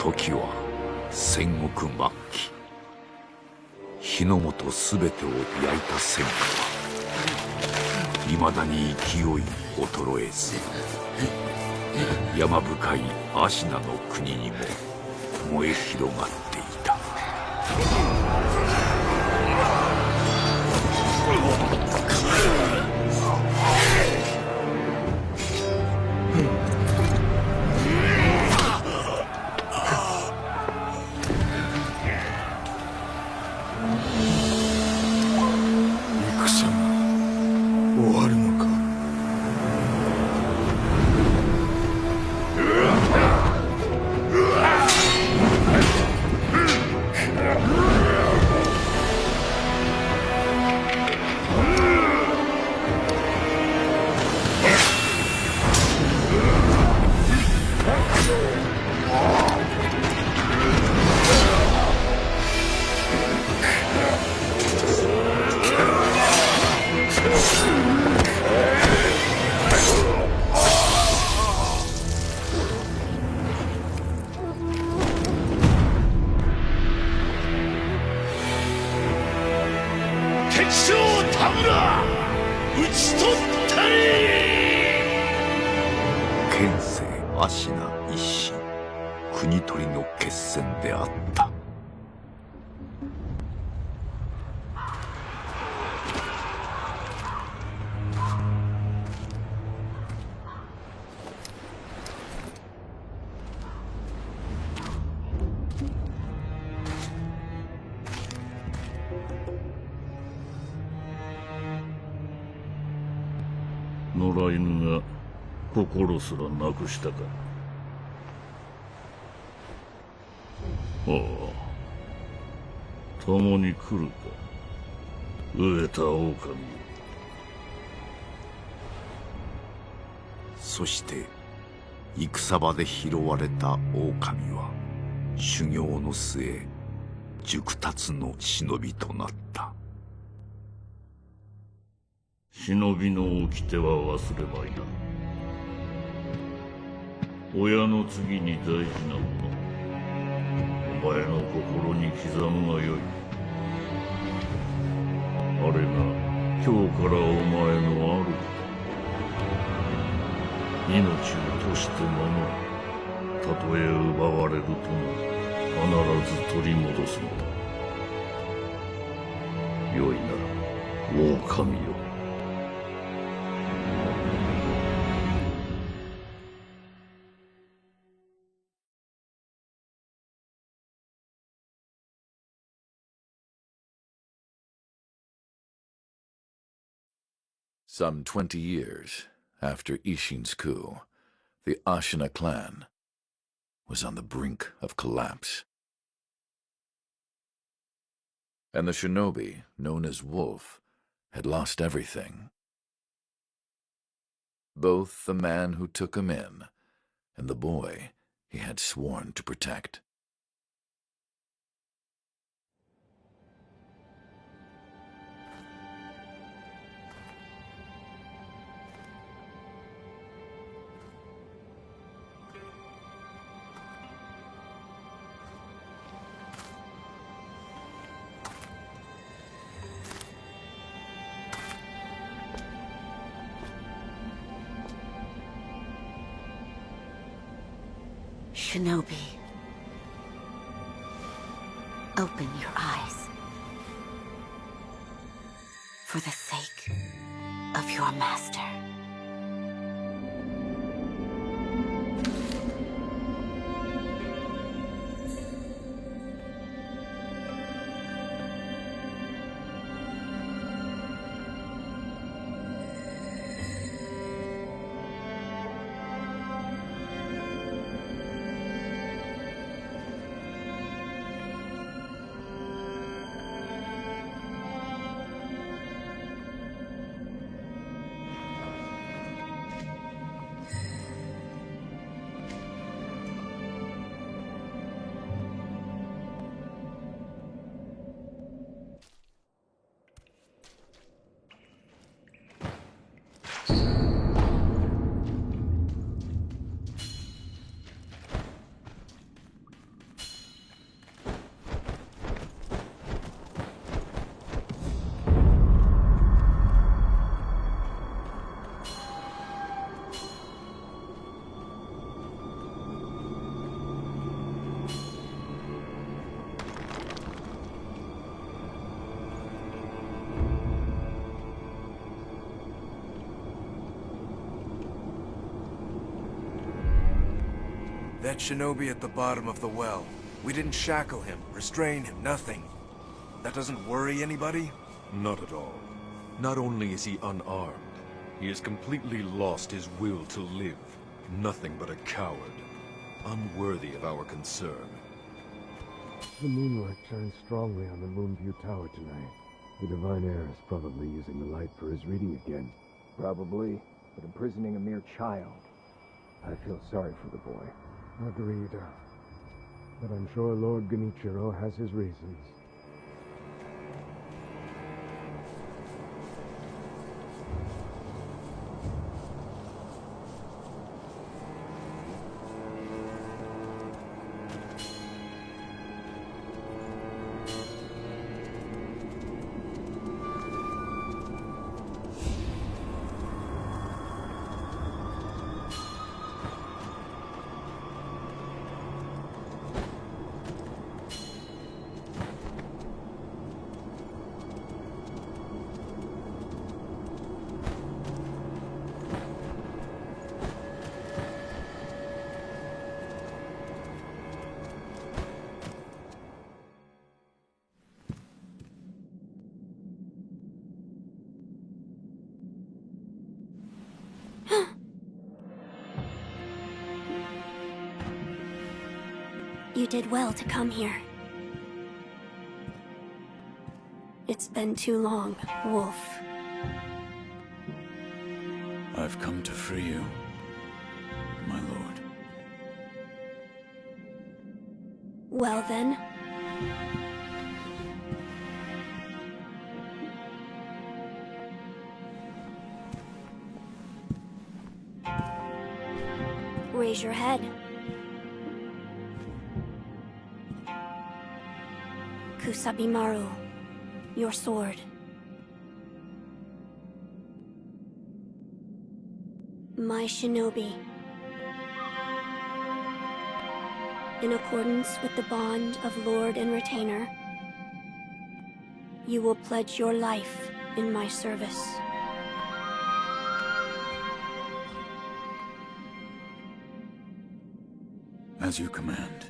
時は戦国末期。火の元全てを焼いた戦火はいまだに勢い衰えず、山深いアシナの国にも燃え広がっていた。現世アシナ一心、国取りの決戦であった。野良犬が心すらなくしたか。ああ、共に来るか、飢えた狼。そして戦場で拾われた狼は修行の末熟達の忍びとなった。忍びの掟は忘れまいな。親の次に大事なもの、お前の心に刻むがよい。あれが今日からお前のある命を賭して守る。たとえ奪われるとも必ず取り戻すのだ。よいなら狼よ。Some 20 years after Ishin's coup, the Ashina clan was on the brink of collapse. And the shinobi, known as Wolf, had lost everything. Both the man who took him in and the boy he had sworn to protect. Shinobi, open your eyes. For the sake of your master. That shinobi at the bottom of the well. We didn't shackle him, restrain him, nothing. That doesn't worry anybody? Not at all. Not only is he unarmed, he has completely lost his will to live. Nothing but a coward. Unworthy of our concern. The moonlight shines strongly on the Moonview Tower tonight. The Divine Heir is probably using the light for his reading again. Probably, but imprisoning a mere child. I feel sorry for the boy. Agreed. But I'm sure Lord Genichiro has his reasons. You did well to come here. It's been too long, Wolf. I've come to free you, my lord. Well then. Raise your head. Kusabimaru, your sword. My shinobi. In accordance with the bond of lord and retainer, you will pledge your life in my service. As you command.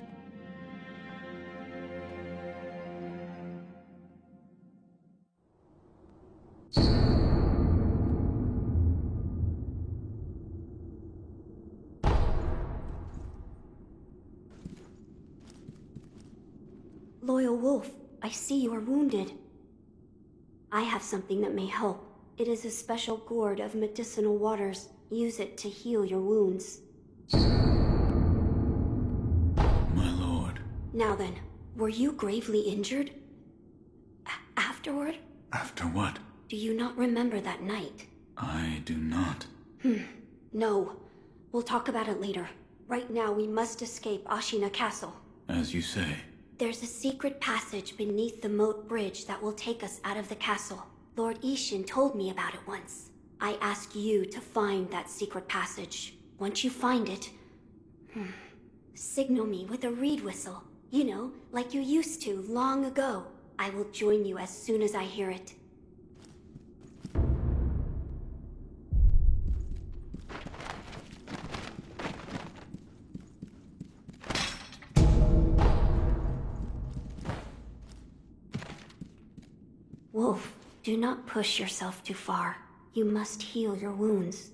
Loyal Wolf, I see you are wounded. I have something that may help. It is a special gourd of medicinal waters. Use it to heal your wounds. My lord. Now then, were you gravely injured? Afterward? After what? Do you not remember that night? I do not. No. We'll talk about it later. Right now, we must escape Ashina Castle. As you say. There's a secret passage beneath the moat bridge that will take us out of the castle. Lord Ishin told me about it once. I ask you to find that secret passage. Once you find it, signal me with a reed whistle. You know, like you used to long ago. I will join you as soon as I hear it. Wolf, do not push yourself too far. You must heal your wounds.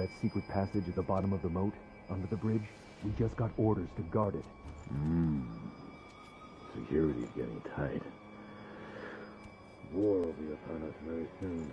that secret passage at the bottom of the moat, under the bridge? We just got orders to guard it. Security's getting tight. War will be upon us very soon.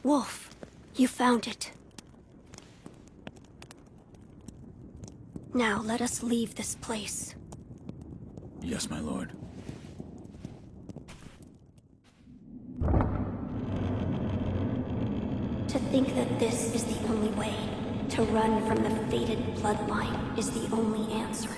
Wolf, you found it. Now let us leave this place. Yes, my lord. To think that this is the only way, to run from the fated bloodline, is the only answer.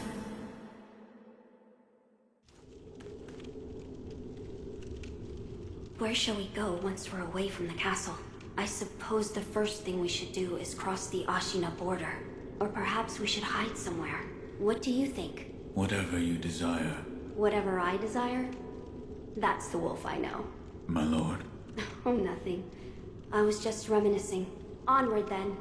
Where shall we go once we're away from the castle? I suppose the first thing we should do is cross the Ashina border. Or perhaps we should hide somewhere. What do you think? Whatever you desire, Whatever I desire? That's the wolf I know. my lord. Oh, nothing. I was just reminiscing. Onward, then.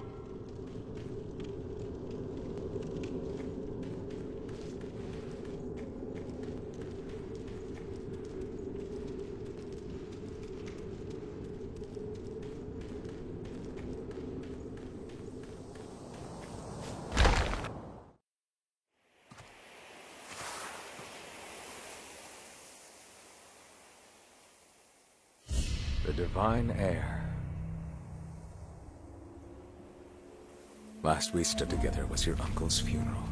The divine heir. Last we stood together was your uncle's funeral.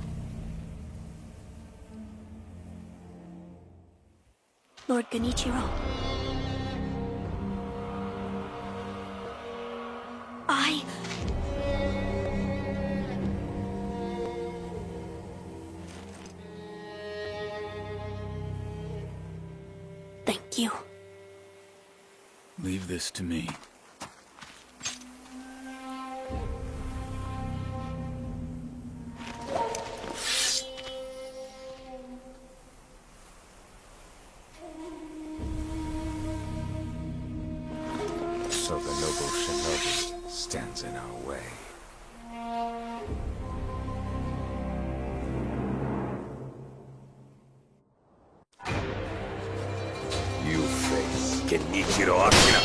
Lord Genichiro. Thank you. Leave this to me. So the noble shinobi stands in our way. You face Genichiro Ashina.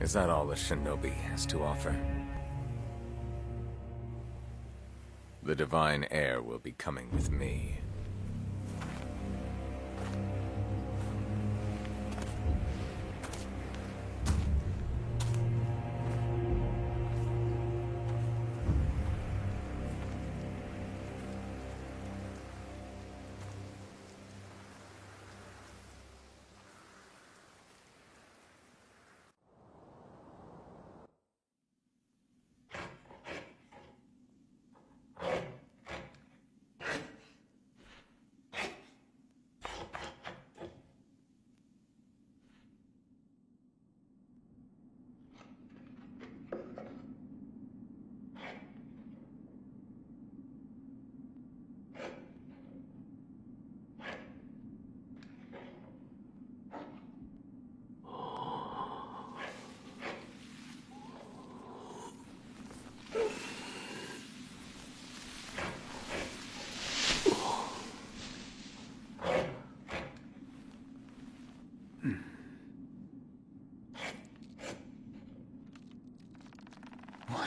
Is that all the shinobi has to offer? The divine heir will be coming with me.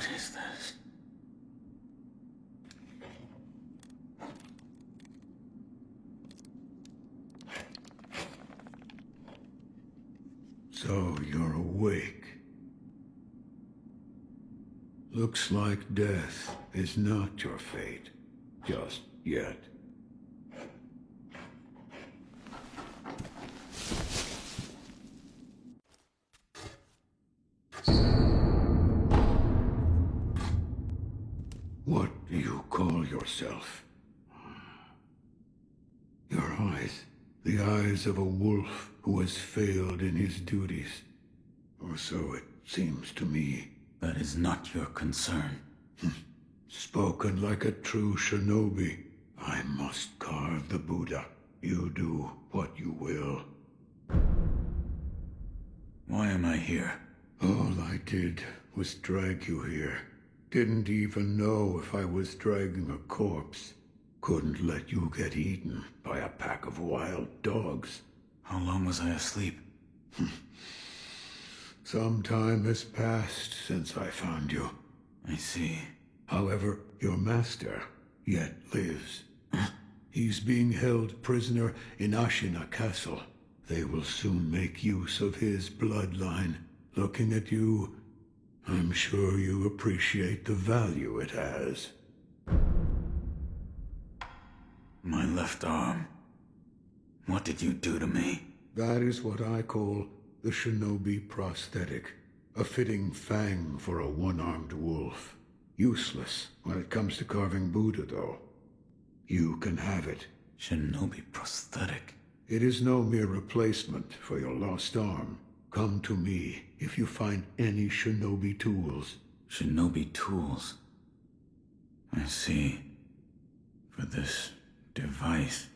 What is this? So you're awake. Looks like death is not your fate, just yet. What do you call yourself? Your eyes, the eyes of a wolf who has failed in his duties. Or so it seems to me. That is not your concern. Spoken like a true shinobi. I must carve the Buddha. You do what you will. Why am I here? All I did was drag you here. Didn't even know if I was dragging a corpse. Couldn't let you get eaten by a pack of wild dogs. How long was I asleep? Some time has passed since I found you. I see. However, your master yet lives. He's being held prisoner in Ashina Castle. They will soon make use of his bloodline. Looking at you, I'm sure you appreciate the value it has. My left arm. What did you do to me? That is what I call the shinobi prosthetic. A fitting fang for a one-armed wolf. Useless when it comes to carving Buddha, though. You can have it. Shinobi prosthetic? It is no mere replacement for your lost arm. Come to me if you find any shinobi tools. Shinobi tools? I see. For this device.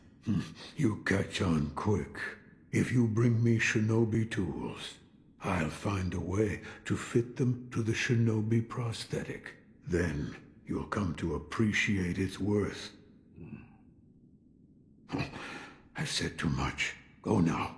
You catch on quick. If you bring me shinobi tools, I'll find a way to fit them to the shinobi prosthetic. Then you'll come to appreciate its worth. I've said too much. Go now.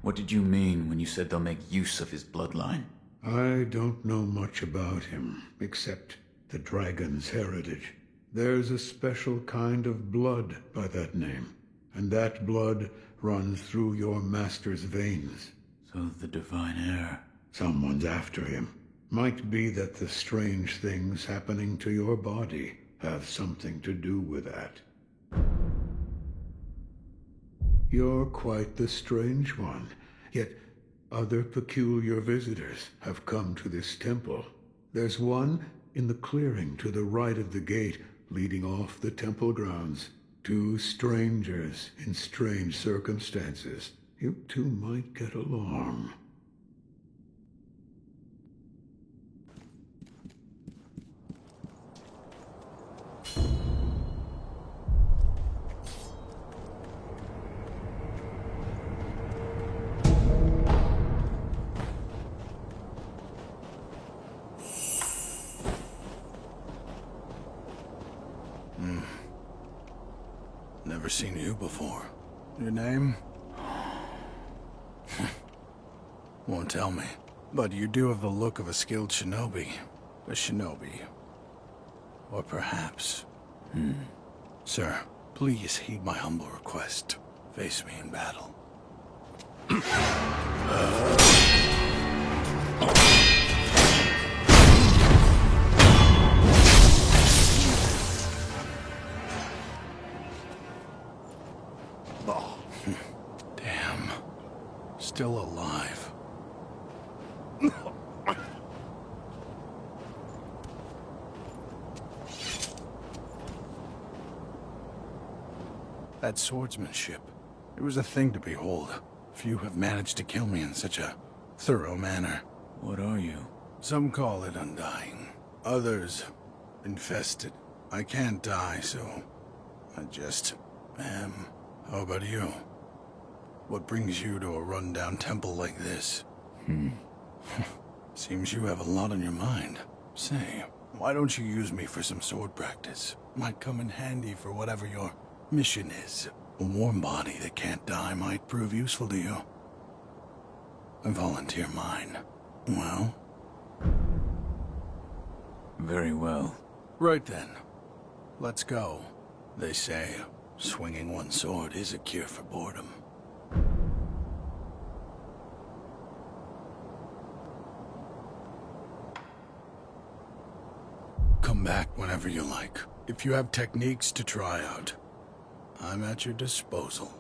What did you mean when you said they'll make use of his bloodline? I don't know much about him, except the dragon's heritage. There's a special kind of blood by that name, and that blood runs through your master's veins. So the divine heir... Someone's after him. Might be that the strange things happening to your body have something to do with that. You're quite the strange one, yet other peculiar visitors have come to this temple. There's one in the clearing to the right of the gate leading off the temple grounds. Two strangers in strange circumstances. You two might get along. Never seen you before. Your name? Won't tell me. But you do have the look of a skilled shinobi. A shinobi. Or perhaps... Sir, please heed my humble request. Face me in battle. Damn. Still alive. That swordsmanship. It was a thing to behold. Few have managed to kill me in such a thorough manner. What are you? Some call it undying. Others, infested. I can't die, so I just am. How about you? What brings you to a rundown temple like this? Seems you have a lot on your mind. Say, why don't you use me for some sword practice? Might come in handy for whatever your mission is. A warm body that can't die might prove useful to you. I volunteer mine. Well, Very well. Right then. Let's go. They say, swinging one sword is a cure for boredom. Come back whenever you like. If you have techniques to try out, I'm at your disposal.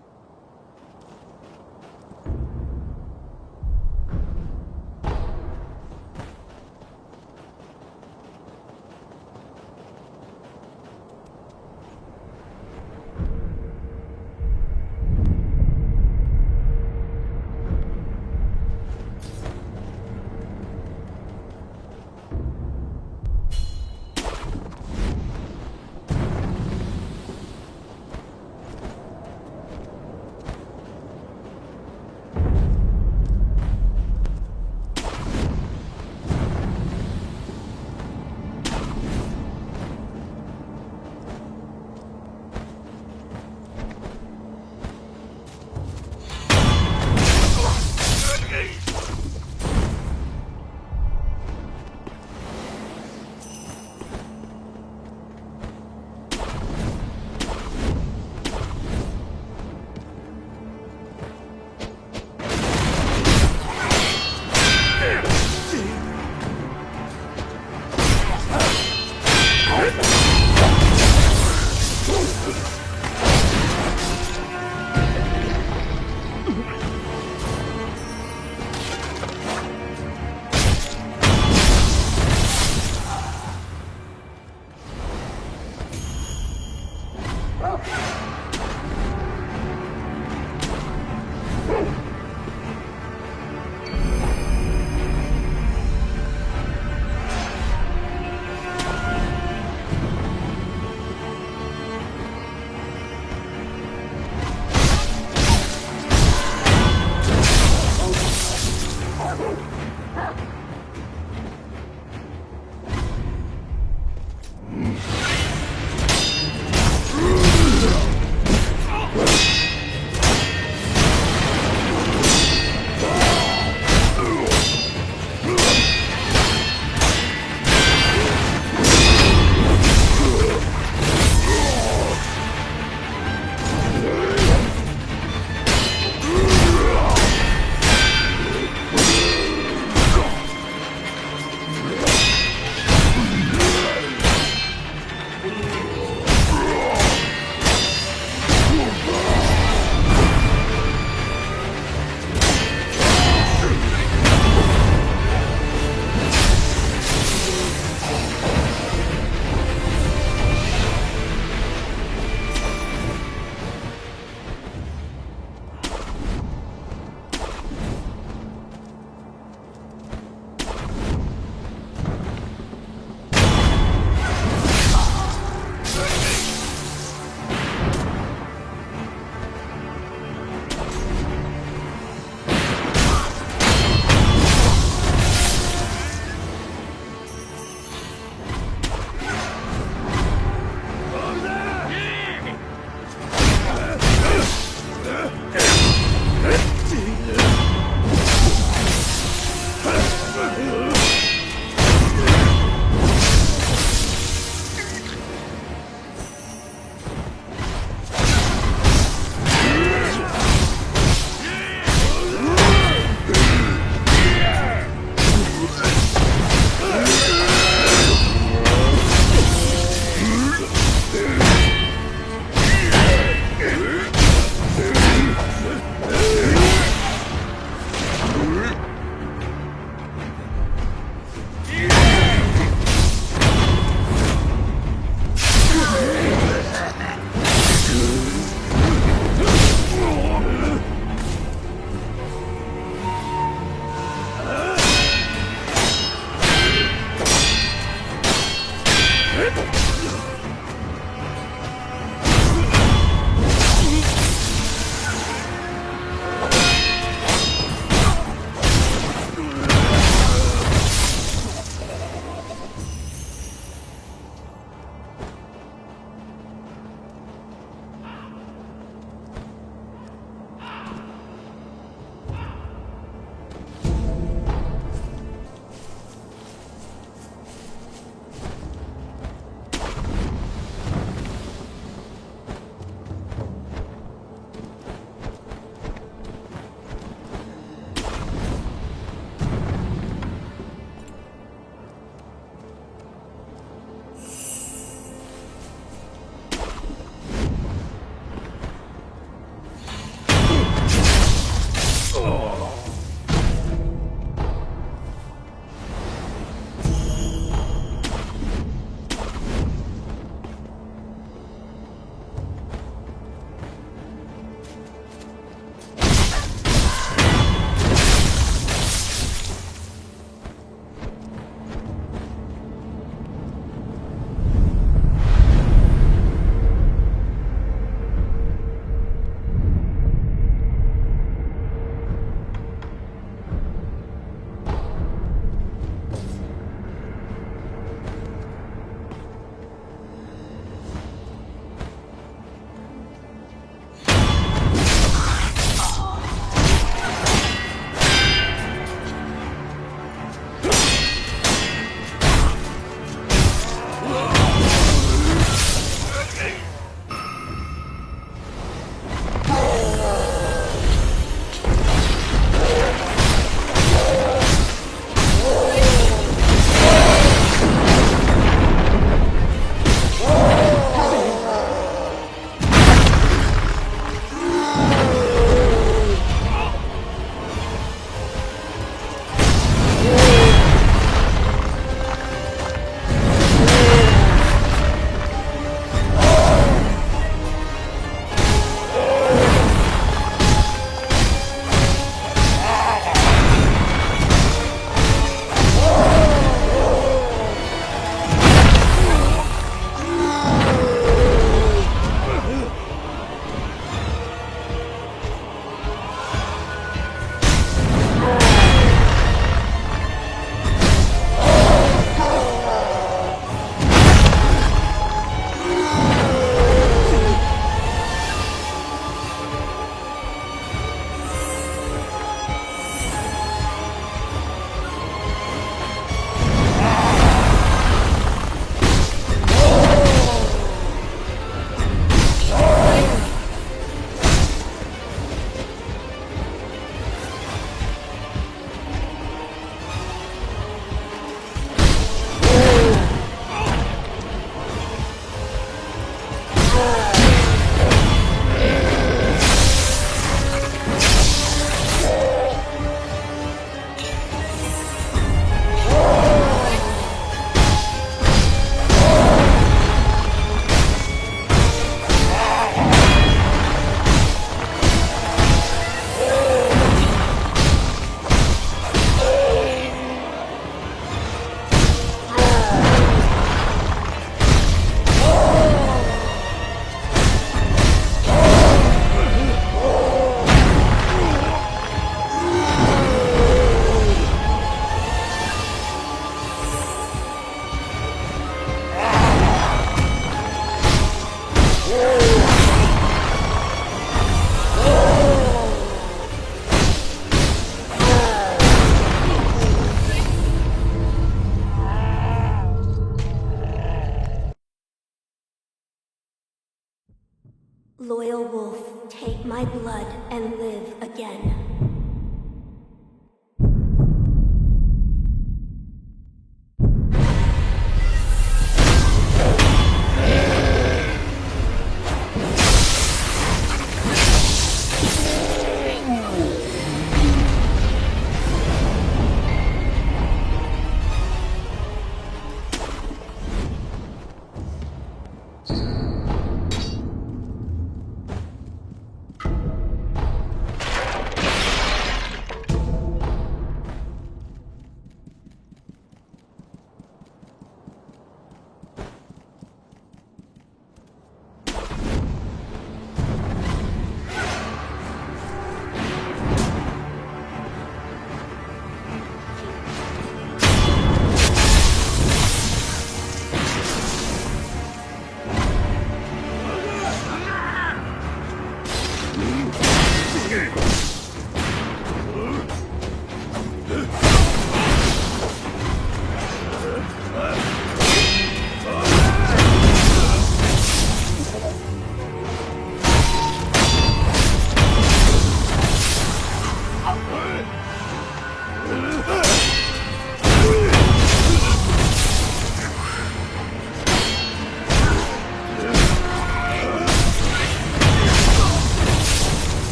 Loyal wolf, take my blood and live again.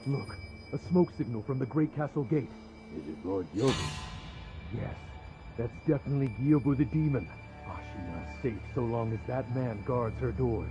Look, a smoke signal from the Great Castle Gate. Is it Lord Yogi? Yes, that's definitely Gyobu the demon. Ashina is safe so long as that man guards her doors.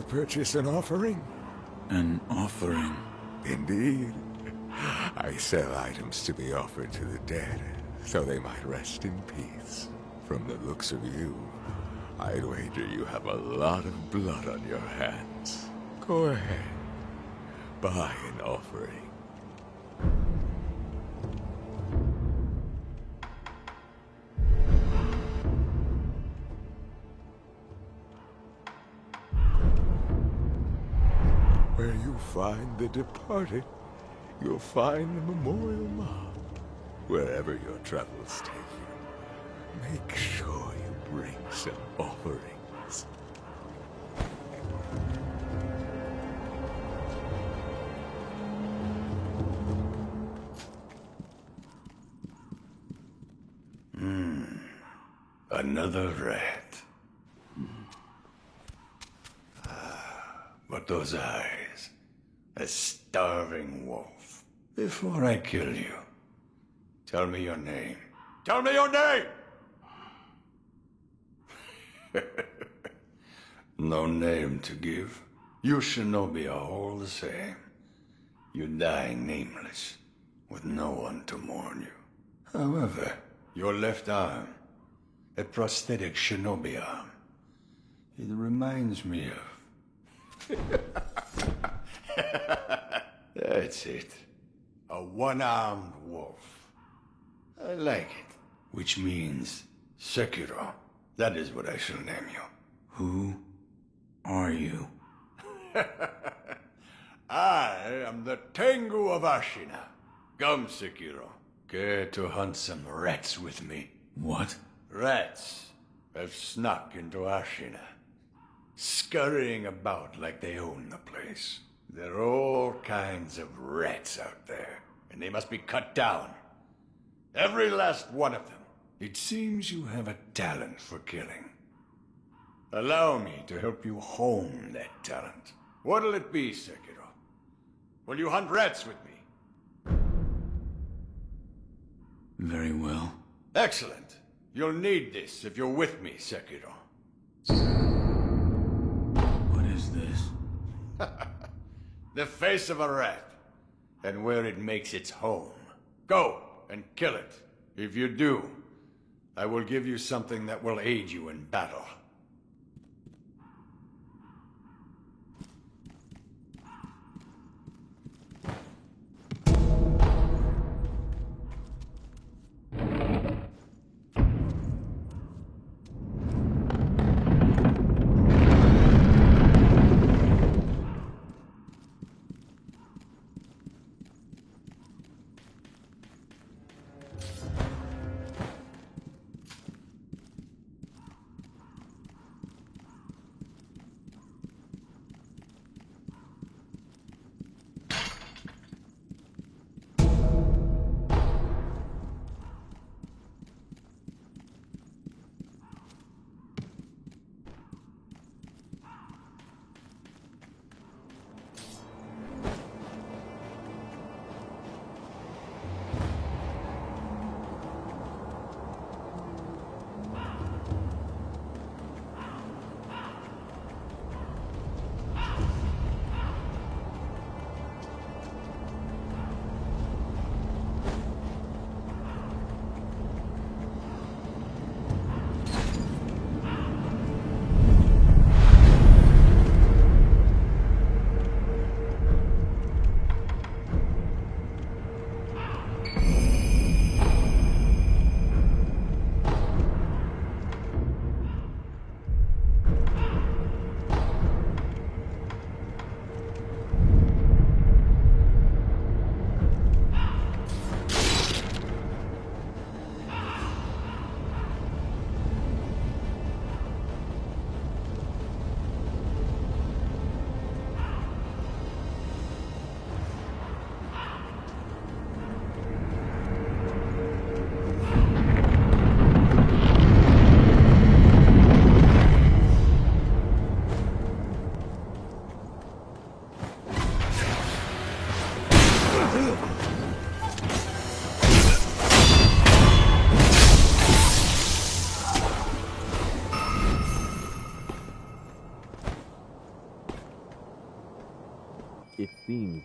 purchase an offering? An offering? Indeed. I sell items to be offered to the dead, so they might rest in peace. From the looks of you, I'd wager you have a lot of blood on your hands. Go ahead. Buy an offering. Where you find the departed, you'll find the memorial mob. Wherever your travels take you, make sure you bring some offerings. Another rat. But those eyes, a starving wolf. Before I kill you, tell me your name. Tell me your name! No name to give. You shinobi are all the same. You die nameless, with no one to mourn you. However, your left arm, a prosthetic shinobi arm, it reminds me of... That's it. A one-armed wolf. I like it. Which means Sekiro. That is what I shall name you. Who are you? I am the Tengu of Ashina. Come, Sekiro. Care to hunt some rats with me? What? Rats have snuck into Ashina, scurrying about like they own the place. There are all kinds of rats out there, and they must be cut down. Every last one of them. It seems you have a talent for killing. Allow me to help you hone that talent. What'll it be, Sekiro? Will you hunt rats with me? Very well. Excellent. You'll need this if you're with me, Sekiro. What is this? The face of a rat, and where it makes its home. Go and kill it. If you do, I will give you something that will aid you in battle.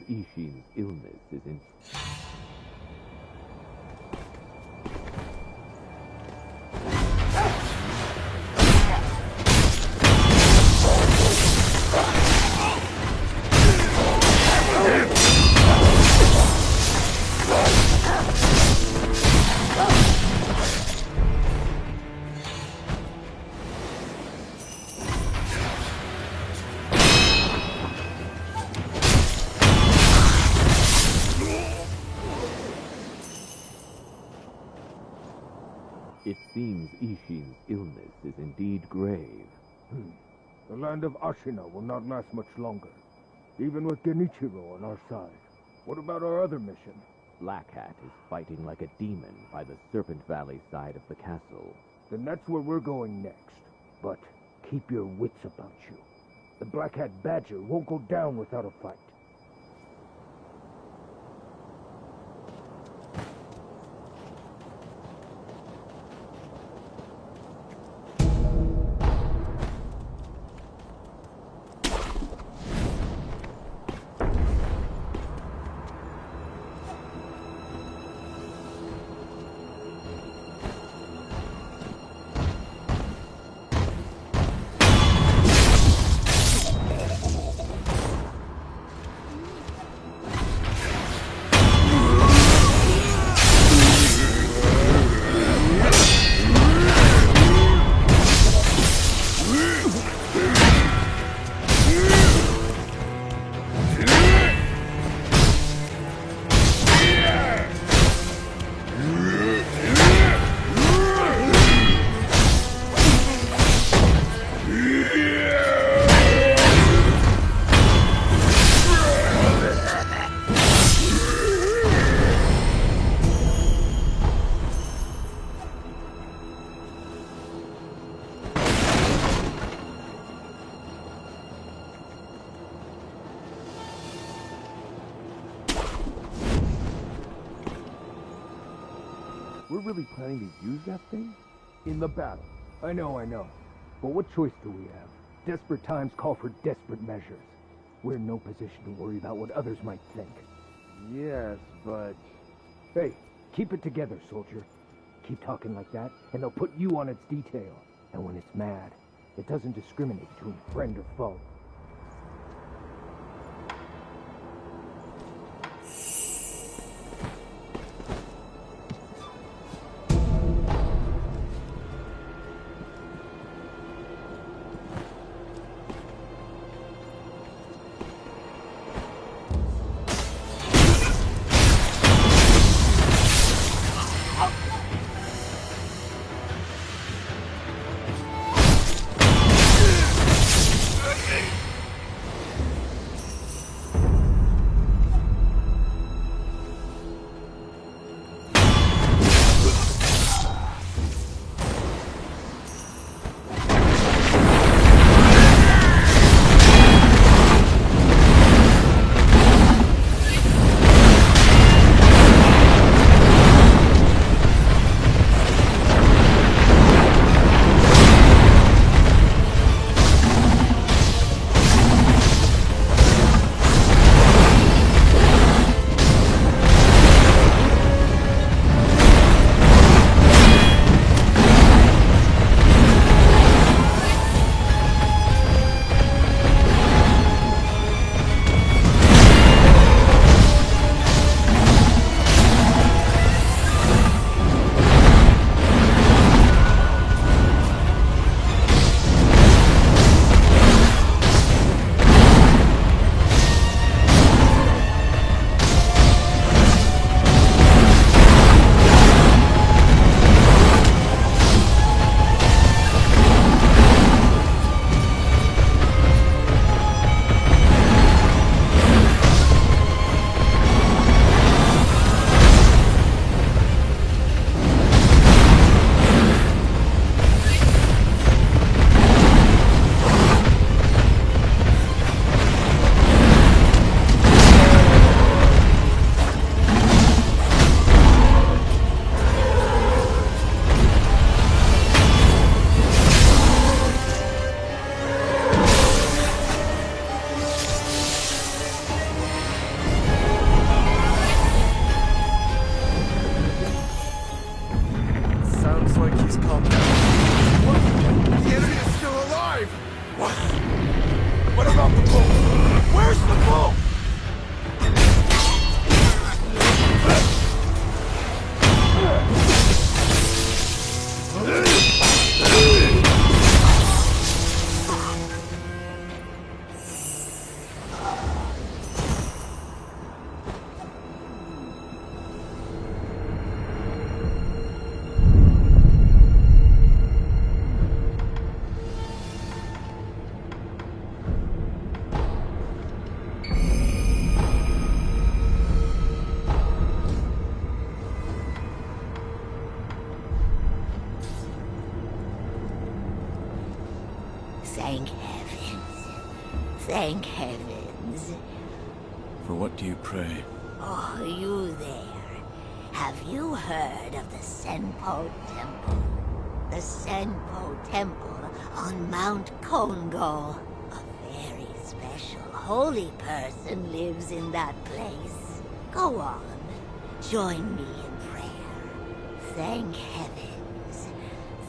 Ishin's illness is in... It seems Ishin's illness is indeed grave. The land of Ashina will not last much longer, even with Genichiro on our side. What about our other mission? Black Hat is fighting like a demon by the Serpent Valley side of the castle. Then that's where we're going next. But keep your wits about you. The Black Hat Badger won't go down without a fight. We're really planning to use that thing? In the battle. I know. But what choice do we have? Desperate times call for desperate measures. We're in no position to worry about what others might think. Yes, but... Hey, keep it together, soldier. Keep talking like that, and they'll put you on its detail. And when it's mad, it doesn't discriminate between friend or foe. Thank heavens. For what do you pray? Oh, you there. Have you heard of the Senpo Temple? The Senpo Temple on Mount Kongo. A very special holy person lives in that place. Go on. Join me in prayer. Thank heavens.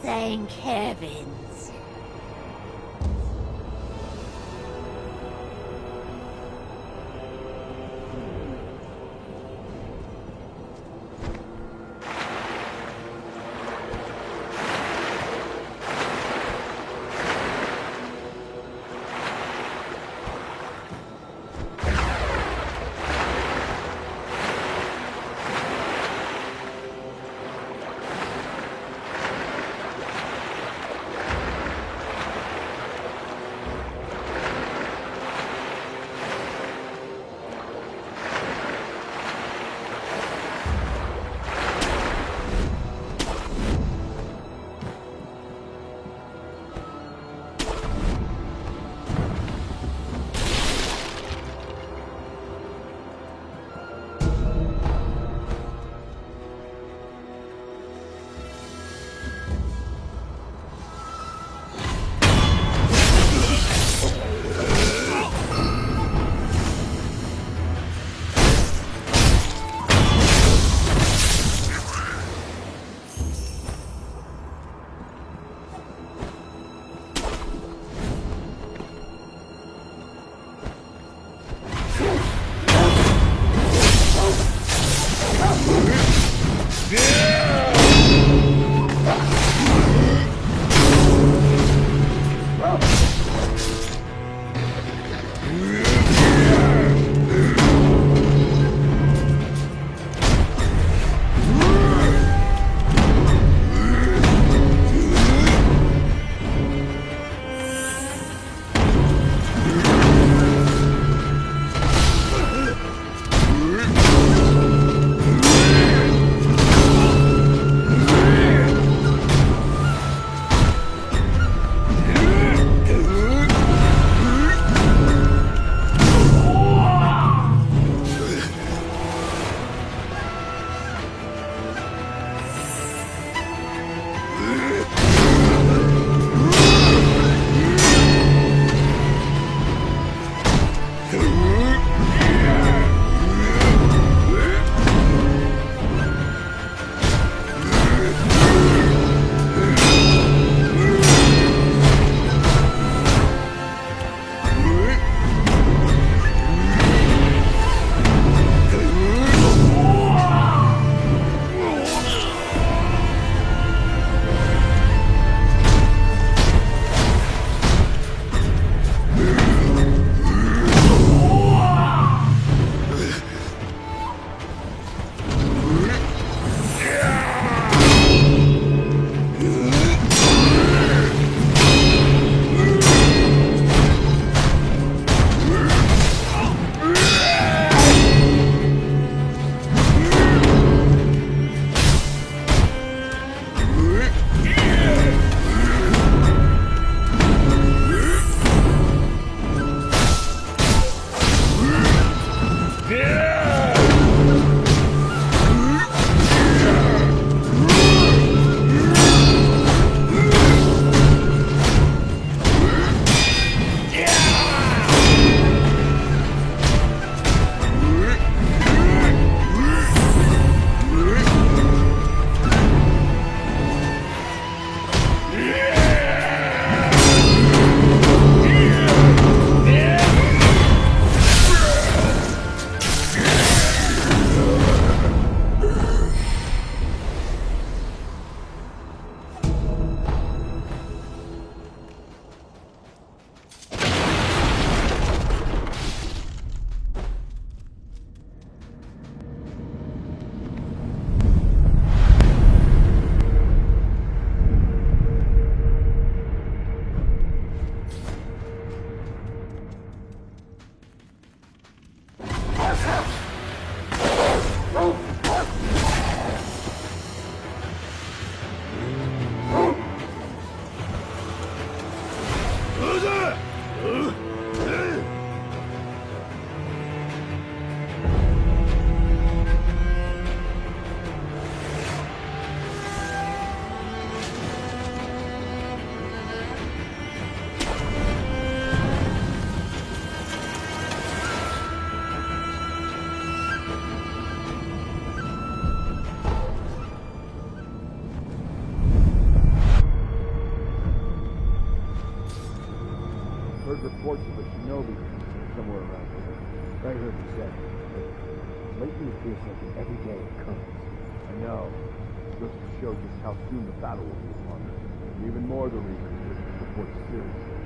Thank heavens. reports of a shinobi somewhere around here. I heard you say. Lately it feels like an everyday occurrence. I know. It goes to show just how soon the battle will be upon us. Even more the reason to take this report seriously.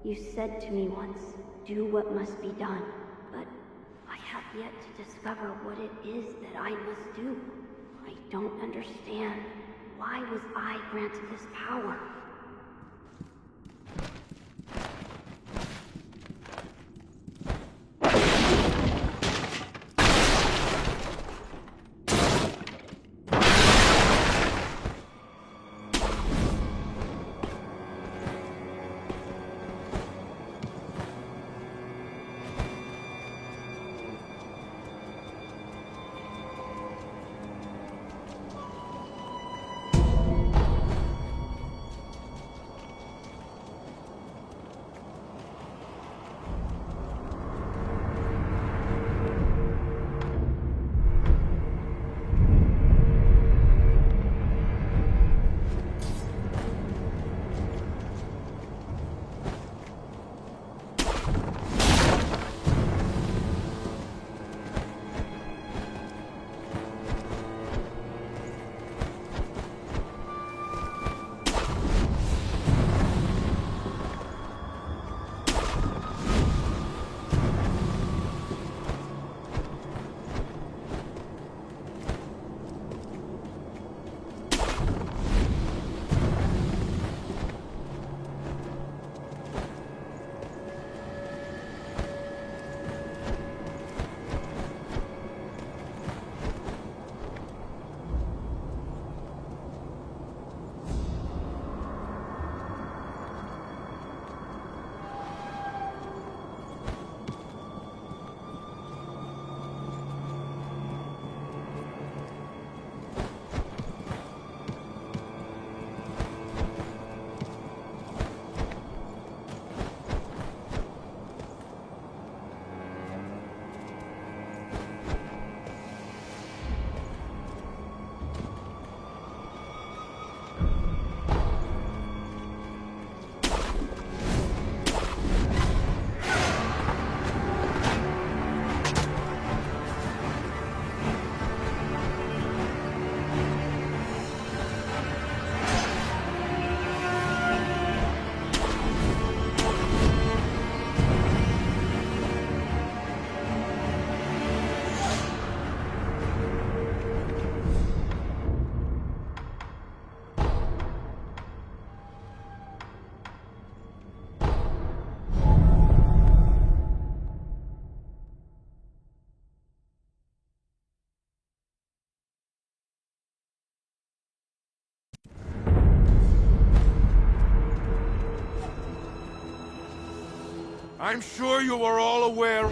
You said to me once, do what must be done, but I have yet to discover what it is that I must do. I don't understand. Why was I granted this power? I'm sure you are all aware.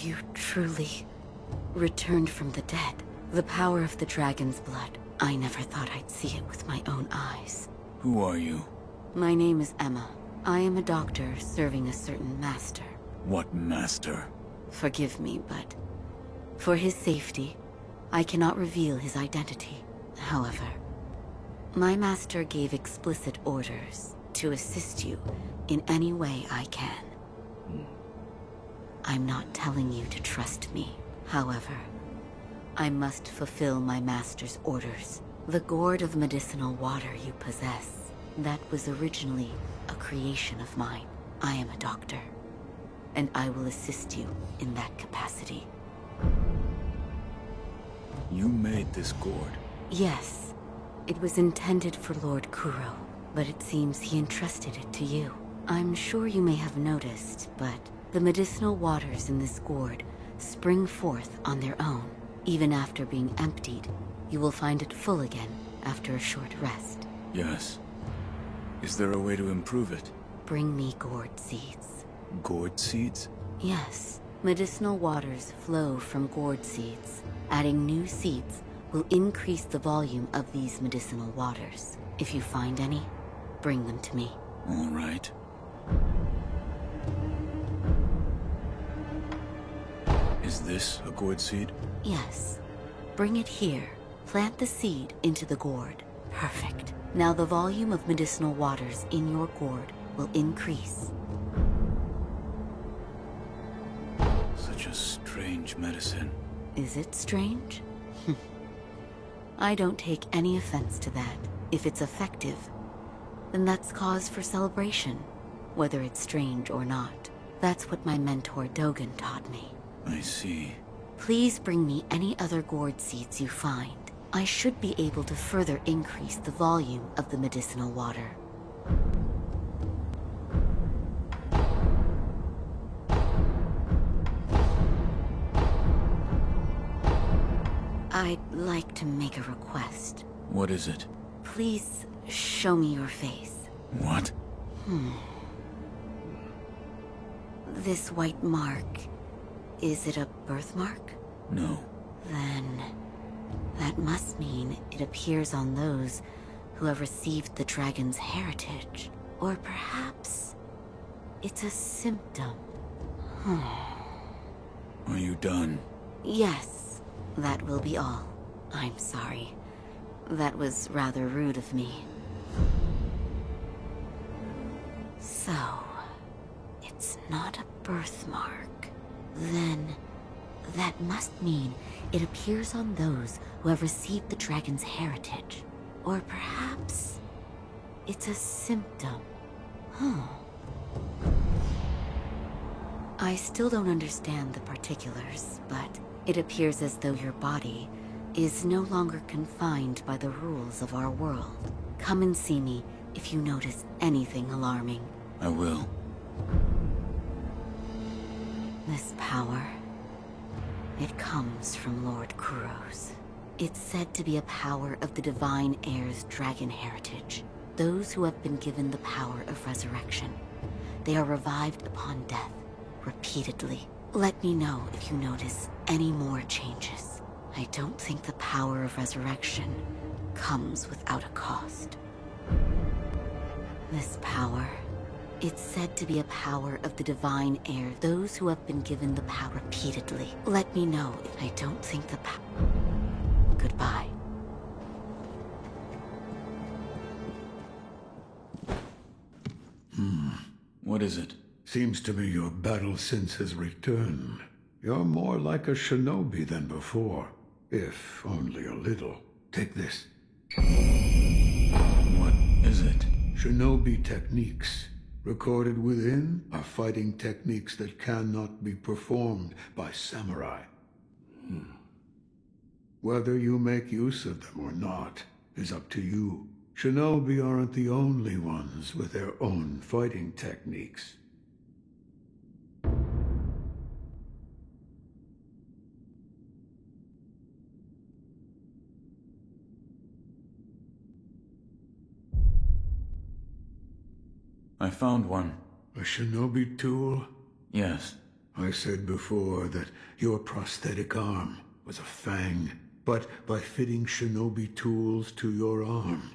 You truly returned from the dead. The power of the dragon's blood. I never thought I'd see it with my own eyes. Who are you? My name is Emma. I am a doctor serving a certain master. What master? Forgive me, but for his safety, I cannot reveal his identity. However, my master gave explicit orders to assist you in any way I can. I'm not telling you to trust me. However, I must fulfill my master's orders. The gourd of medicinal water you possess, that was originally a creation of mine. I am a doctor, and I will assist you in that capacity. You made this gourd? Yes. It was intended for Lord Kuro, but it seems he entrusted it to you. I'm sure you may have noticed, but the medicinal waters in this gourd spring forth on their own. Even after being emptied, you will find it full again after a short rest. Yes. Is there a way to improve it? Bring me gourd seeds. Gourd seeds? Yes. Medicinal waters flow from gourd seeds. Adding new seeds will increase the volume of these medicinal waters. If you find any, bring them to me. All right. Is this a gourd seed? Yes. Bring it here. Plant the seed into the gourd. Perfect. Now the volume of medicinal waters in your gourd will increase. Such a strange medicine. Is it strange? I don't take any offense to that. If it's effective, then that's cause for celebration, whether it's strange or not. That's what my mentor Dogen taught me. I see. Please bring me any other gourd seeds you find. I should be able to further increase the volume of the medicinal water. I'd like to make a request. What is it? Please show me your face. What? This white mark, is it a birthmark? No. Then that must mean it appears on those who have received the dragon's heritage. Or perhaps it's a symptom. Are you done? Yes, that will be all. I'm sorry. That was rather rude of me. So, it's not a birthmark. Then, that must mean it appears on those who have received the dragon's heritage. Or perhaps it's a symptom. I still don't understand the particulars, but it appears as though your body is no longer confined by the rules of our world. Come and see me if you notice anything alarming. I will. This power, it comes from Lord Kuro's. It's said to be a power of the Divine Heir's dragon heritage. Those who have been given the power of resurrection. They are revived upon death, repeatedly. Let me know if you notice any more changes. I don't think the power of resurrection comes without a cost. This power, it's said to be a power of the Divine Heir. Those who have been given the power repeatedly. Let me know if I don't think the Goodbye. What is it? Seems to me your battle sense has returned. You're more like a shinobi than before, if only a little. Take this. What is it? Shinobi techniques. Recorded within are fighting techniques that cannot be performed by samurai. Whether you make use of them or not is up to you. Shinobi aren't the only ones with their own fighting techniques. I found one. A shinobi tool? Yes. I said before that your prosthetic arm was a fang, but by fitting shinobi tools to your arm,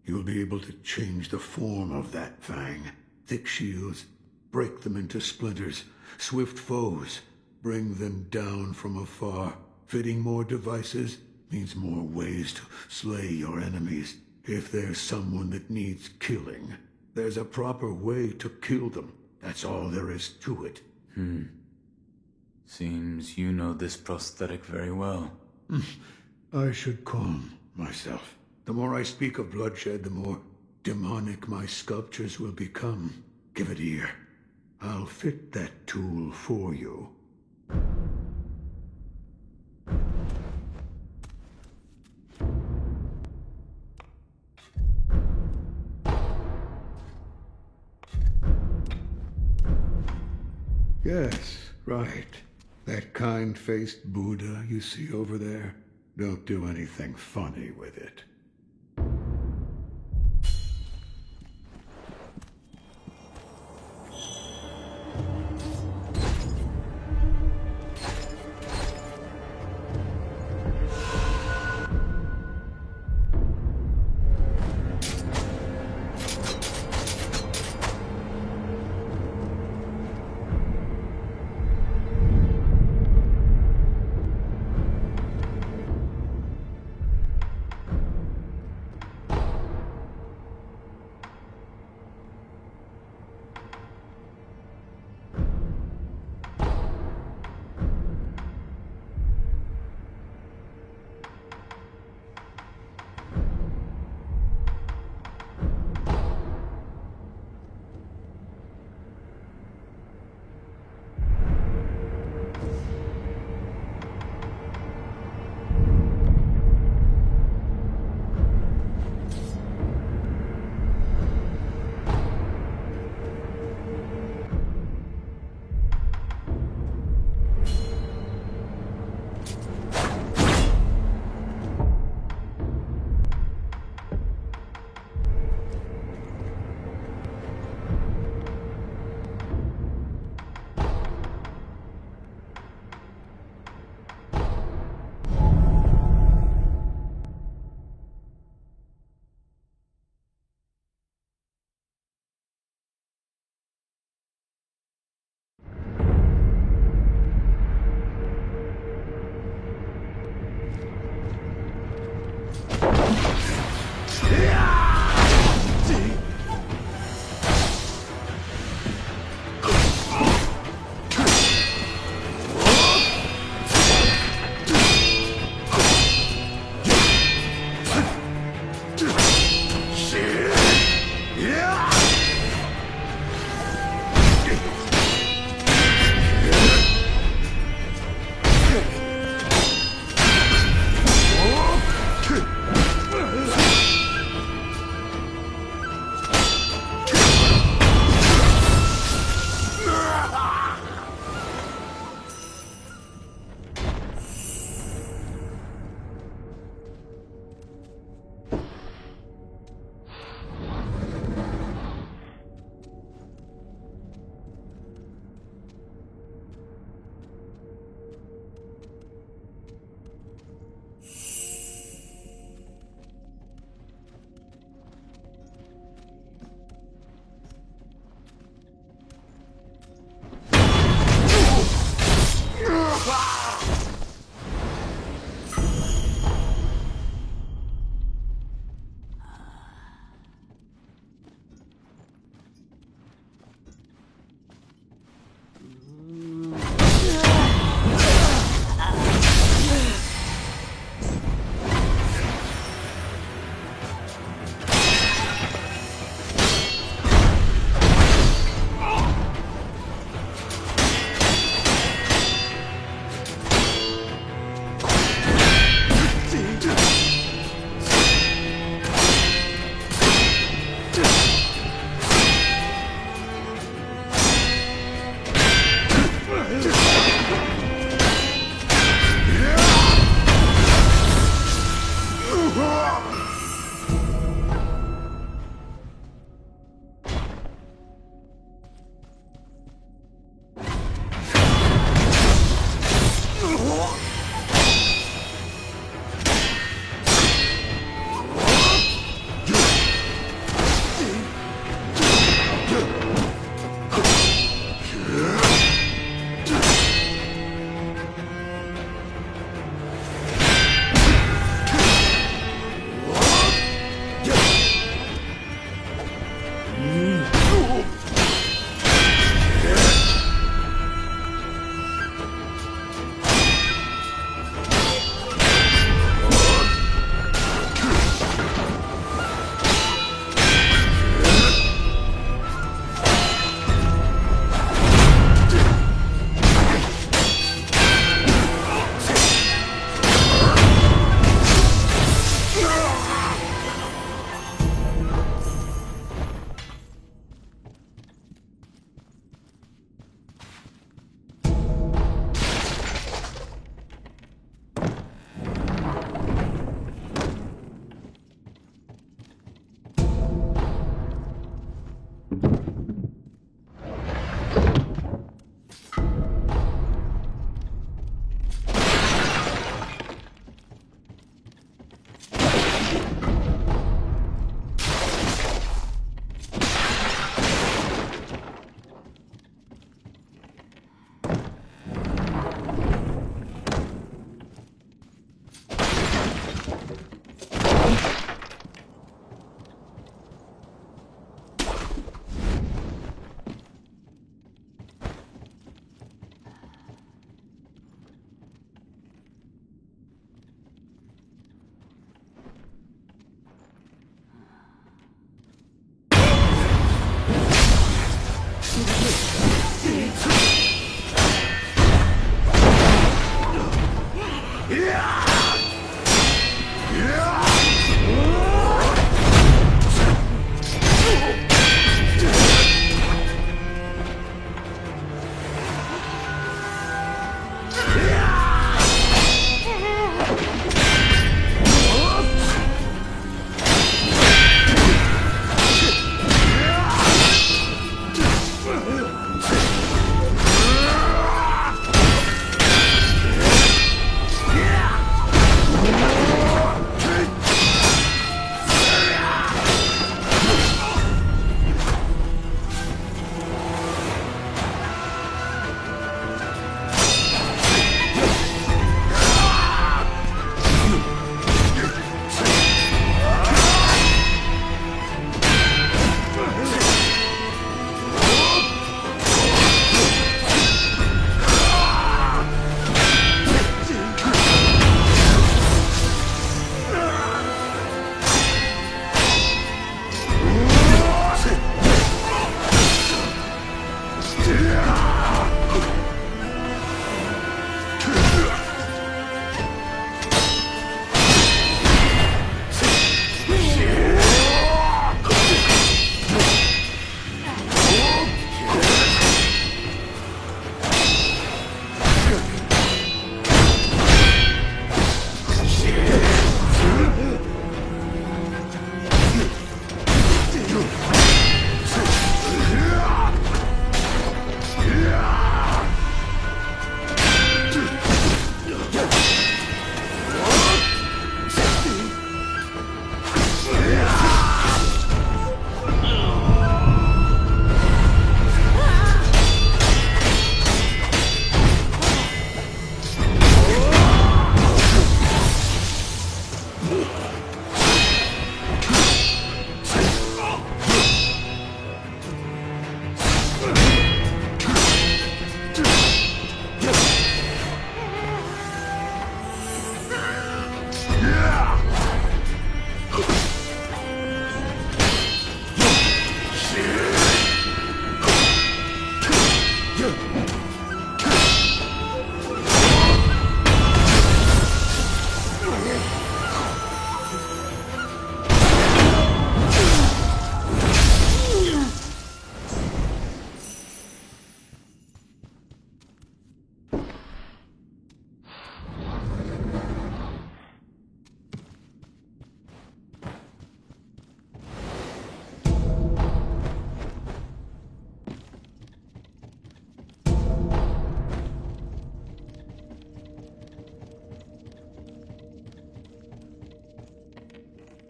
you'll be able to change the form of that fang. Thick shields, break them into splinters. Swift foes, bring them down from afar. Fitting more devices means more ways to slay your enemies. If there's someone that needs killing, there's a proper way to kill them. That's all there is to it. Seems you know this prosthetic very well. I should calm myself. The more I speak of bloodshed, the more demonic my sculptures will become. Give it ear. I'll fit that tool for you. Yes, right. That kind-faced Buddha you see over there, don't do anything funny with it.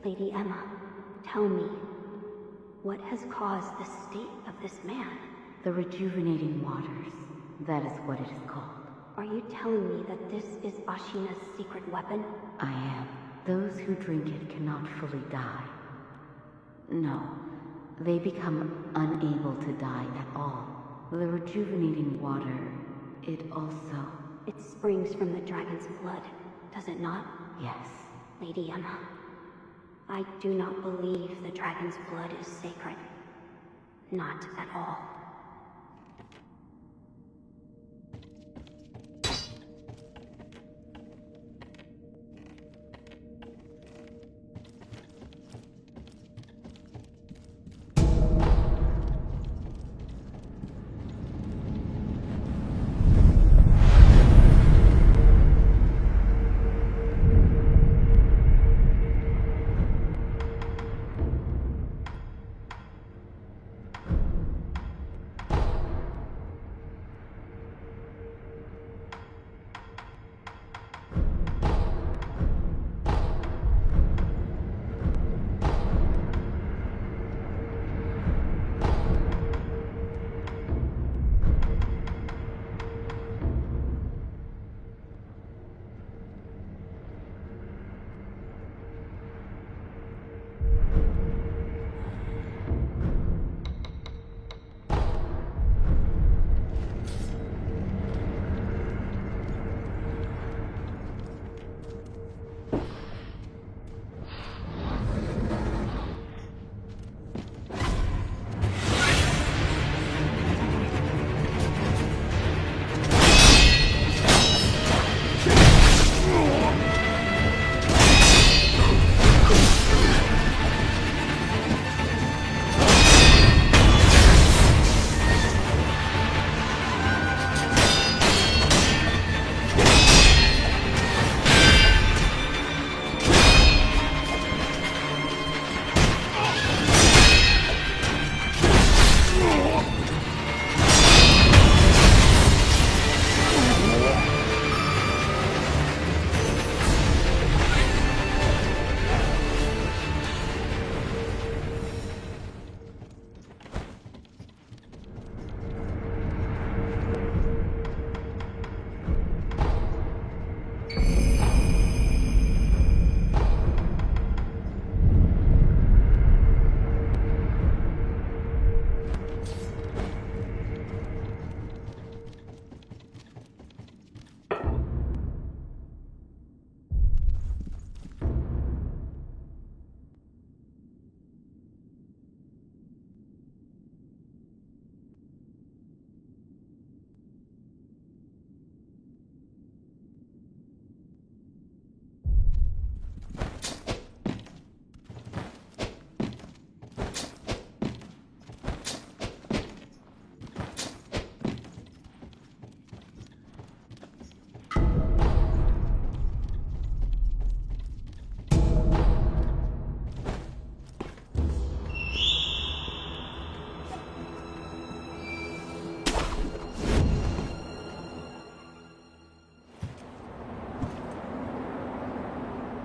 Lady Emma, tell me, what has caused the state of this man? The rejuvenating waters. That is what it is called. Are you telling me that this is Ashina's secret weapon? I am. Those who drink it cannot fully die. No, they become unable to die at all. The rejuvenating water, it also... It springs from the dragon's blood, does it not? Yes. Lady Emma, I do not believe the dragon's blood is sacred. Not at all.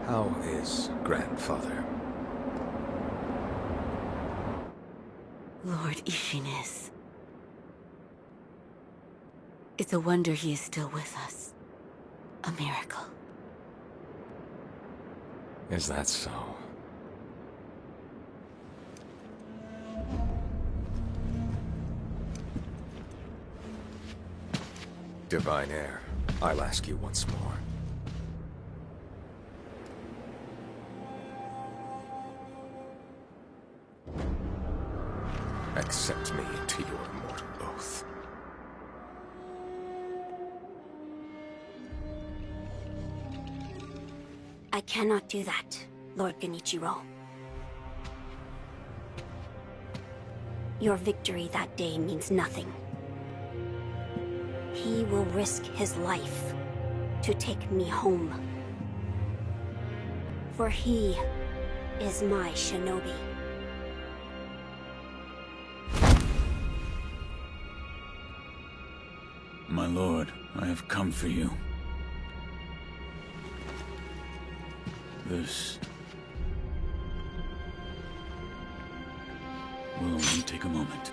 How is grandfather? Lord Ishin is. It's a wonder he is still with us. A miracle. Is that so? Divine Heir, I'll ask you once more. Accept me into your immortal oath. I cannot do that, Lord Genichiro. Your victory that day means nothing. He will risk his life to take me home. For he is my shinobi. My lord, I have come for you. will only take a moment.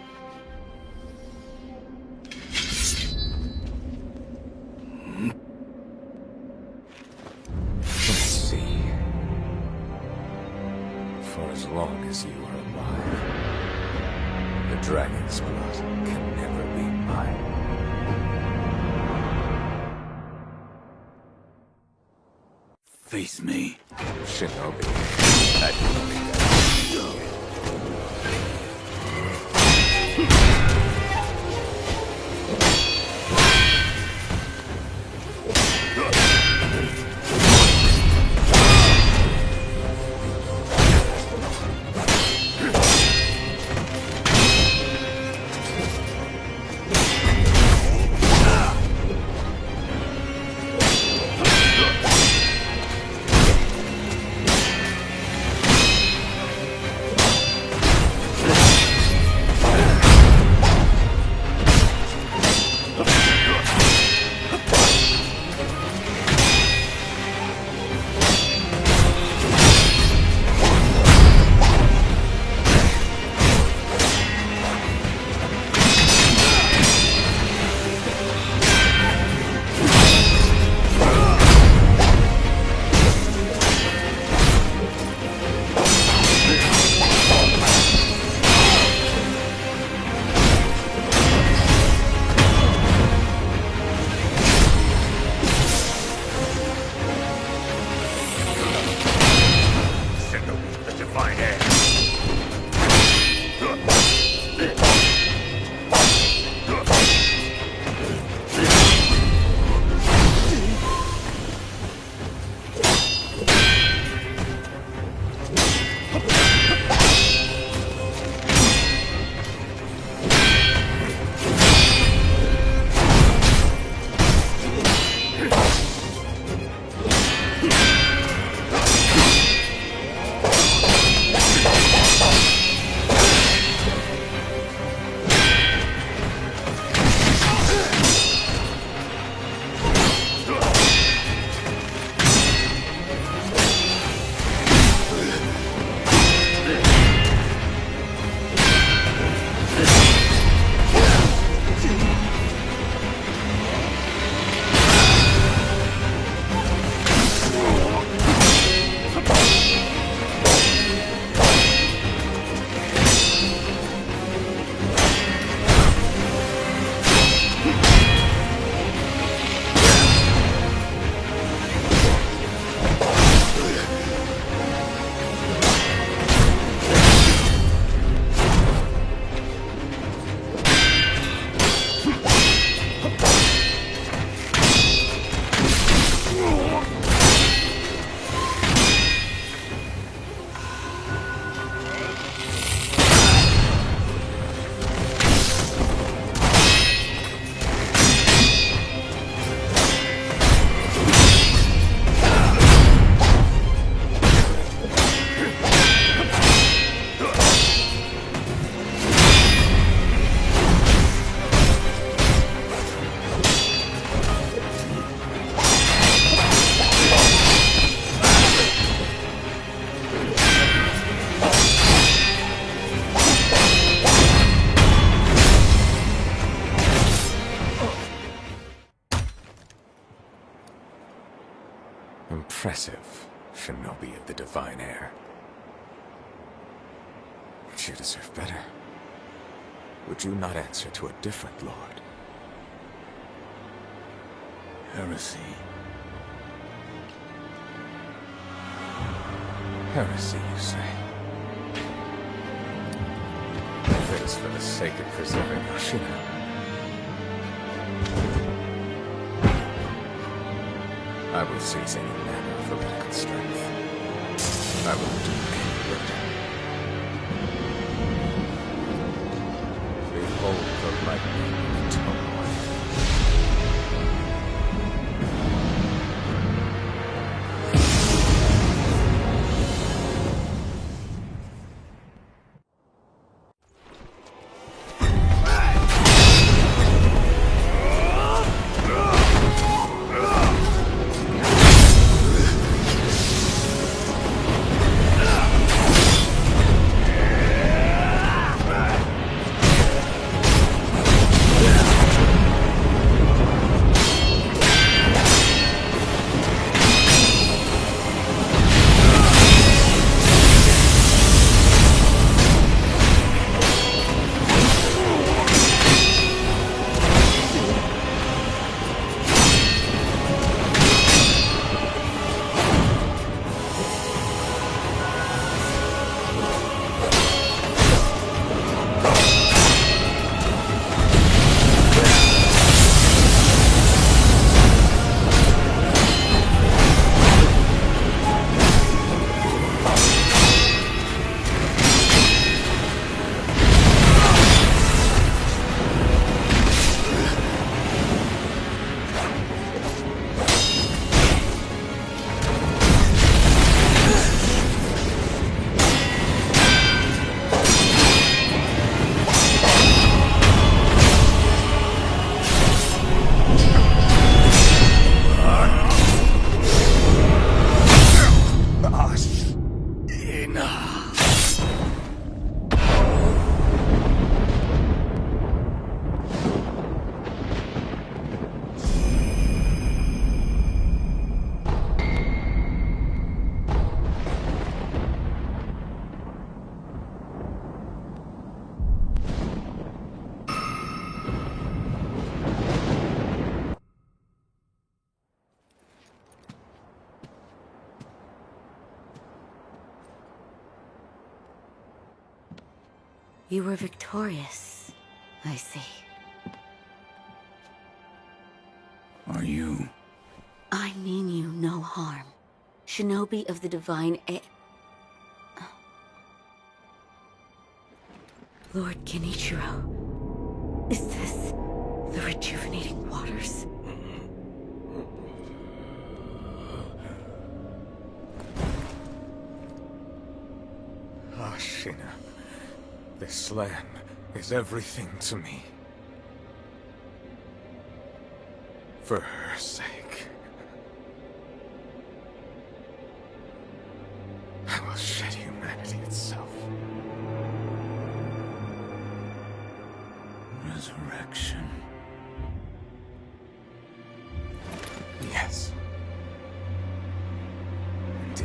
Let's see. For as long as you are alive, the dragon's blood can never be mine. Face me. Shinobi. That will be that. Impressive, shinobi of the divine air. But you deserve better. Would you not answer to a different lord? Heresy. Heresy, you say? If it is for the sake of preserving Ashina, I will seize any manner of heretical strength. I will do any murder. Behold the lightning of Tomoe. You were victorious. I see. Are you? I mean you no harm. Shinobi of the divine Lord Genichiro. Is this the rejuvenating waters? Ashina, this land is everything to me. For her sake, I will shed humanity itself. Resurrection. Yes. Indeed.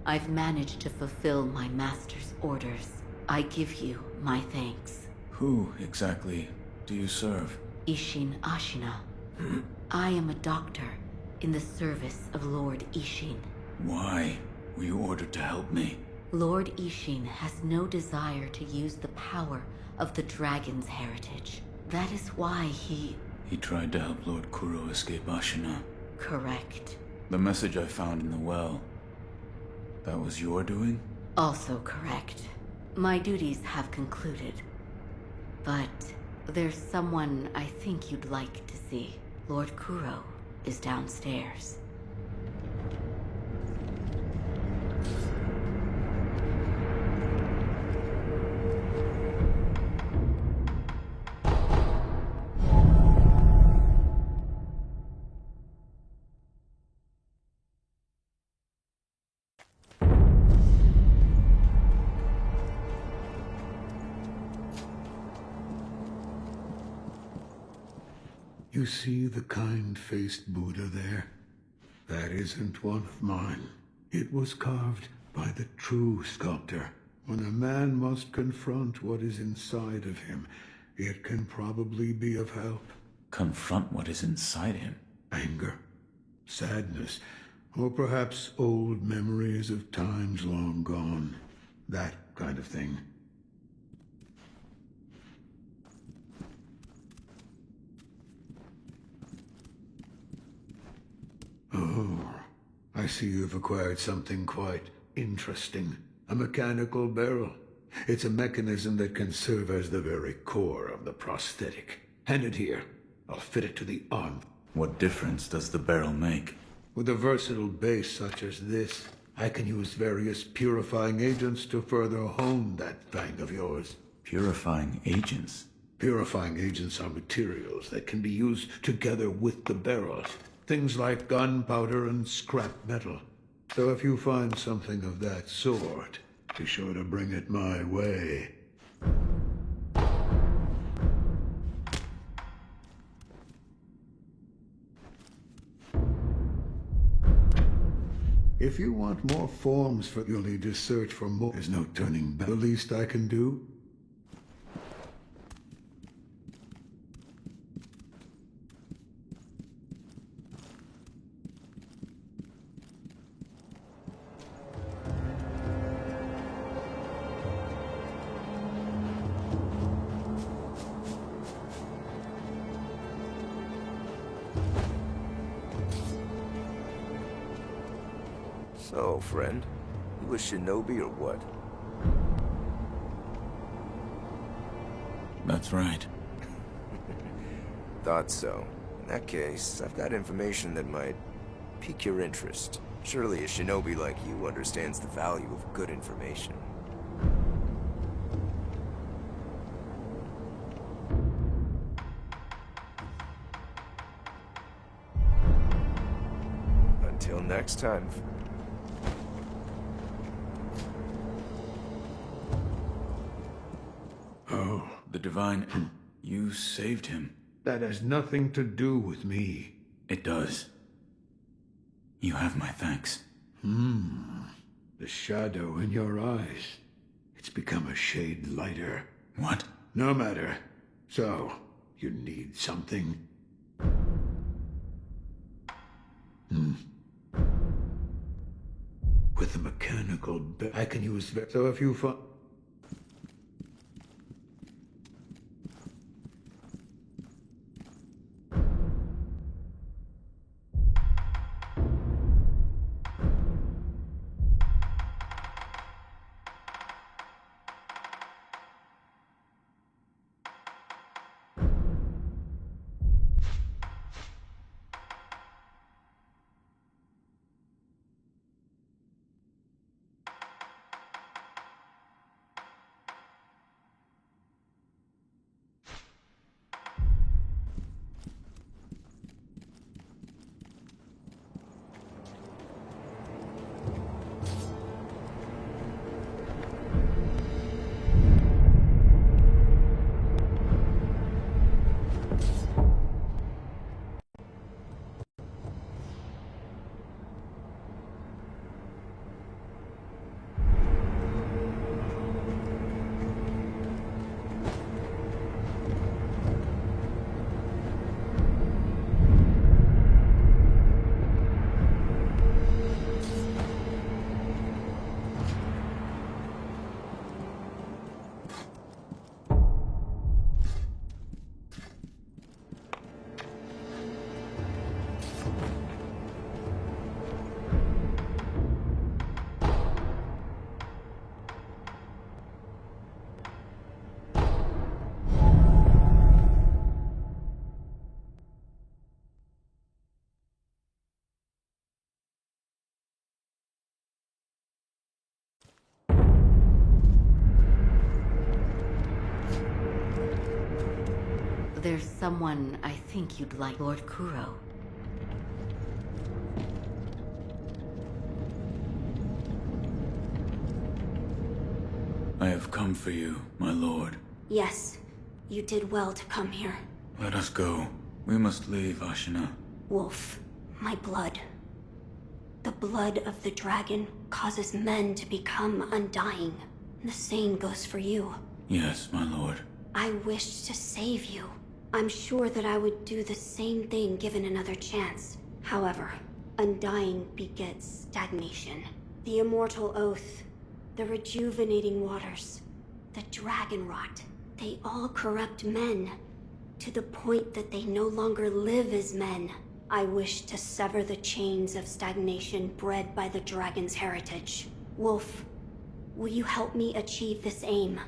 I've managed to fulfill my master's orders. I give you my thanks. Who exactly do you serve? Ishin Ashina. I am a doctor in the service of Lord Ishin. Why were you ordered to help me? Lord Ishin has no desire to use the power of the dragon's heritage. That is why he tried to help Lord Kuro escape Ashina. Correct. The message I found in the well, that was your doing? Also correct. My duties have concluded. But there's someone I think you'd like to see. Lord Kuro is downstairs. You see the kind-faced Buddha there? That isn't one of mine. It was carved by the true sculptor. When a man must confront what is inside of him, it can probably be of help. Confront what is inside him? Anger, sadness, or perhaps old memories of times long gone. That kind of thing. Oh, I see you've acquired something quite interesting. A mechanical barrel. It's a mechanism that can serve as the very core of the prosthetic. Hand it here. I'll fit it to the arm. What difference does the barrel make? With a versatile base such as this, I can use various purifying agents to further hone that fang of yours. Purifying agents? Purifying agents are materials that can be used together with the barrel. Things like gunpowder and scrap metal. So if you find something of that sort, be sure to bring it my way. If you want more forms you'll need to search for more. There's no turning back. The least I can do. So, friend, you a shinobi or what? That's right. Thought so. In that case, I've got information that might pique your interest. Surely a shinobi like you understands the value of good information. Until next time. Oh. The divine... You saved him. That has nothing to do with me. It does. You have my thanks. The shadow in your eyes. It's become a shade lighter. What? No matter. So, you need something? With the mechanical bit, I can use... So if you find... There's someone I think you'd like, Lord Kuro. I have come for you, my lord. Yes, you did well to come here. Let us go. We must leave, Ashina. Wolf, my blood. The blood of the dragon causes men to become undying. The same goes for you. Yes, my lord. I wished to save you. I'm sure that I would do the same thing given another chance. However, undying begets stagnation. The immortal oath, the rejuvenating waters, the dragon rot, they all corrupt men, to the point that they no longer live as men. I wish to sever the chains of stagnation bred by the dragon's heritage. Wolf, will you help me achieve this aim?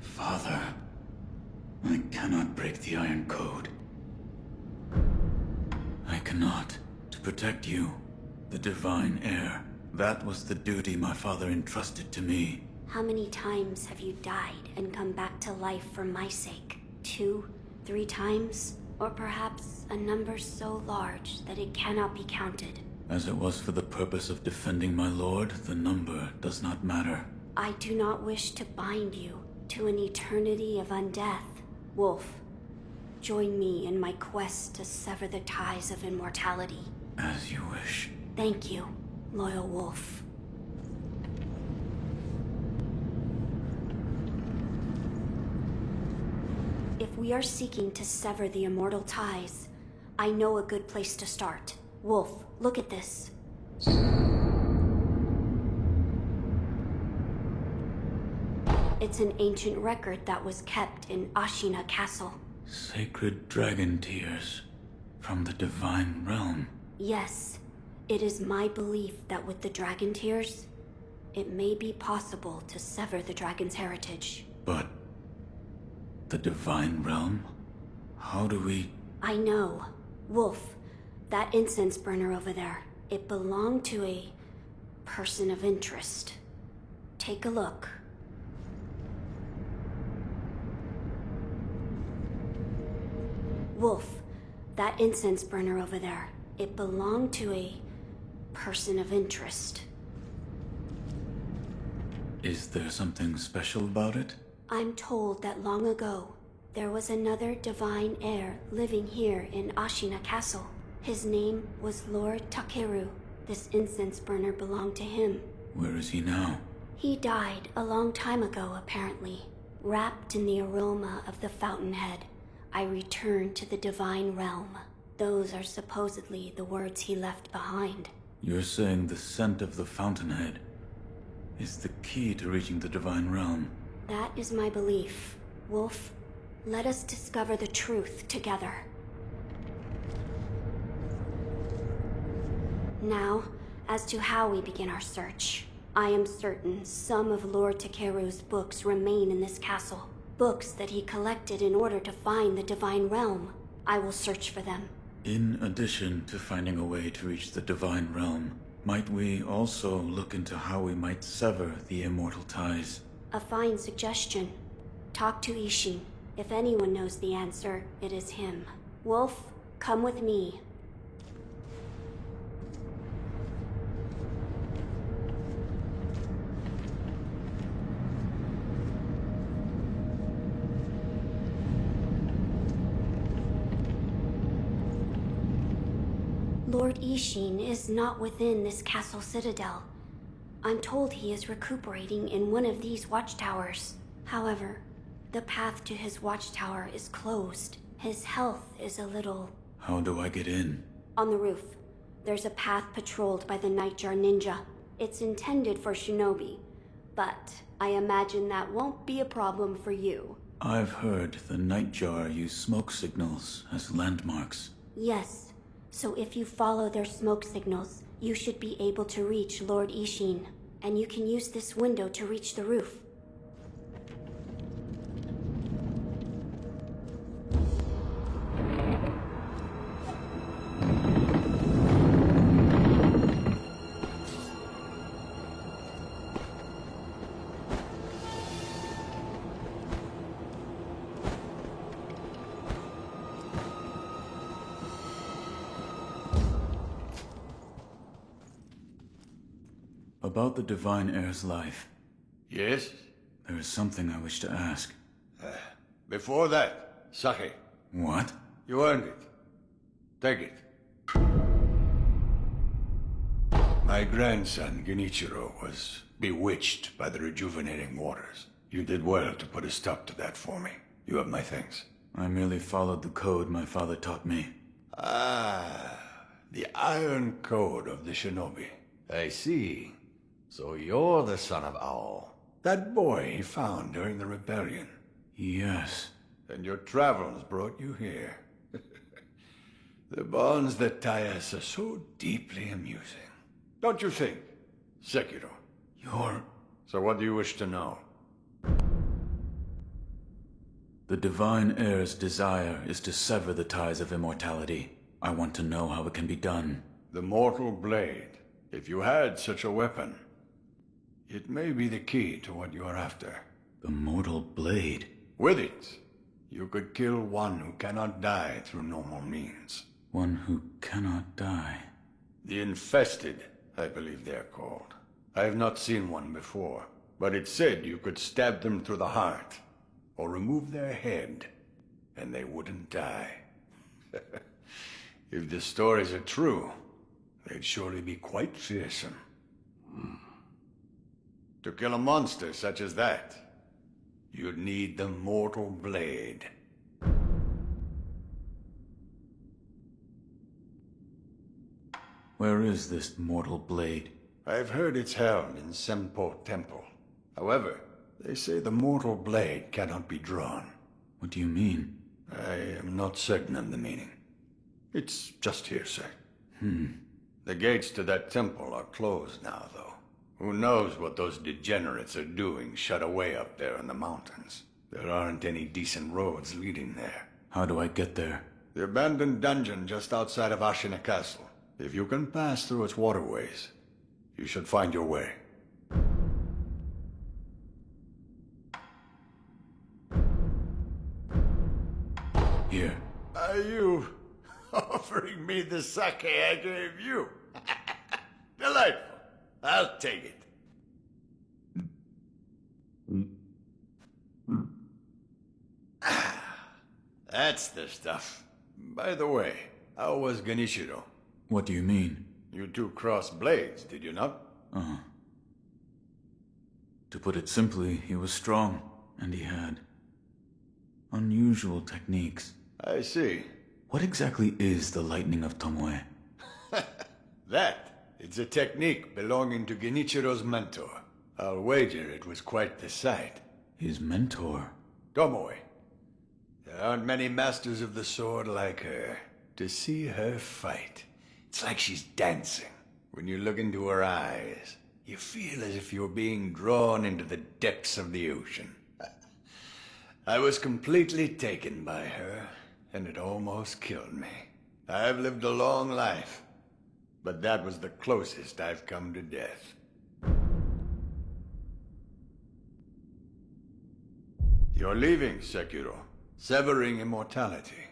Father, I cannot break the Iron Code. I cannot. To protect you, the divine heir. That was the duty my father entrusted to me. How many times have you died and come back to life for my sake? 2, 3 times? Or perhaps a number so large that it cannot be counted? As it was for the purpose of defending my lord, the number does not matter. I do not wish to bind you to an eternity of undeath. Wolf, join me in my quest to sever the ties of immortality. As you wish. Thank you, loyal wolf. If we are seeking to sever the immortal ties, I know a good place to start. Wolf, look at this. It's an ancient record that was kept in Ashina Castle. Sacred dragon tears from the divine realm. Yes, it is my belief that with the dragon tears, it may be possible to sever the dragon's heritage. But the divine realm? How do we... I know. Wolf, that incense burner over there, it belonged to a person of interest. Take a look. Wolf, that incense burner over there, it belonged to a person of interest. Is there something special about it? I'm told that long ago, there was another divine heir living here in Ashina Castle. His name was Lord Takeru. This incense burner belonged to him. Where is he now? He died a long time ago, apparently. Wrapped in the aroma of the fountainhead, I returned to the divine realm. Those are supposedly the words he left behind. You're saying the scent of the fountainhead is the key to reaching the divine realm? That is my belief. Wolf, let us discover the truth together. Now, as to how we begin our search. I am certain some of Lord Takeru's books remain in this castle. Books that he collected in order to find the divine realm. I will search for them. In addition to finding a way to reach the divine realm, might we also look into how we might sever the immortal ties? A fine suggestion. Talk to Ishin. If anyone knows the answer, it is him. Wolf, come with me. Lord Ishin is not within this castle citadel. I'm told he is recuperating in one of these watchtowers. However, the path to his watchtower is closed. His health is a little... How do I get in? On the roof, there's a path patrolled by the Nightjar Ninja. It's intended for shinobi, but I imagine that won't be a problem for you. I've heard the Nightjar use smoke signals as landmarks. Yes. So if you follow their smoke signals, you should be able to reach Lord Ishin. And you can use this window to reach the roof. About the divine heir's life. Yes? There is something I wish to ask. Before that, Sake. What? You earned it. Take it. My grandson, Genichiro, was bewitched by the rejuvenating waters. You did well to put a stop to that for me. You have my thanks. I merely followed the code my father taught me. Ah, the iron code of the shinobi. I see. So you're the son of Owl. That boy he found during the rebellion. Yes. And your travels brought you here. The bonds that tie us are so deeply amusing. Don't you think, Sekiro? So what do you wish to know? The divine heir's desire is to sever the ties of immortality. I want to know how it can be done. The mortal blade. If you had such a weapon, it may be the key to what you are after. The mortal blade? With it, you could kill one who cannot die through normal means. One who cannot die? The infested, I believe they're called. I have not seen one before, but it said you could stab them through the heart, or remove their head, and they wouldn't die. If the stories are true, they'd surely be quite fearsome. To kill a monster such as that, you'd need the mortal blade. Where is this mortal blade? I've heard it's held in Senpo Temple. However, they say the mortal blade cannot be drawn. What do you mean? I am not certain of the meaning. It's just hearsay. The gates to that temple are closed now, though. Who knows what those degenerates are doing shut away up there in the mountains. There aren't any decent roads leading there. How do I get there? The abandoned dungeon just outside of Ashina Castle. If you can pass through its waterways, you should find your way. Here. Are you offering me the sake I gave you? Delightful. I'll take it. That's the stuff. By the way, how was Genichiro? What do you mean? You two crossed blades, did you not? Uh-huh. To put it simply, he was strong, and he had unusual techniques. I see. What exactly is the lightning of Tomoe? It's a technique belonging to Genichiro's mentor. I'll wager it was quite the sight. His mentor? Tomoe. There aren't many masters of the sword like her. To see her fight, it's like she's dancing. When you look into her eyes, you feel as if you're being drawn into the depths of the ocean. I was completely taken by her, and it almost killed me. I've lived a long life, but that was the closest I've come to death. You're leaving, Sekiro, severing immortality.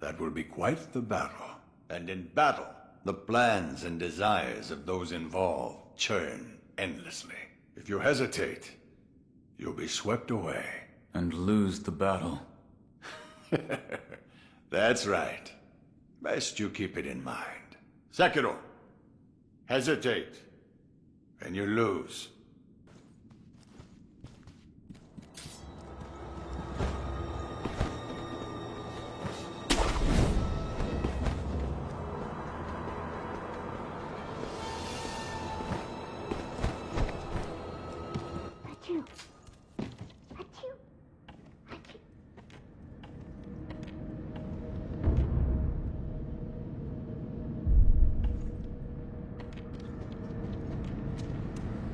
That will be quite the battle. And in battle, the plans and desires of those involved churn endlessly. If you hesitate, you'll be swept away. And lose the battle. That's right. Best you keep it in mind. Sekiro, hesitate, and you lose.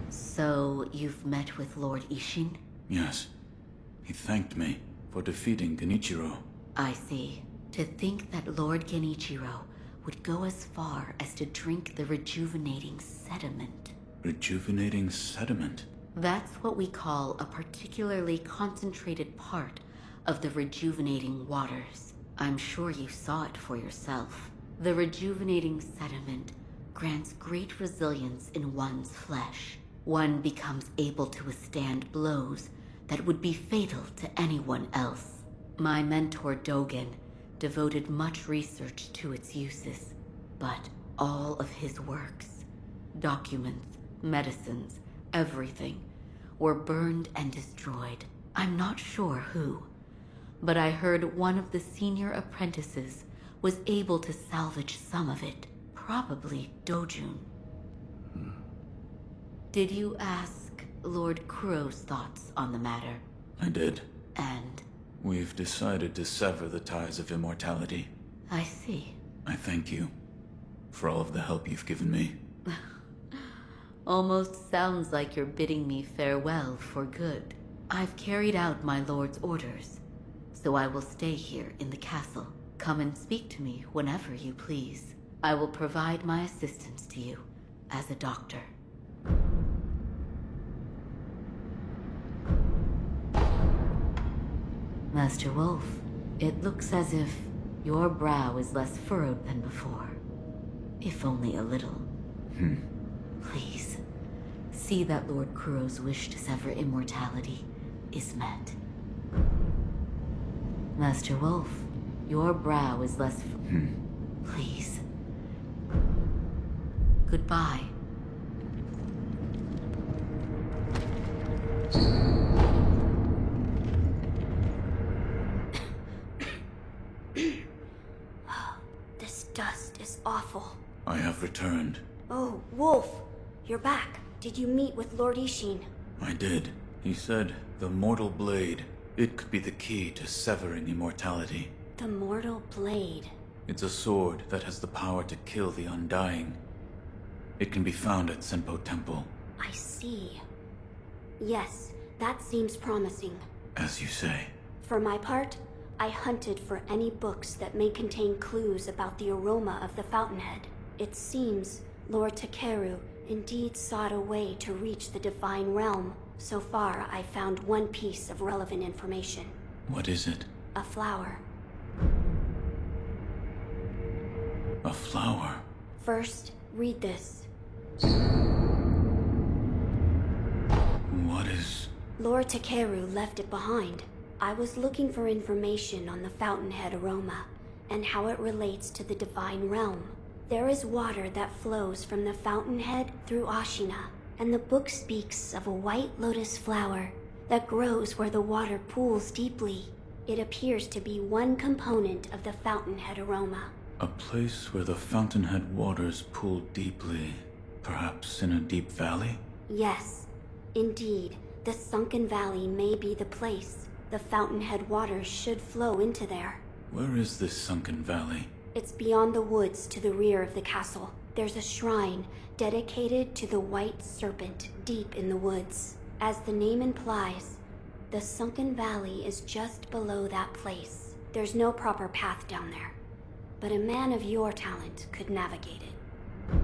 So, you've met with Lord Ishin? Yes. He thanked me for defeating Genichiro. I see. To think that Lord Genichiro would go as far as to drink the rejuvenating sediment. Rejuvenating sediment? That's what we call a particularly concentrated part of the rejuvenating waters. I'm sure you saw it for yourself. The rejuvenating sediment grants great resilience in one's flesh. One becomes able to withstand blows that would be fatal to anyone else. My mentor Dogen devoted much research to its uses, but all of his works, documents, medicines, everything, were burned and destroyed. I'm not sure who, but I heard one of the senior apprentices was able to salvage some of it, probably Dojun. Did you ask Lord Kuro's thoughts on the matter? I did. And? We've decided to sever the ties of immortality. I see. I thank you for all of the help you've given me. Almost sounds like you're bidding me farewell for good. I've carried out my lord's orders, so I will stay here in the castle. Come and speak to me whenever you please. I will provide my assistance to you as a doctor. Master Wolf, it looks as if your brow is less furrowed than before. If only a little. Please, see that Lord Kuro's wish to sever immortality is met. Master Wolf, your brow is less Please. Goodbye. This dust is awful. I have returned. Oh, Wolf! You're back. Did you meet with Lord Ishin? I did. He said the mortal blade, it could be the key to severing immortality. The mortal blade. It's a sword that has the power to kill the undying. It can be found at Senpo Temple. I see. Yes, that seems promising. As you say. For my part, I hunted for any books that may contain clues about the aroma of the fountainhead. It seems Lord Takeru indeed sought a way to reach the divine realm. So far, I found one piece of relevant information. What is it? A flower. A flower? First, read this. What is... Lord Takeru left it behind. I was looking for information on the fountainhead aroma, and how it relates to the divine realm. There is water that flows from the fountainhead through Ashina, and the book speaks of a white lotus flower that grows where the water pools deeply. It appears to be one component of the fountainhead aroma. A place where the fountainhead waters pool deeply, perhaps in a deep valley? Yes, indeed. The sunken valley may be the place. The fountainhead waters should flow into there. Where is this sunken valley? It's beyond the woods to the rear of the castle. There's a shrine dedicated to the white serpent deep in the woods. As the name implies, the sunken valley is just below that place. There's no proper path down there, but a man of your talent could navigate it.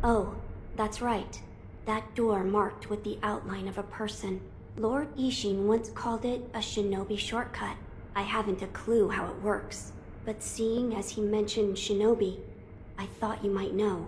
Oh, that's right. That door marked with the outline of a person. Lord Ishin once called it a shinobi shortcut. I haven't a clue how it works, but seeing as he mentioned shinobi, I thought you might know.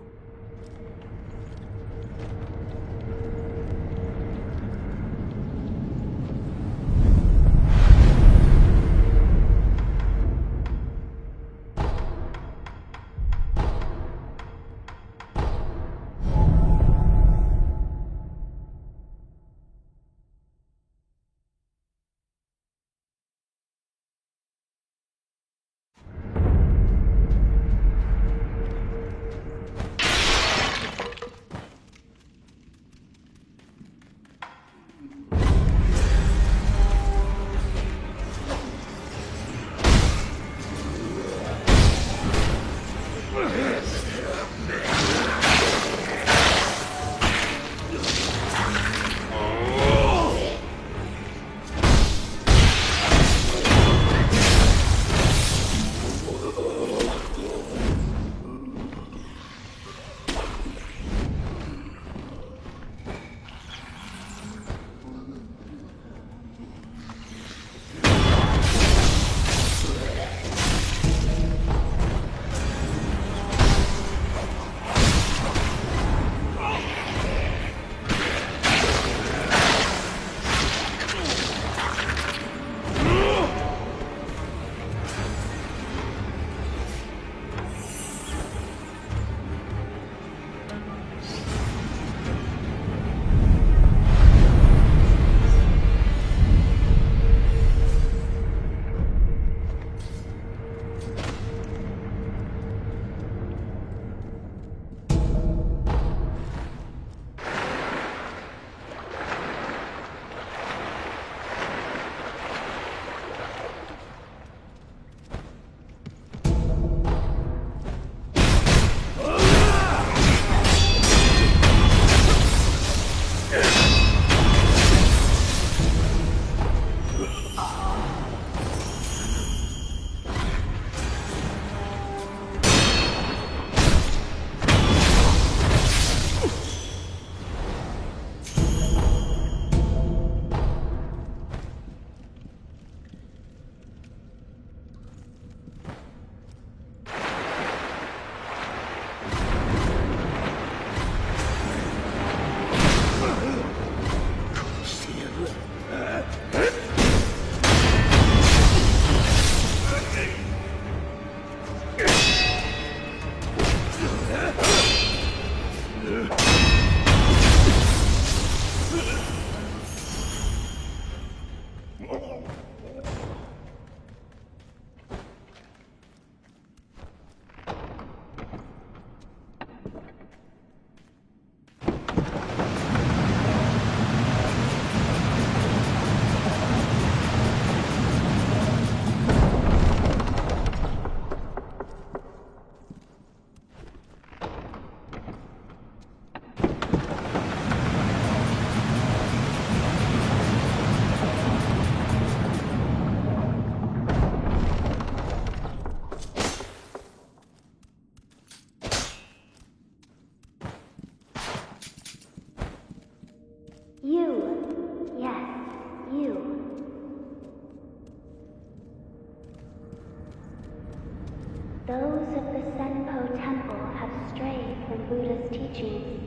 teachings.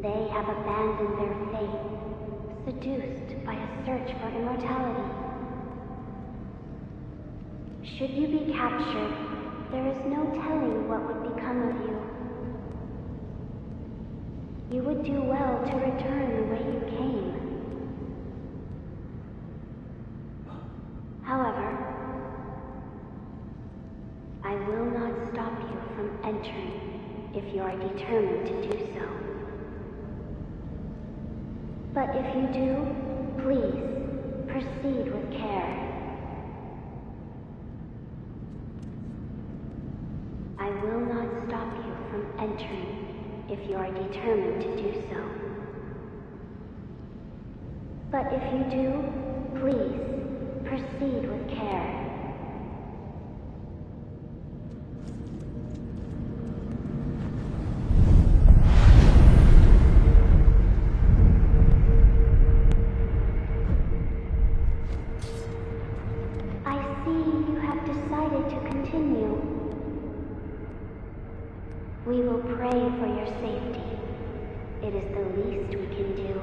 They have abandoned their faith, seduced by a search for immortality. Should you be captured, there is no telling what would become of you. You would do well to return the way you came. However, I will not stop you from entering if you are determined to do so. But if you do, please proceed with care. I will not stop you from entering if you are determined to do so. But if you do, please proceed with care. I see you have decided to continue. We will pray for your safety. It is the least we can do.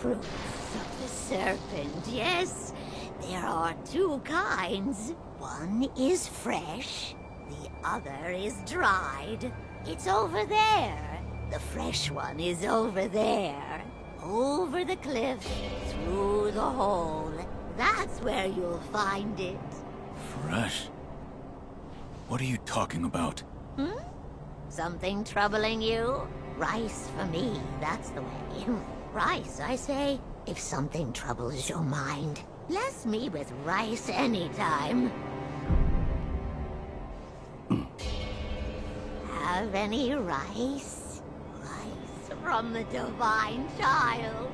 Fruits of the serpent, yes. There are two kinds. One is fresh, the other is dried. It's over there. The fresh one is over there. Over the cliff, through the hole. That's where you'll find it. Fresh? What are you talking about? Something troubling you? Rice for me, that's the way. Rice, I say. If something troubles your mind, bless me with rice anytime. Have any rice? Rice from the divine child.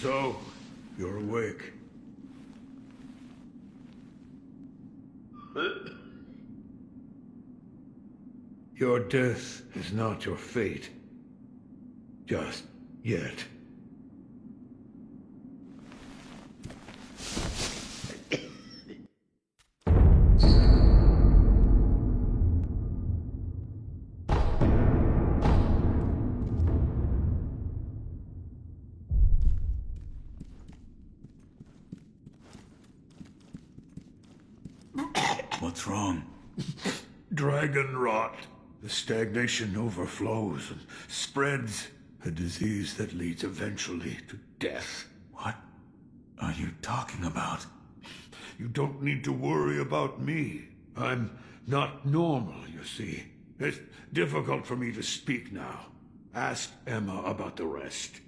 So, you're awake. Your death is not your fate. Just yet. What's wrong? Dragon rot. The stagnation overflows and spreads. A disease that leads eventually to death. What are you talking about? You don't need to worry about me. I'm not normal, you see. It's difficult for me to speak now. Ask Emma about the rest.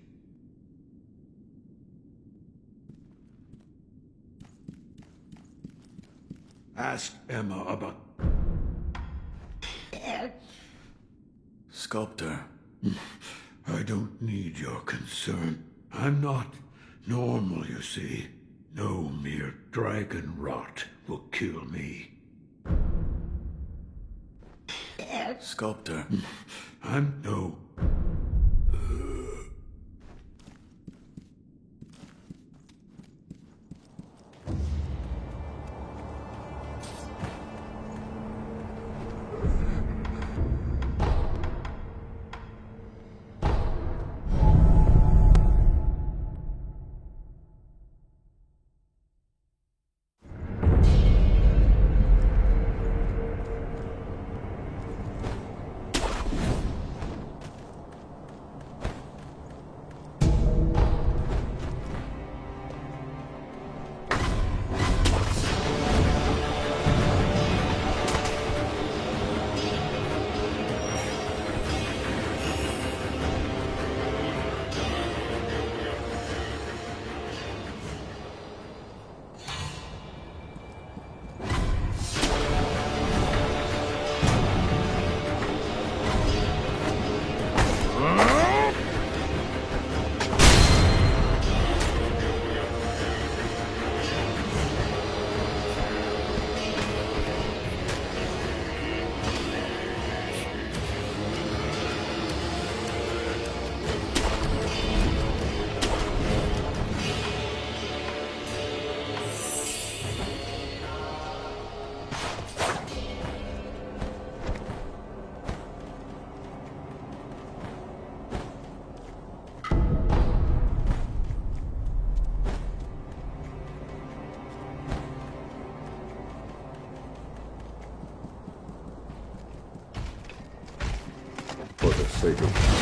Ask Emma about... Sculptor. I don't need your concern. I'm not normal, you see. No mere dragon rot will kill me. Sculptor. I'm no... For the sake of...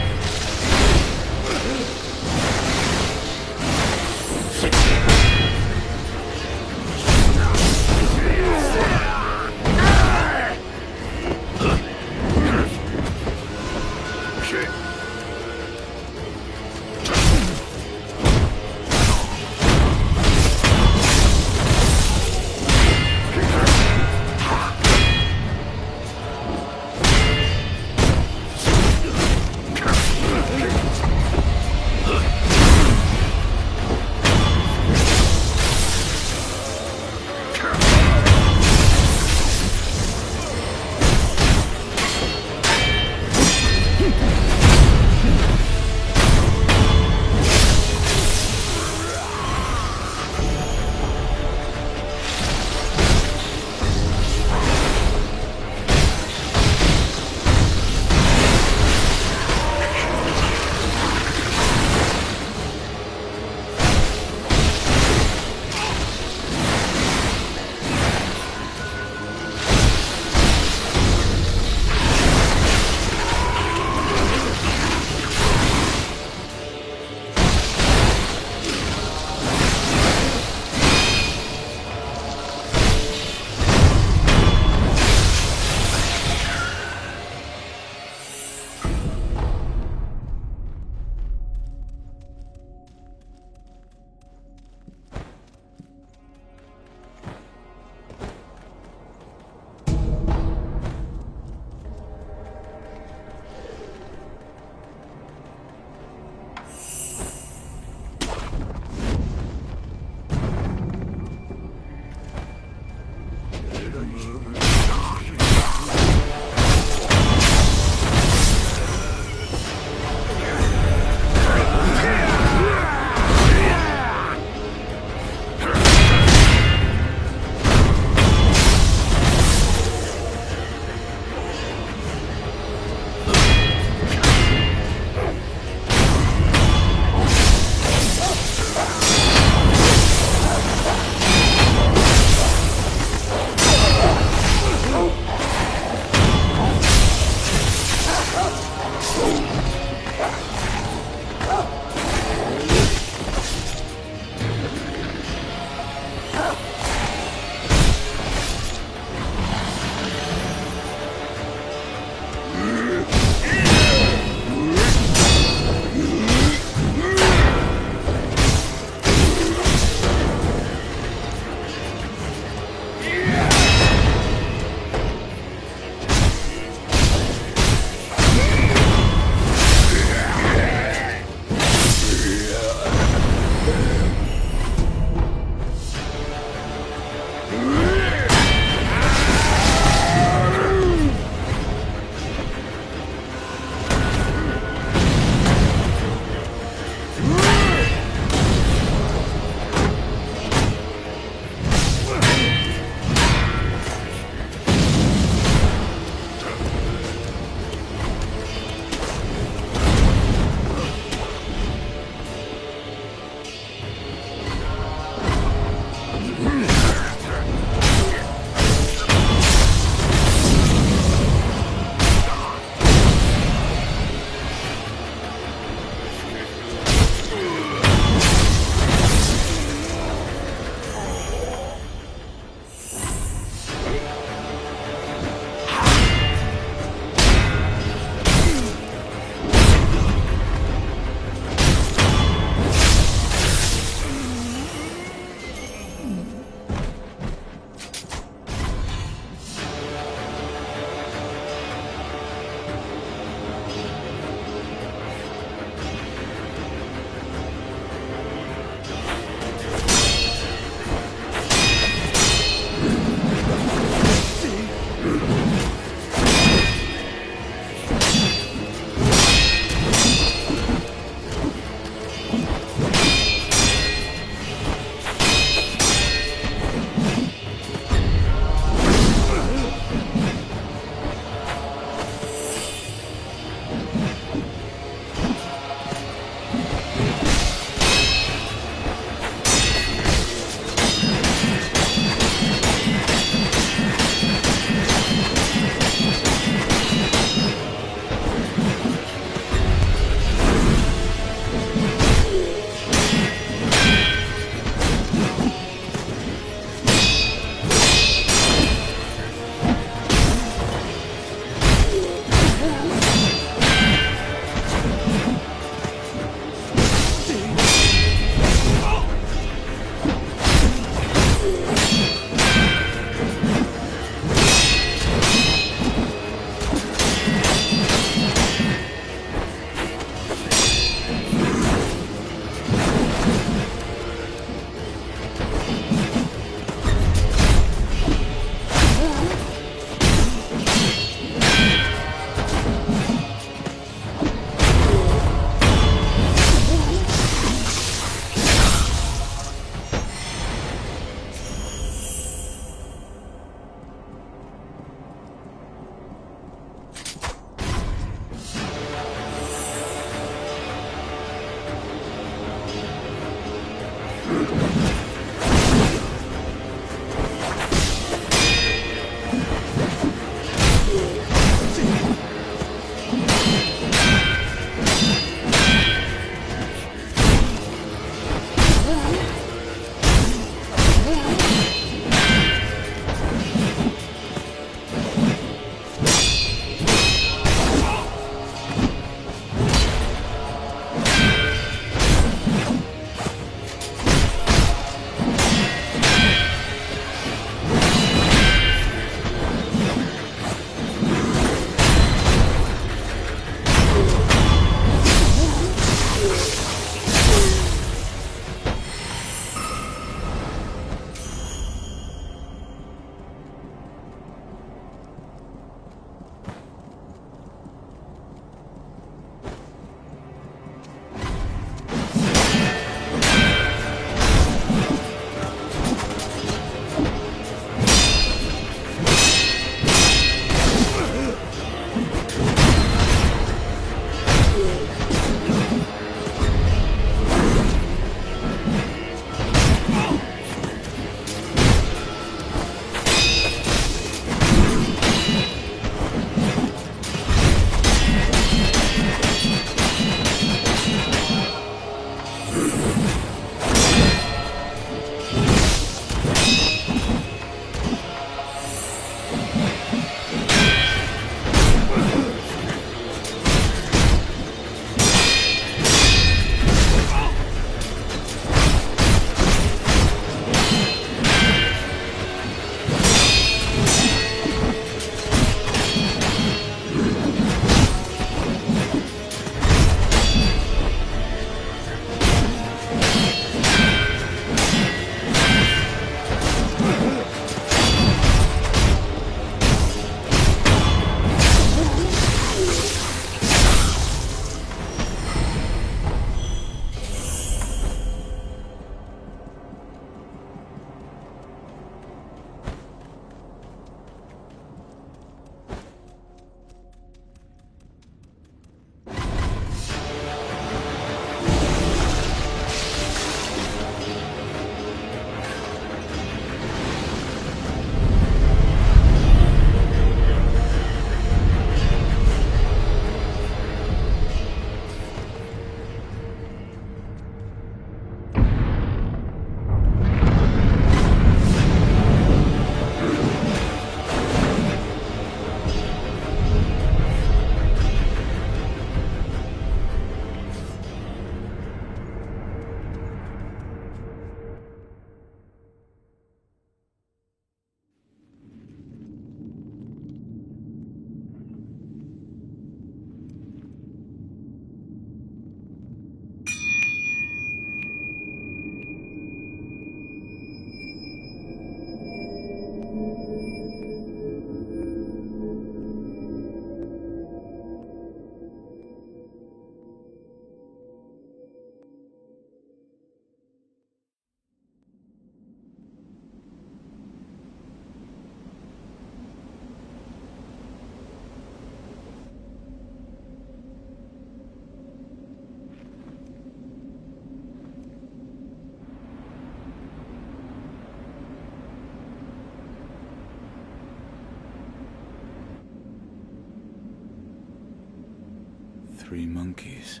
3 monkeys.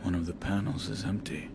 One of the panels is empty.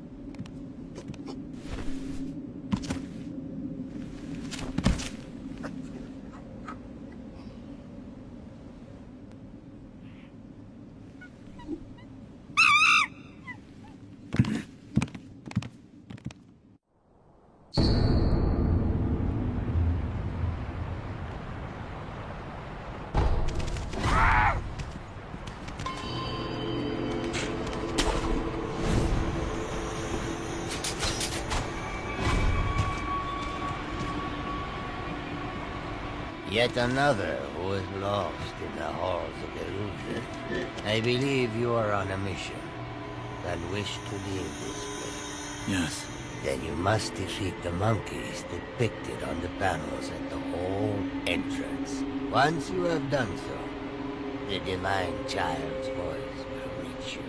Yet another who is lost in the halls of illusion. I believe you are on a mission and wish to leave this place. Yes. Then you must defeat the monkeys depicted on the panels at the hall entrance. Once you have done so, the divine child's voice will reach you.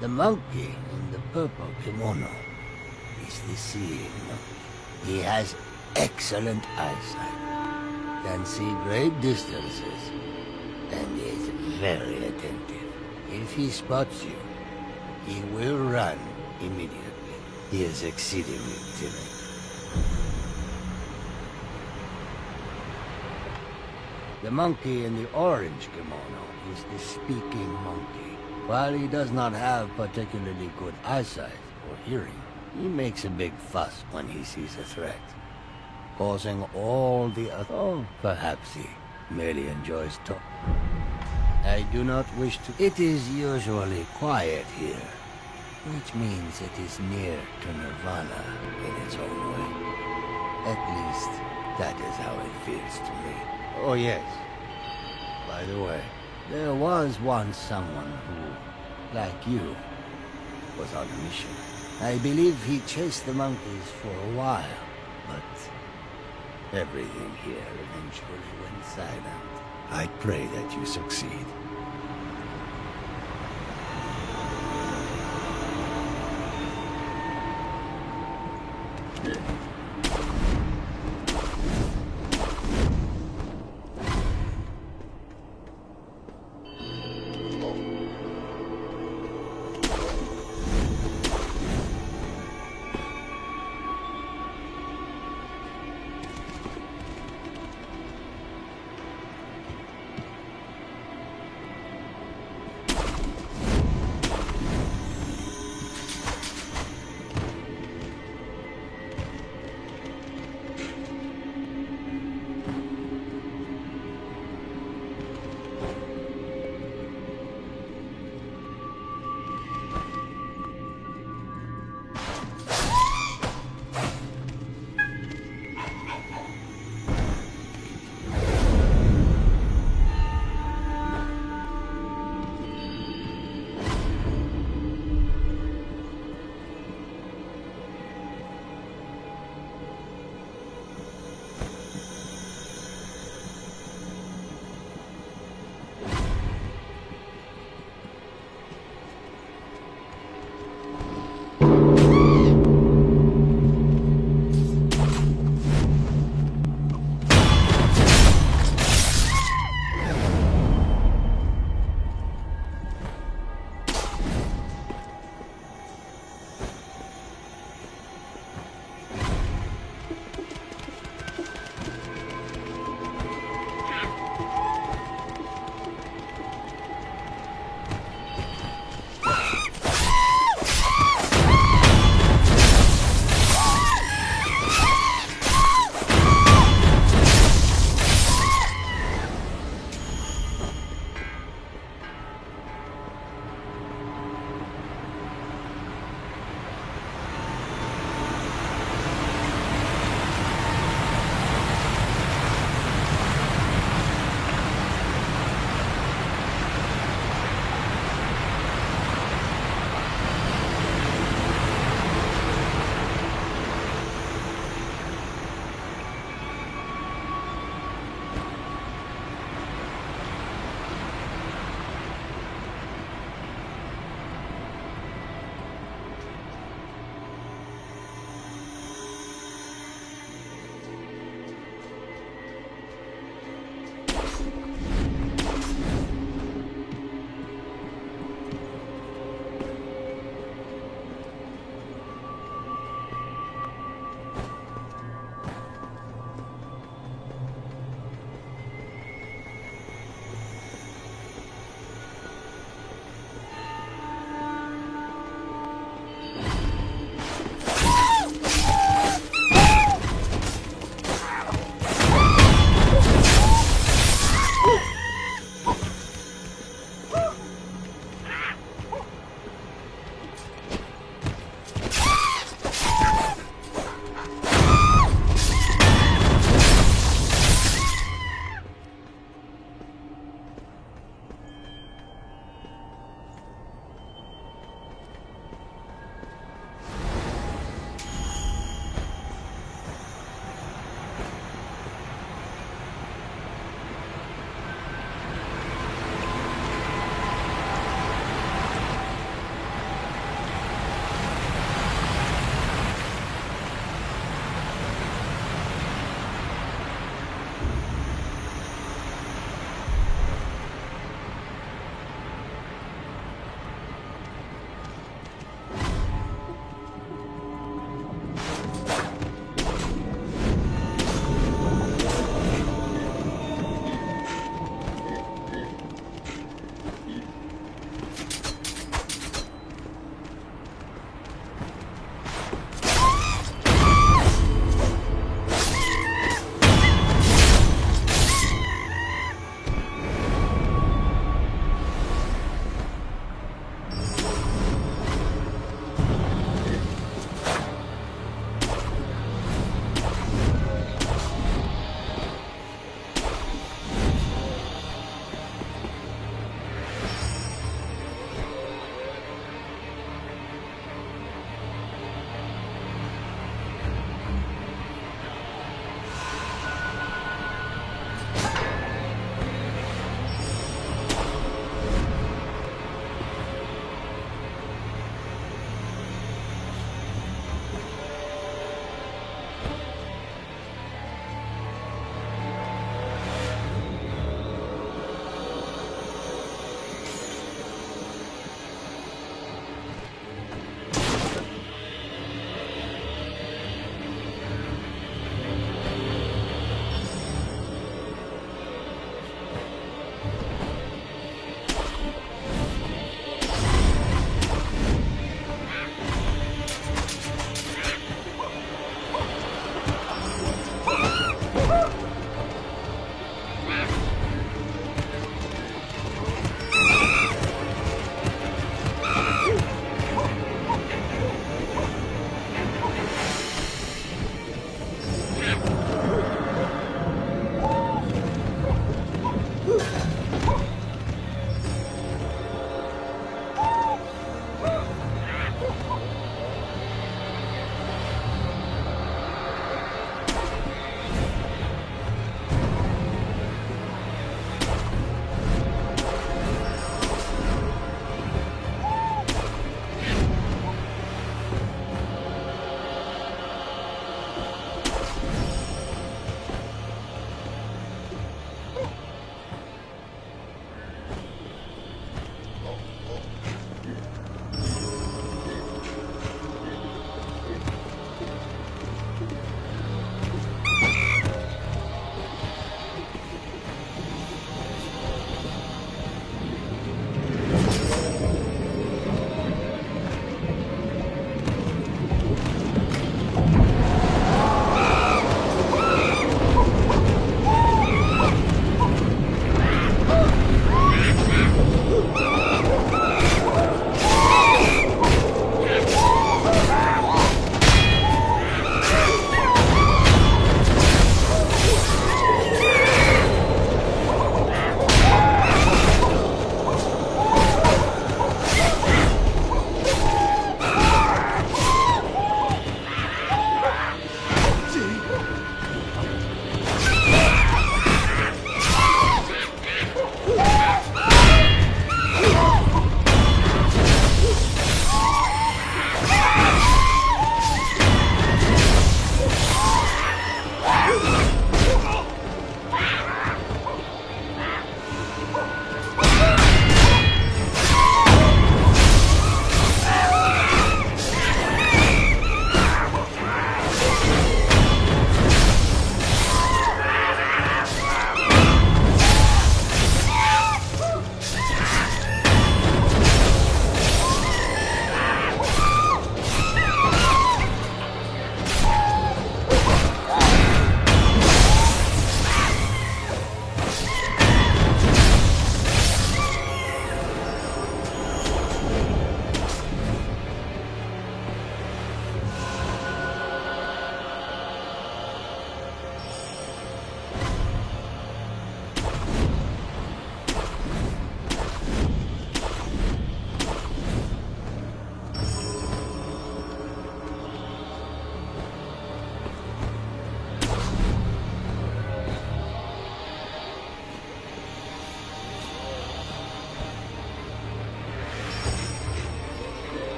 The monkey in the purple kimono is the seeing monkey. He has excellent eyesight, can see great distances, and is very attentive. If he spots you, he will run immediately. He is exceedingly timid. The monkey in the orange kimono is the speaking monkey. While he does not have particularly good eyesight or hearing, he makes a big fuss when he sees a threat, causing all the other... Oh, perhaps he merely enjoys talk. I do not wish to... It is usually quiet here, which means it is near to nirvana in its own way. At least, that is how it feels to me. Oh yes. By the way, there was once someone who, like you, was on a mission. I believe he chased the monkeys for a while, but everything here eventually went silent. I pray that you succeed.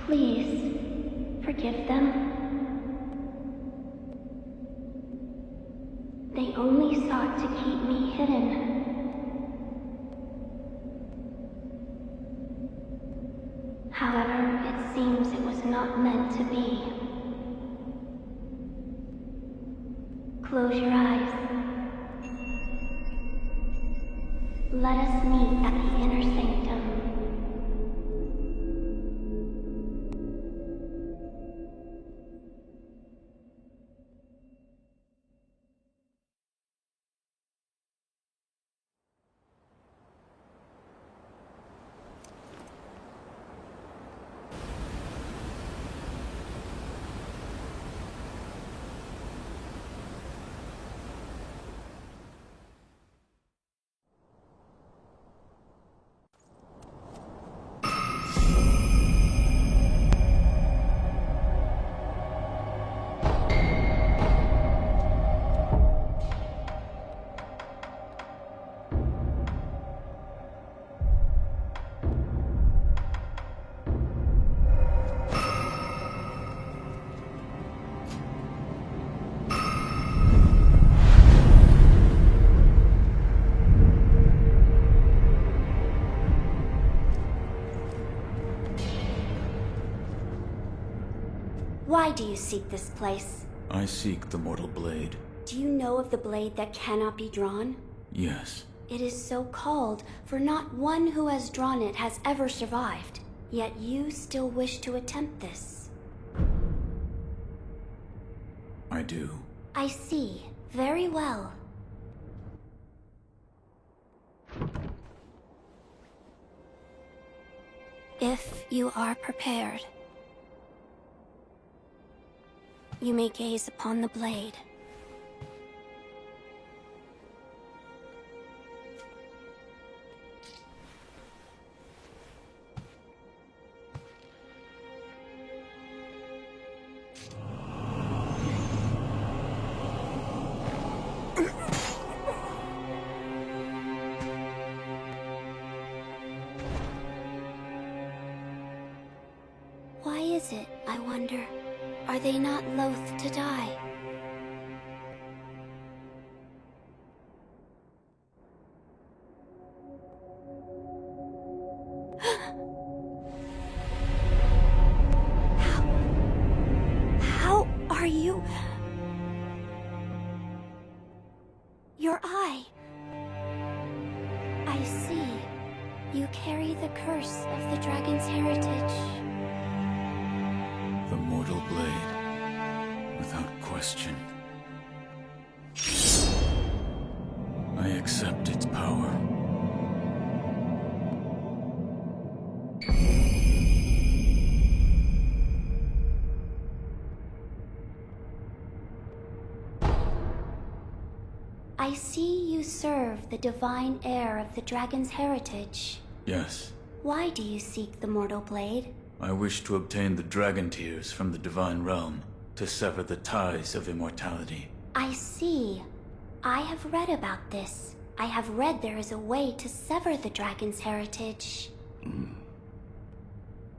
Please, forgive them. They only sought to keep me hidden. However, it seems it was not meant to be. Close your eyes. Let us meet at the inner sanctum. Why do you seek this place? I seek the mortal blade. Do you know of the blade that cannot be drawn? Yes. It is so called, for not one who has drawn it has ever survived. Yet you still wish to attempt this. I do. I see. Very well. If you are prepared, you may gaze upon the blade. Why is it, I wonder? Are they not loath to die? How are you? Your eye. I see. You carry the curse of the dragon's heritage. The mortal blade, without question. I accept its power. I see you serve the divine heir of the dragon's heritage. Yes. Why do you seek the mortal blade? I wish to obtain the dragon tears from the divine realm, to sever the ties of immortality. I see. I have read about this. I have read there is a way to sever the dragon's heritage.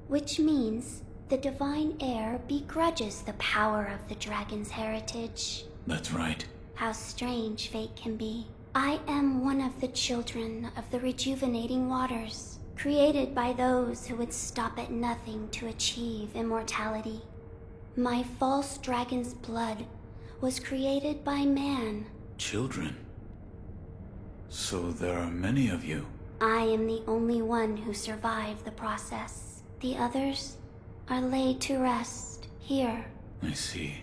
Which means the divine heir begrudges the power of the dragon's heritage. That's right. How strange fate can be. I am one of the children of the rejuvenating waters, created by those who would stop at nothing to achieve immortality. My false dragon's blood was created by man. Children? So there are many of you. I am the only one who survived the process. The others are laid to rest here. I see.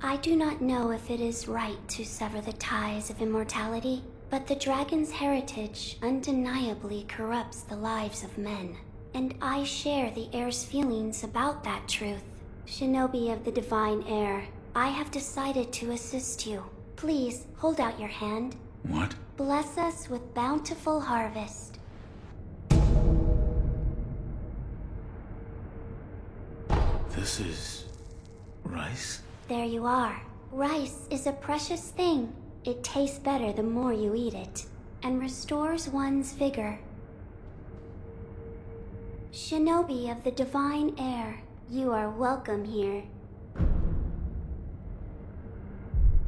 I do not know if it is right to sever the ties of immortality, but the dragon's heritage undeniably corrupts the lives of men. And I share the heir's feelings about that truth. Shinobi of the divine heir, I have decided to assist you. Please, hold out your hand. What? Bless us with bountiful harvest. This is... rice? There you are. Rice is a precious thing. It tastes better the more you eat it, and restores one's vigor. Shinobi of the divine heir, You are welcome here.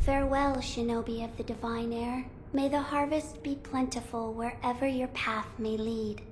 Farewell, shinobi of the divine air. May the harvest be plentiful wherever your path may lead.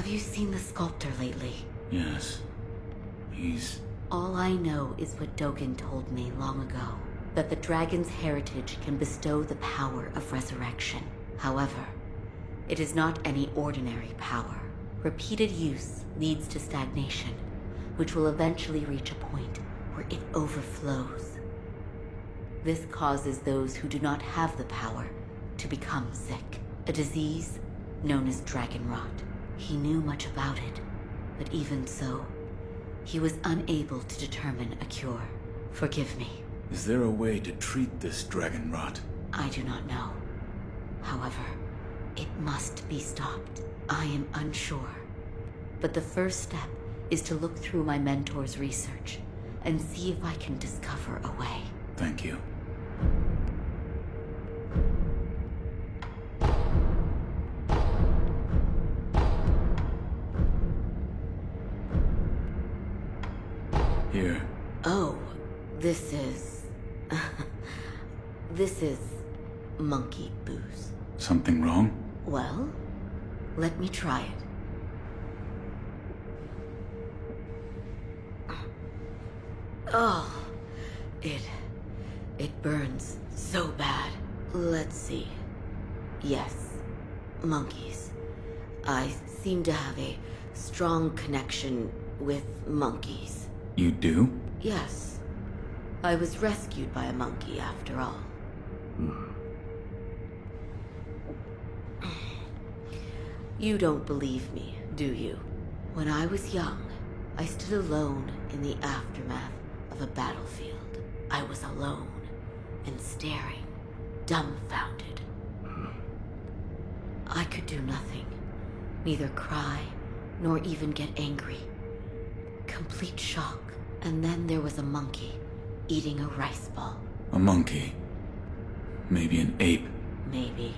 you seen the sculptor lately? Yes. He's... All I know is what Dogen told me long ago. That the dragon's heritage can bestow the power of resurrection. However, it is not any ordinary power. Repeated use leads to stagnation, which will eventually reach a point where it overflows. This causes those who do not have the power to become sick, a disease known as dragon rot. He knew much about it, but even so, he was unable to determine a cure. Forgive me. Is there a way to treat this dragon rot? I do not know. However, it must be stopped. I am unsure. But the first step is to look through my mentor's research and see if I can discover a way. Thank you. Here. Oh, this is... this is monkey booze. Something wrong? Well, let me try it. Oh, it burns so bad. Let's see. Yes, monkeys. I seem to have a strong connection with monkeys. You do? Yes. I was rescued by a monkey after all. You don't believe me, do you? When I was young, I stood alone in the aftermath of a battlefield. I was alone and staring, dumbfounded. I could do nothing, neither cry nor even get angry. Complete shock. And then there was a monkey eating a rice ball. A monkey? Maybe an ape? Maybe.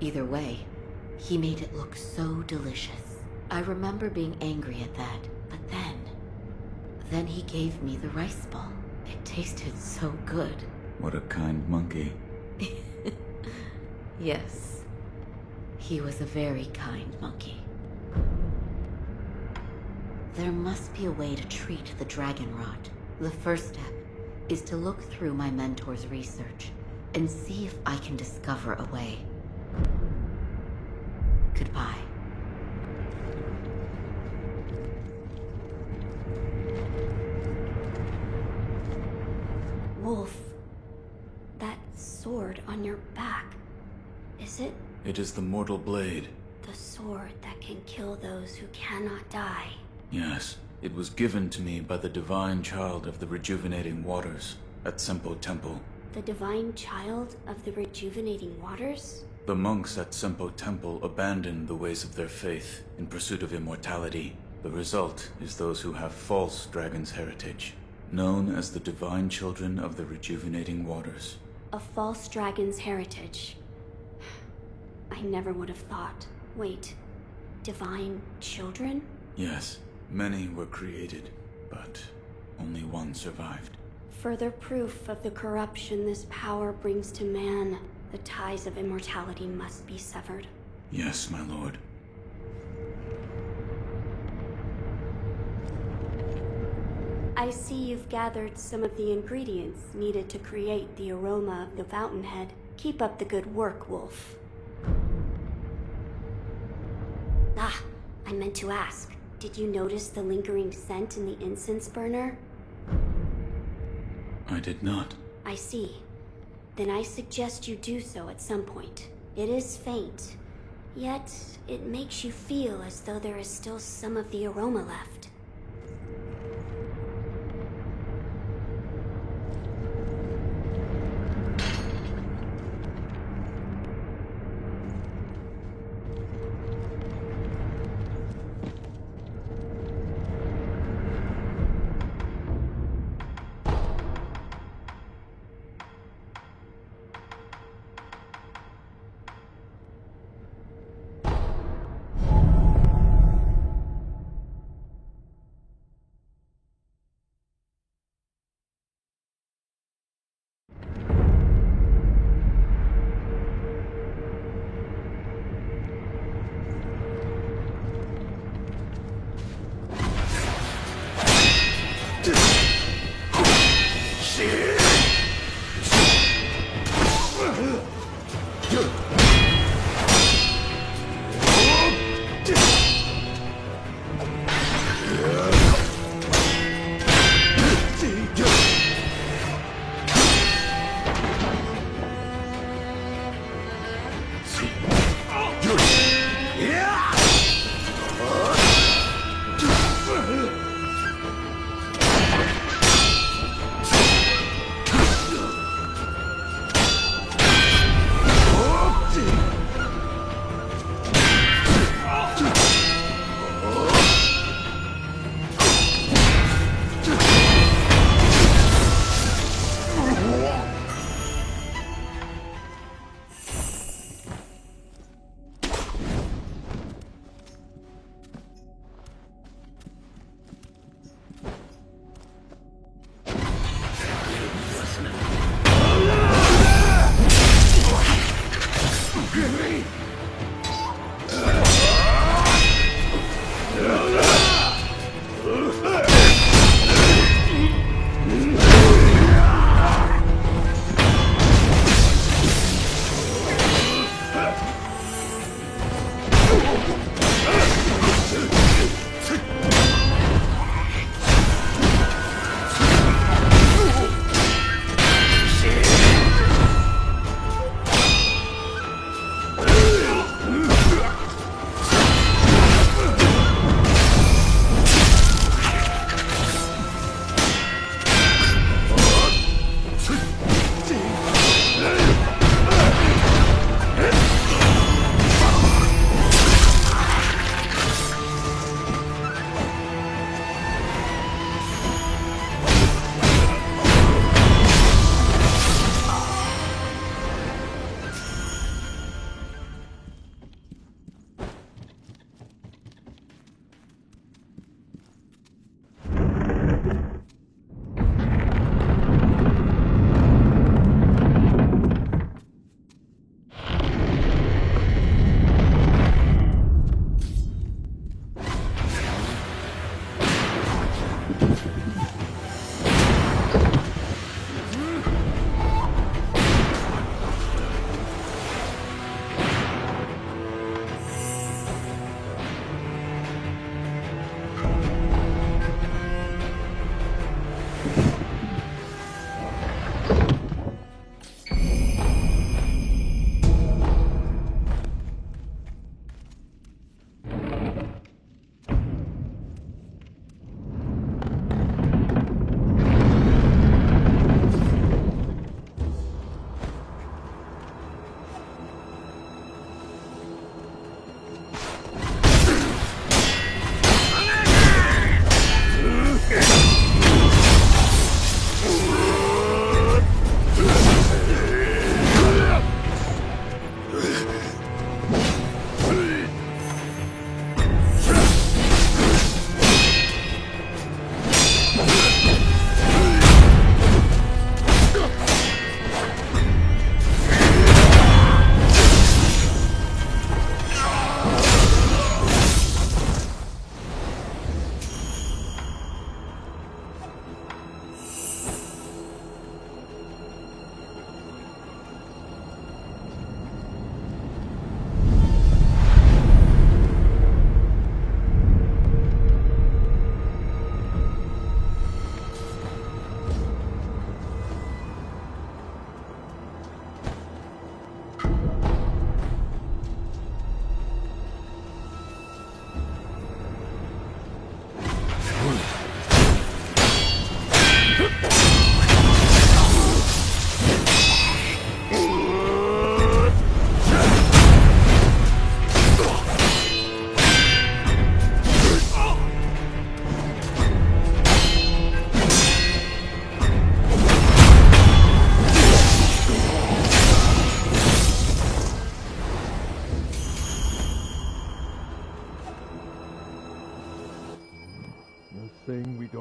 Either way, he made it look so delicious. I remember being angry at that, but then he gave me the rice ball. It tasted so good. What a kind monkey. Yes. He was a very kind monkey. There must be a way to treat the dragon rot. The first step is to look through my mentor's research and see if I can discover a way. Goodbye. Wolf, that sword on your back, is it? It is the mortal blade. The sword that can kill those who cannot die. Yes, it was given to me by the divine child of the rejuvenating waters at Senpo Temple. The divine child of the rejuvenating waters? The monks at Senpo Temple abandoned the ways of their faith in pursuit of immortality. The result is those who have false dragon's heritage, known as the divine children of the rejuvenating waters. A false dragon's heritage. I never would have thought. Wait, divine children? Yes. Many were created, but only one survived. Further proof of the corruption this power brings to man. The ties of immortality must be severed. Yes, my lord. I see you've gathered some of the ingredients needed to create the aroma of the fountainhead. Keep up the good work, Wolf. Ah, I meant to ask. Did you notice the lingering scent in the incense burner? I did not. I see. Then I suggest you do so at some point. It is faint, yet it makes you feel as though there is still some of the aroma left.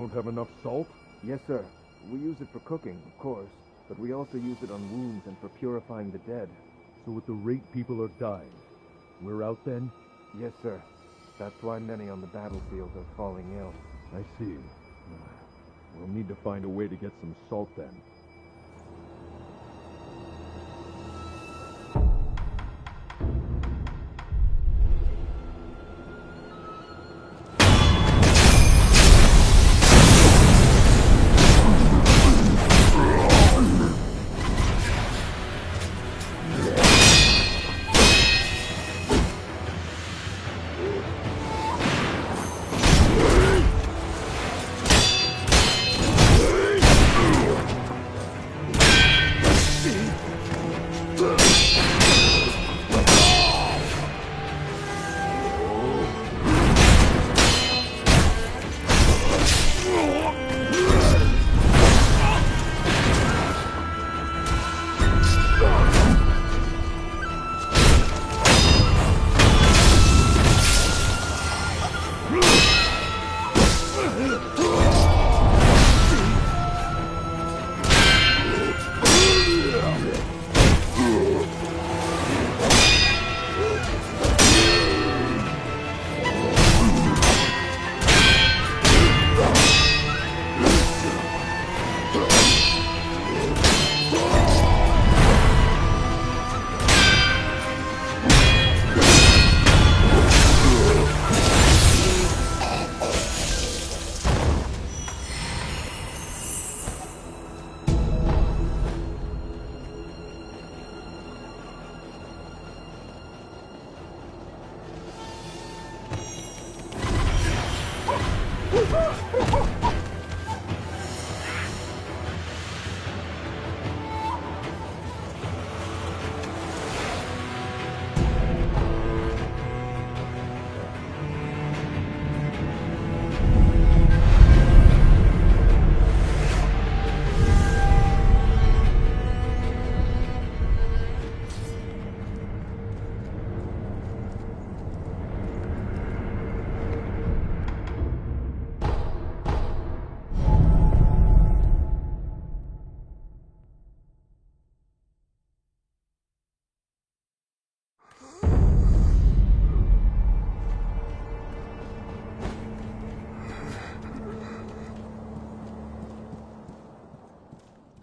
don't have enough salt? Yes, sir. We use it for cooking, of course, but we also use it on wounds and for purifying the dead. So at the rate people are dying, we're out then? Yes, sir. That's why many on the battlefield are falling ill. I see. We'll need to find a way to get some salt then.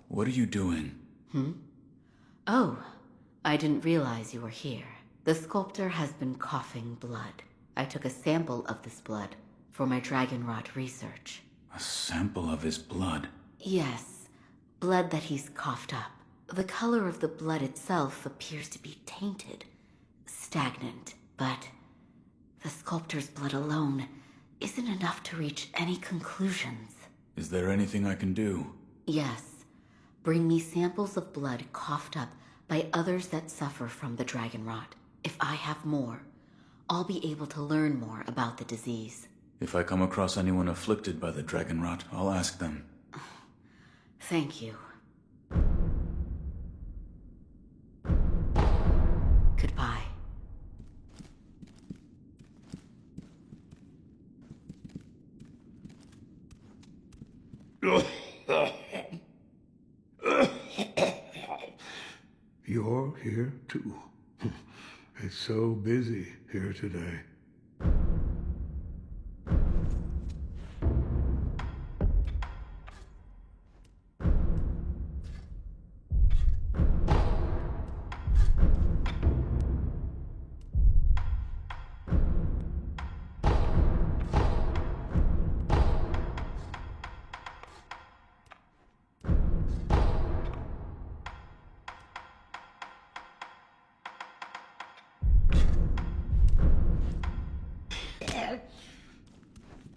What are you doing? Oh, I didn't realize you were here. The sculptor has been coughing blood. I took a sample of this blood for my dragon rot research. A sample of his blood? Yes, blood that he's coughed up. The color of the blood itself appears to be tainted, stagnant, but the sculptor's blood alone isn't enough to reach any conclusions. Is there anything I can do? Yes. Bring me samples of blood coughed up by others that suffer from the dragon rot. If I have more, I'll be able to learn more about the disease. If I come across anyone afflicted by the dragon rot, I'll ask them. Thank you. Goodbye. You're here too. It's so busy here today.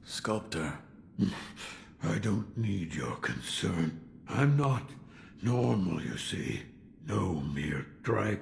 Sculptor. I don't need your concern. I'm not normal, you see. No mere drag.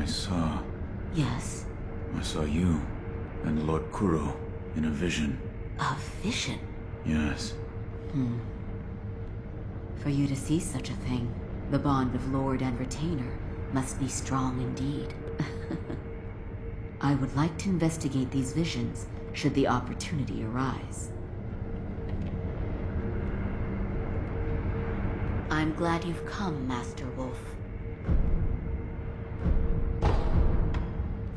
saw... Yes? I saw you and Lord Kuro in a vision. A vision? Yes. For you to see such a thing, the bond of lord and retainer must be strong indeed. I would like to investigate these visions, should the opportunity arise. I'm glad you've come, Master Wolf.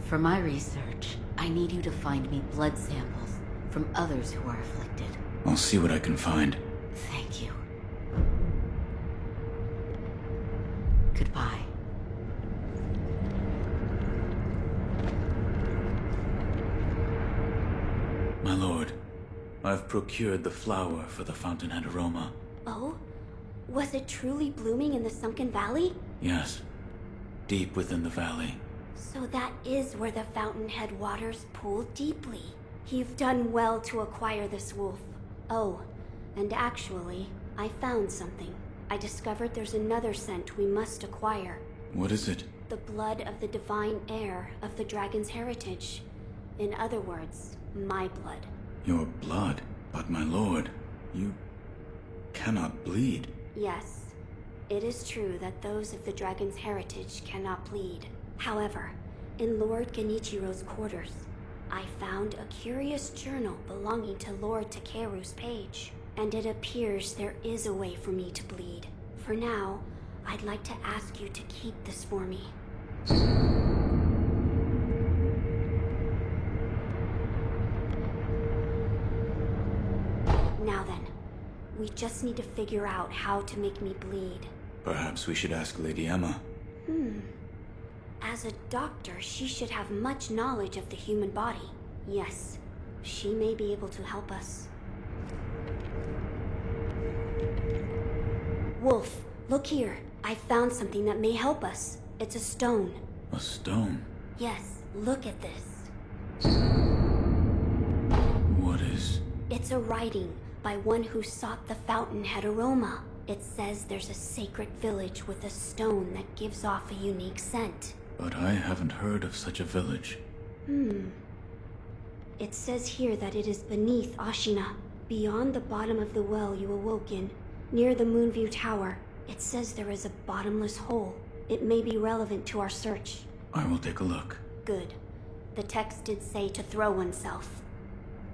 For my research, I need you to find me blood samples from others who are afflicted. I'll see what I can find. Thank you. Goodbye. My lord, I've procured the flower for the fountainhead aroma. Oh? Was it truly blooming in the sunken valley? Yes. Deep within the valley. So that is where the fountainhead waters pool deeply. You've done well to acquire this wolf. Oh, and actually, I found something. I discovered there's another scent we must acquire. What is it? The blood of the divine heir of the dragon's heritage. In other words, my blood. Your blood? But my lord, you cannot bleed. Yes, it is true that those of the dragon's heritage cannot bleed. However, in Lord Genichiro's quarters, I found a curious journal belonging to Lord Takeru's page, and it appears there is a way for me to bleed. For now, I'd like to ask you to keep this for me. Now then, we just need to figure out how to make me bleed. Perhaps we should ask Lady Emma. As a doctor, she should have much knowledge of the human body. Yes, she may be able to help us. Wolf, look here. I found something that may help us. It's a stone. A stone? Yes, look at this. What is... It's a writing by one who sought the fountainhead aroma. It says there's a sacred village with a stone that gives off a unique scent. But I haven't heard of such a village. It says here that it is beneath Ashina, beyond the bottom of the well you awoke in, near the Moonview Tower. It says there is a bottomless hole. It may be relevant to our search. I will take a look. Good. The text did say to throw oneself.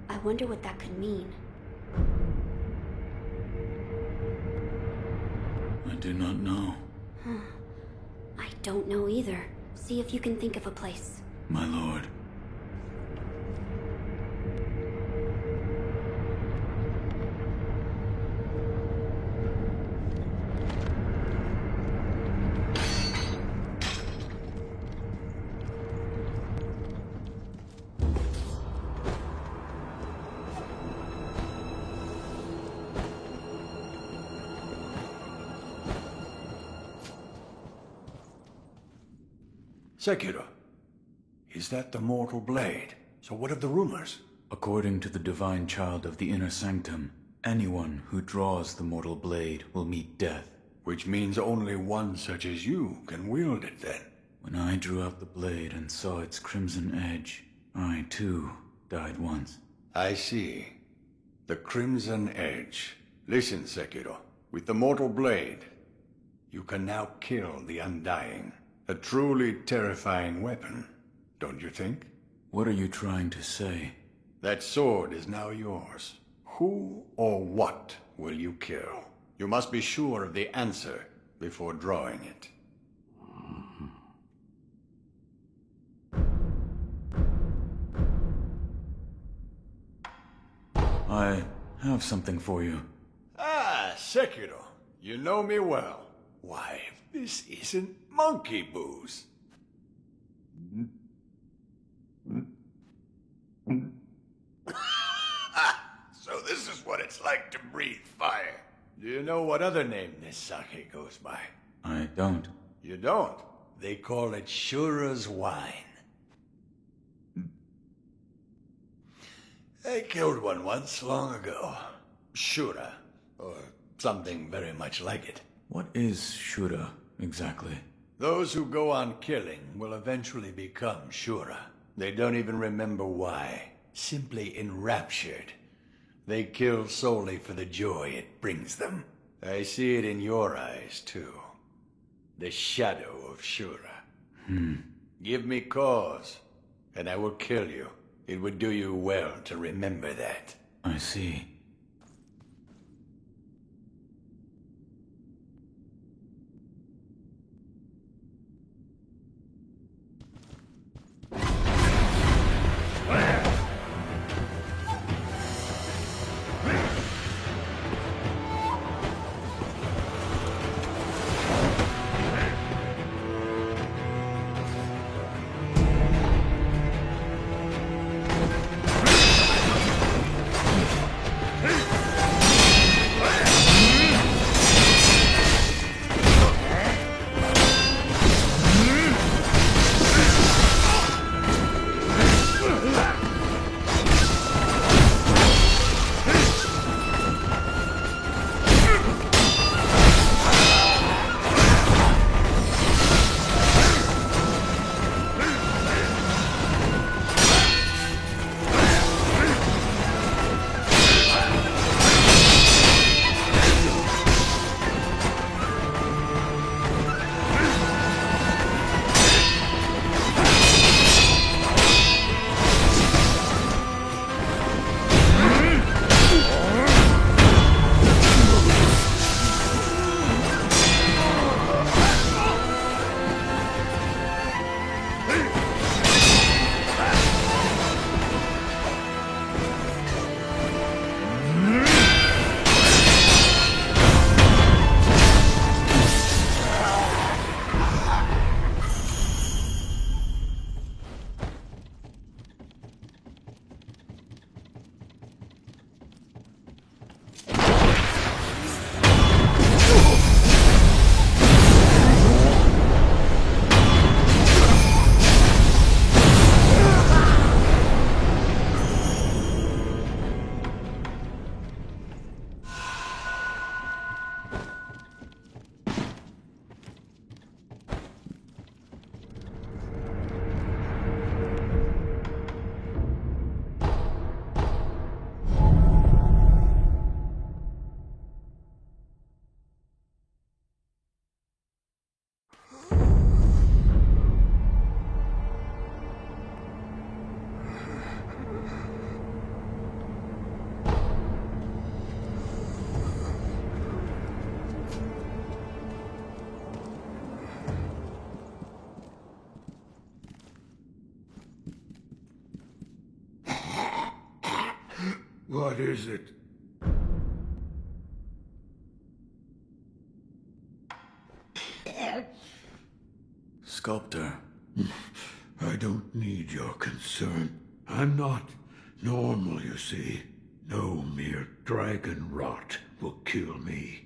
I wonder what that could mean. I do not know. I don't know either. See if you can think of a place. My lord. Sekiro. Is that the mortal blade? So what of the rumors? According to the divine child of the inner sanctum, anyone who draws the mortal blade will meet death. Which means only one such as you can wield it then. When I drew out the blade and saw its crimson edge, I too died once. I see. The crimson edge. Listen, Sekiro. With the mortal blade, you can now kill the undying. A truly terrifying weapon, don't you think? What are you trying to say? That sword is now yours. Who or what will you kill? You must be sure of the answer before drawing it. I have something for you. Ah, Sekiro. You know me well. Why, this isn't monkey booze. So this is what it's like to breathe fire. Do you know what other name this sake goes by? I don't. You don't? They call it Shura's wine. I killed one once, long ago. Shura, or something very much like it. What is Shura, exactly? Those who go on killing will eventually become Shura. They don't even remember why. Simply enraptured. They kill solely for the joy it brings them. I see it in your eyes, too. The shadow of Shura. Give me cause, and I will kill you. It would do you well to remember that. I see. What is it? Sculptor. I don't need your concern. I'm not normal, you see. No mere dragon rot will kill me.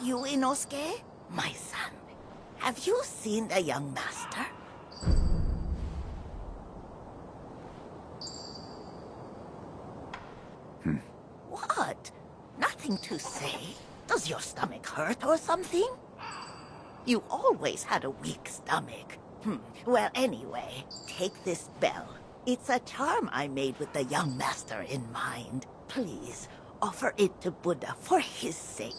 you, Inosuke? My son, have you seen the young master? What? Nothing to say? Does your stomach hurt or something? You always had a weak stomach. Well, anyway, take this bell. It's a charm I made with the young master in mind. Please, offer it to Buddha for his sake.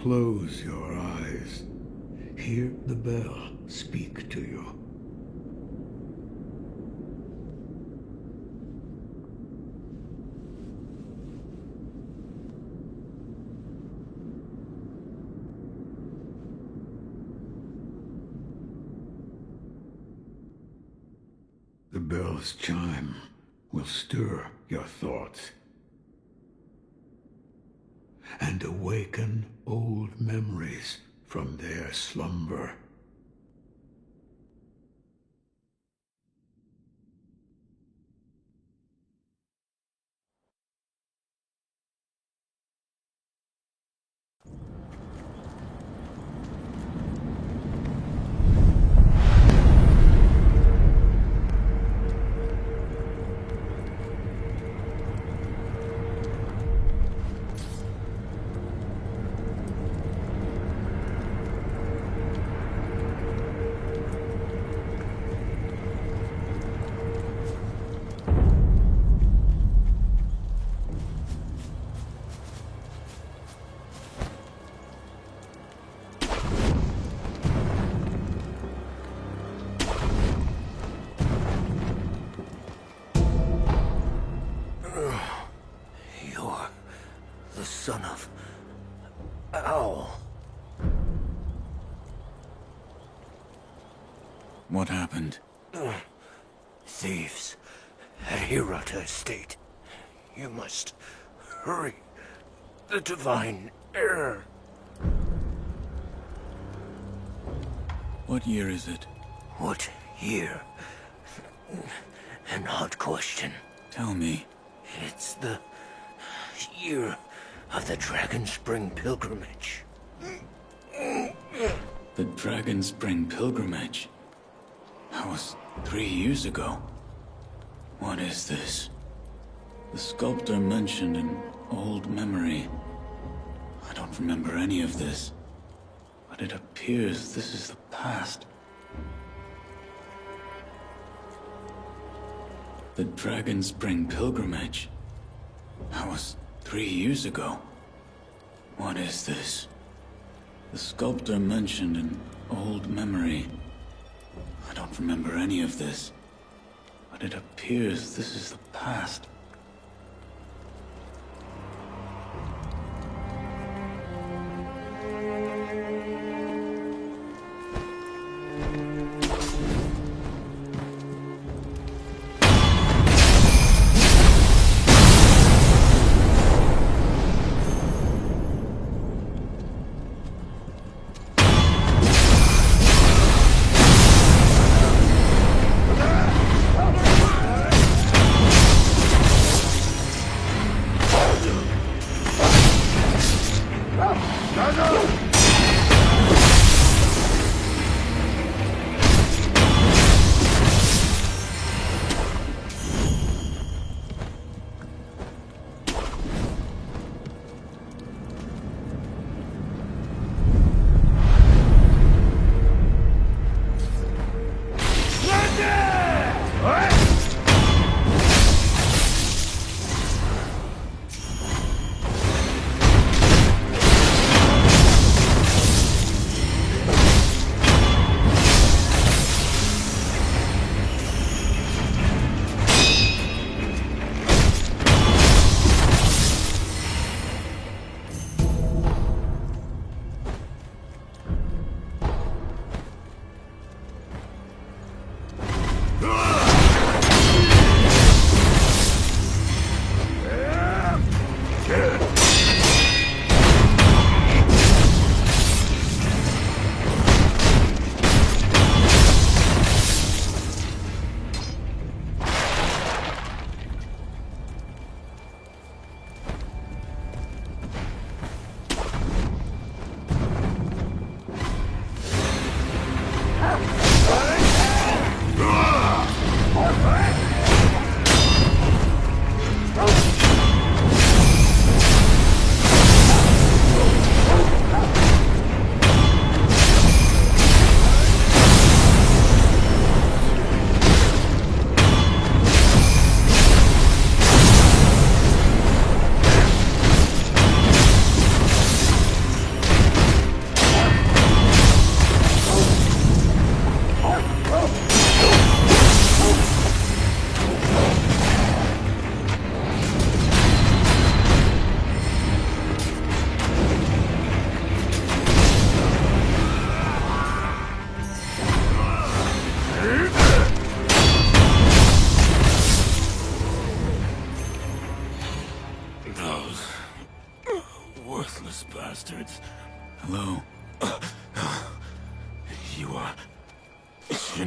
Close your eyes. Hear the bell speak to you. The bell's chime will stir your thoughts and awaken old memories from their slumber. Son of... Ow. What happened? Thieves at Hirata Estate. You must hurry. The divine heir. What year is it? What year? An odd question. Tell me. It's the year of the Dragon Spring Pilgrimage. The Dragon Spring Pilgrimage? That was 3 years ago. What is this? The sculptor mentioned an old memory. I don't remember any of this, but it appears this is the past. The Dragon Spring Pilgrimage? That was 3 years ago. What is this? The sculptor mentioned an old memory. I don't remember any of this, but it appears this is the past.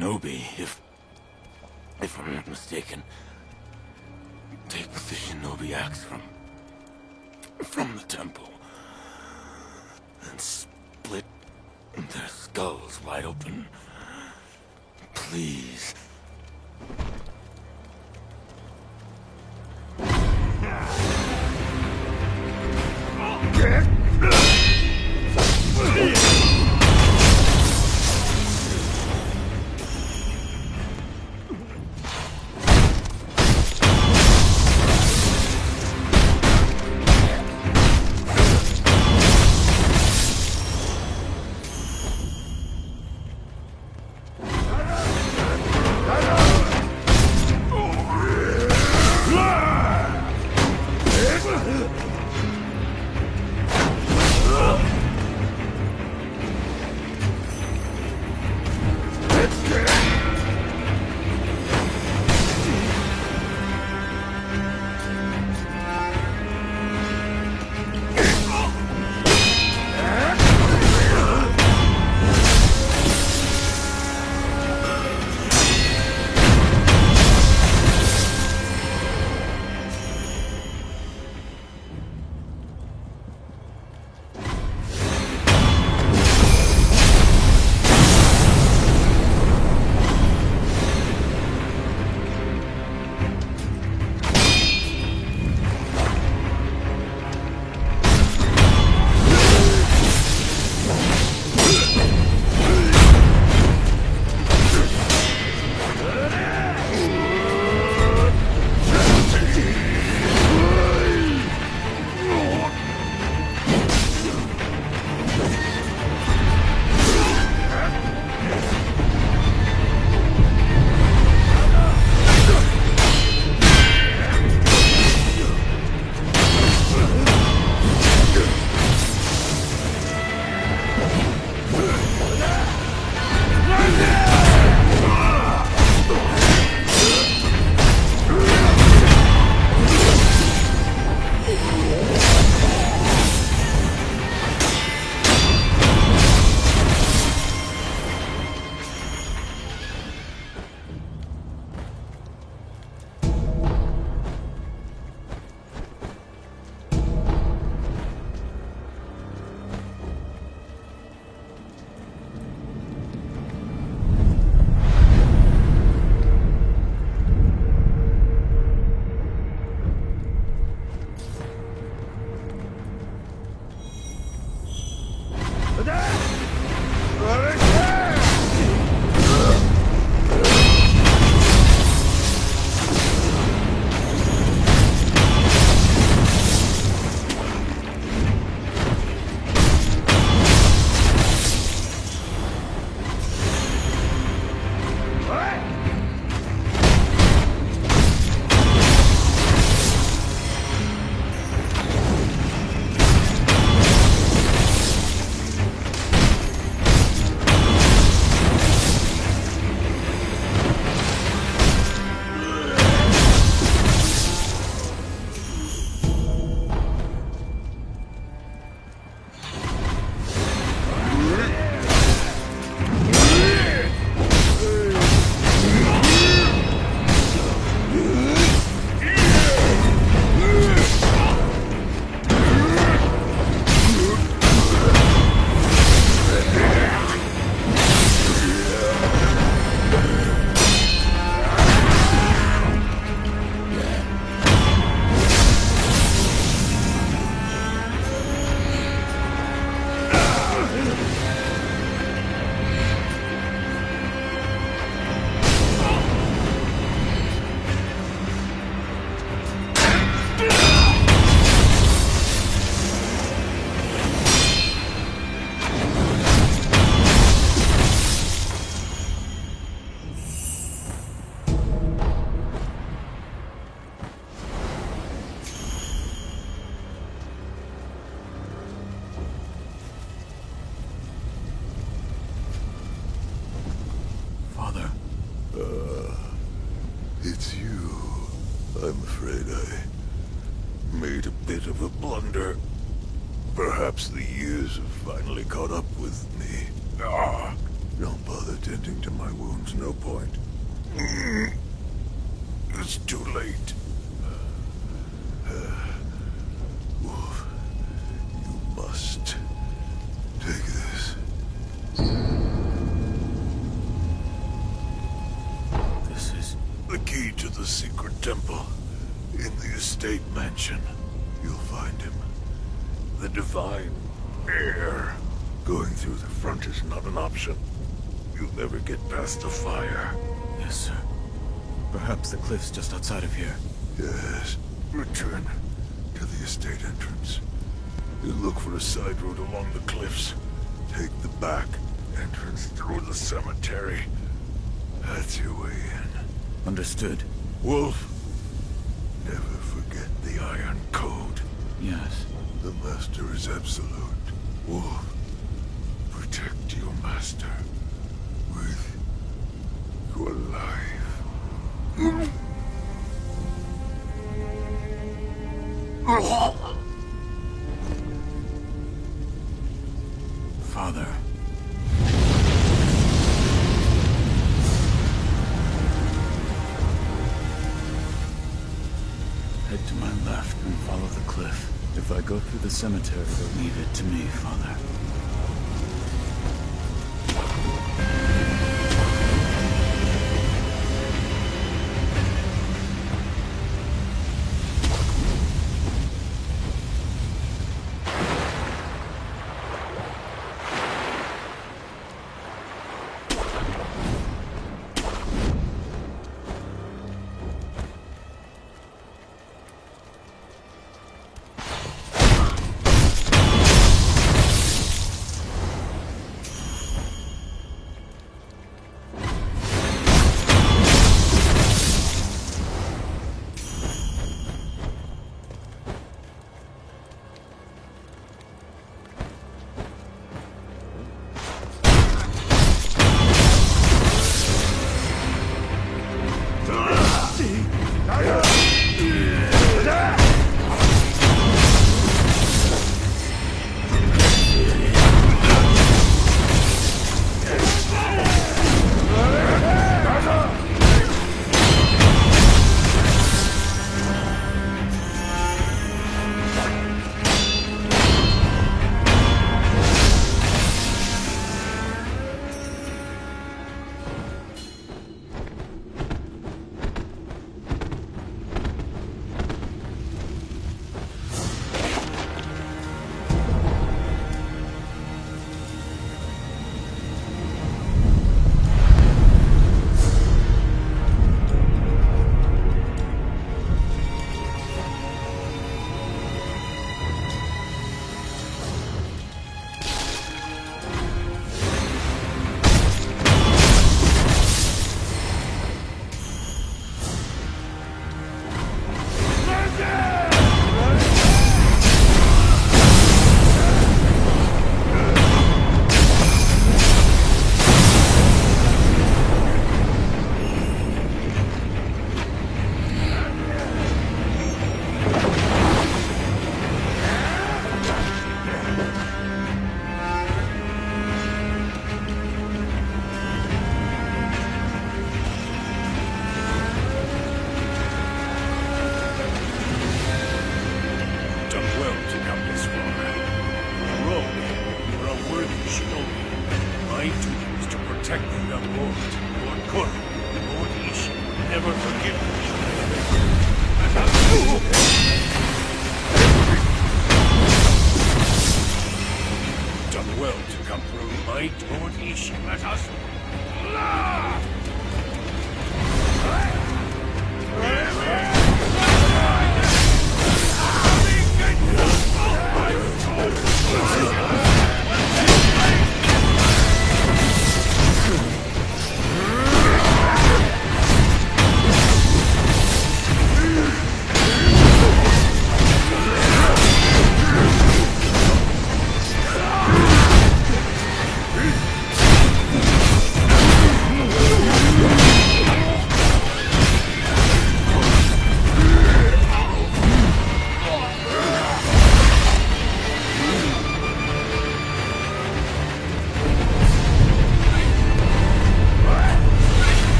shinobi, if I'm not mistaken. Take the shinobi axe from the temple and split their skulls wide open. Please. It's you. I'm afraid I made a bit of a blunder. Perhaps the years have finally caught up with me. Don't bother tending to my wounds, no point. It's too late. Wolf, you must take this. This is the key to the secret temple in the estate mansion. You'll find him. The divine heir. Going through the front is not an option. You'll never get past the fire. Yes, sir. Perhaps the cliff's just outside of here. Yes. Return to the estate entrance. You look for a side road along the cliffs. Take the back entrance through the cemetery. That's your way in. Understood. Wolf, never forget the Iron Code. Yes. The Master is absolute. Wolf, protect your Master with your life. Father. Head to my left and follow the cliff. If I go through the cemetery, leave it to me, Father.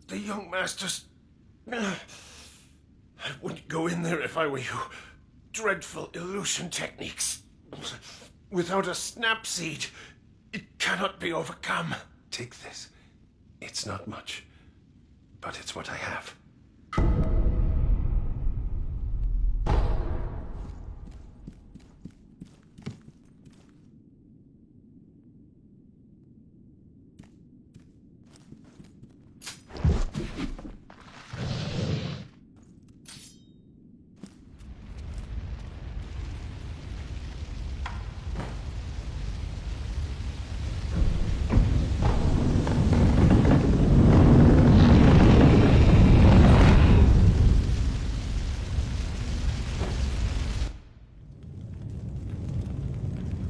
The young masters... I wouldn't go in there if I were you. Dreadful illusion techniques. Without a snap seed, it cannot be overcome. Take this. It's not much, but it's what I have.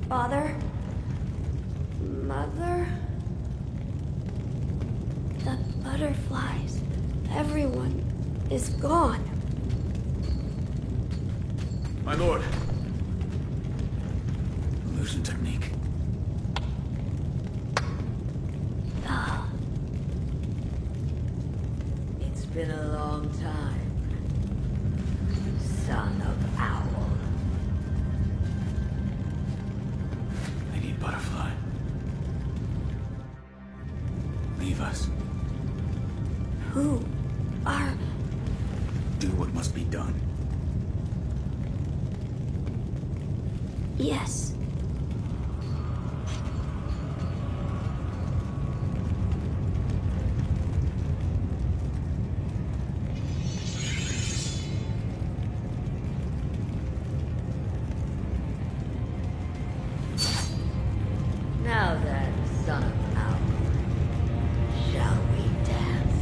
Father? Mother? The butterflies. Everyone is gone. My lord. Illusion technique. Ah. It's been a long time, son of owl. I need butterfly. Leave us. Who are... Do what must be done. Yes. Now then, son of owl, shall we dance?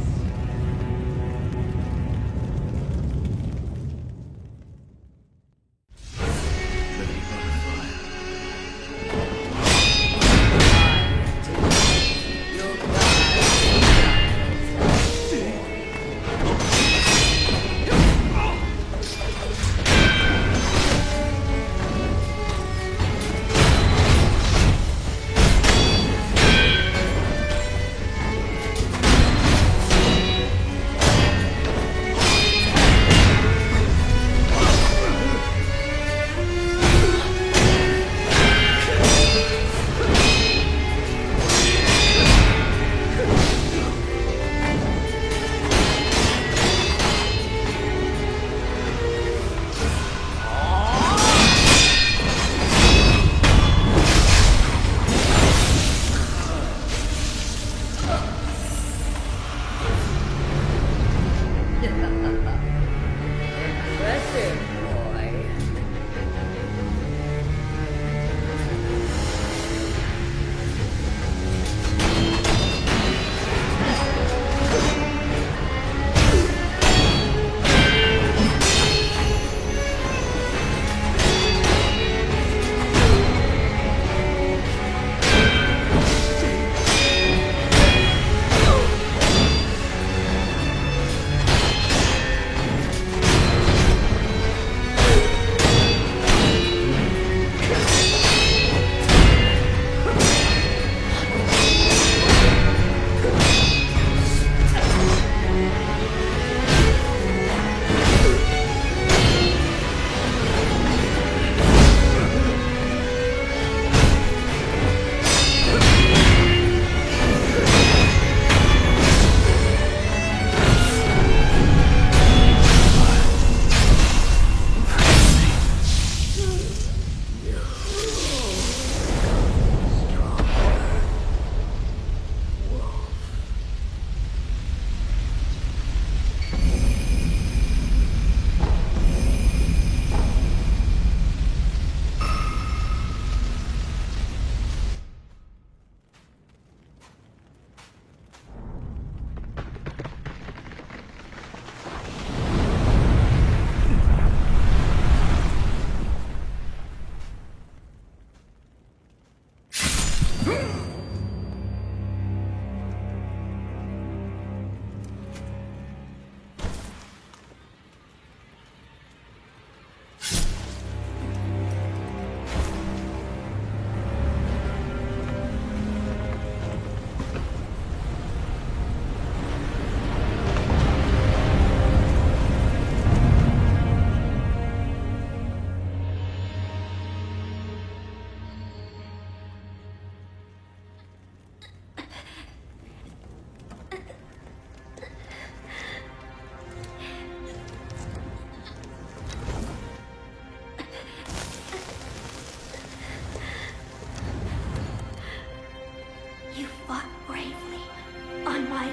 Impressive, boy.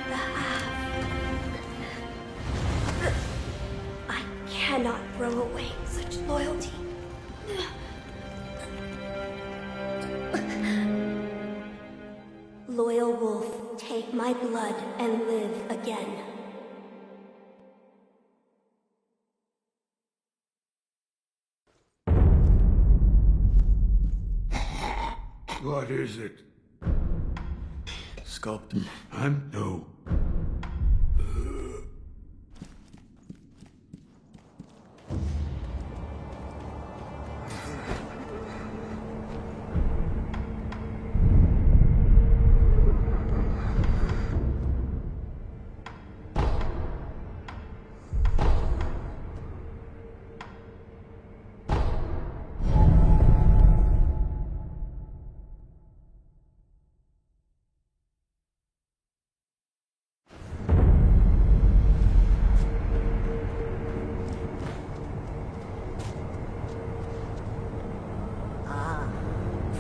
behalf. I cannot throw away such loyalty. Loyal wolf, take my blood and live again. What is it? Sculpted. No.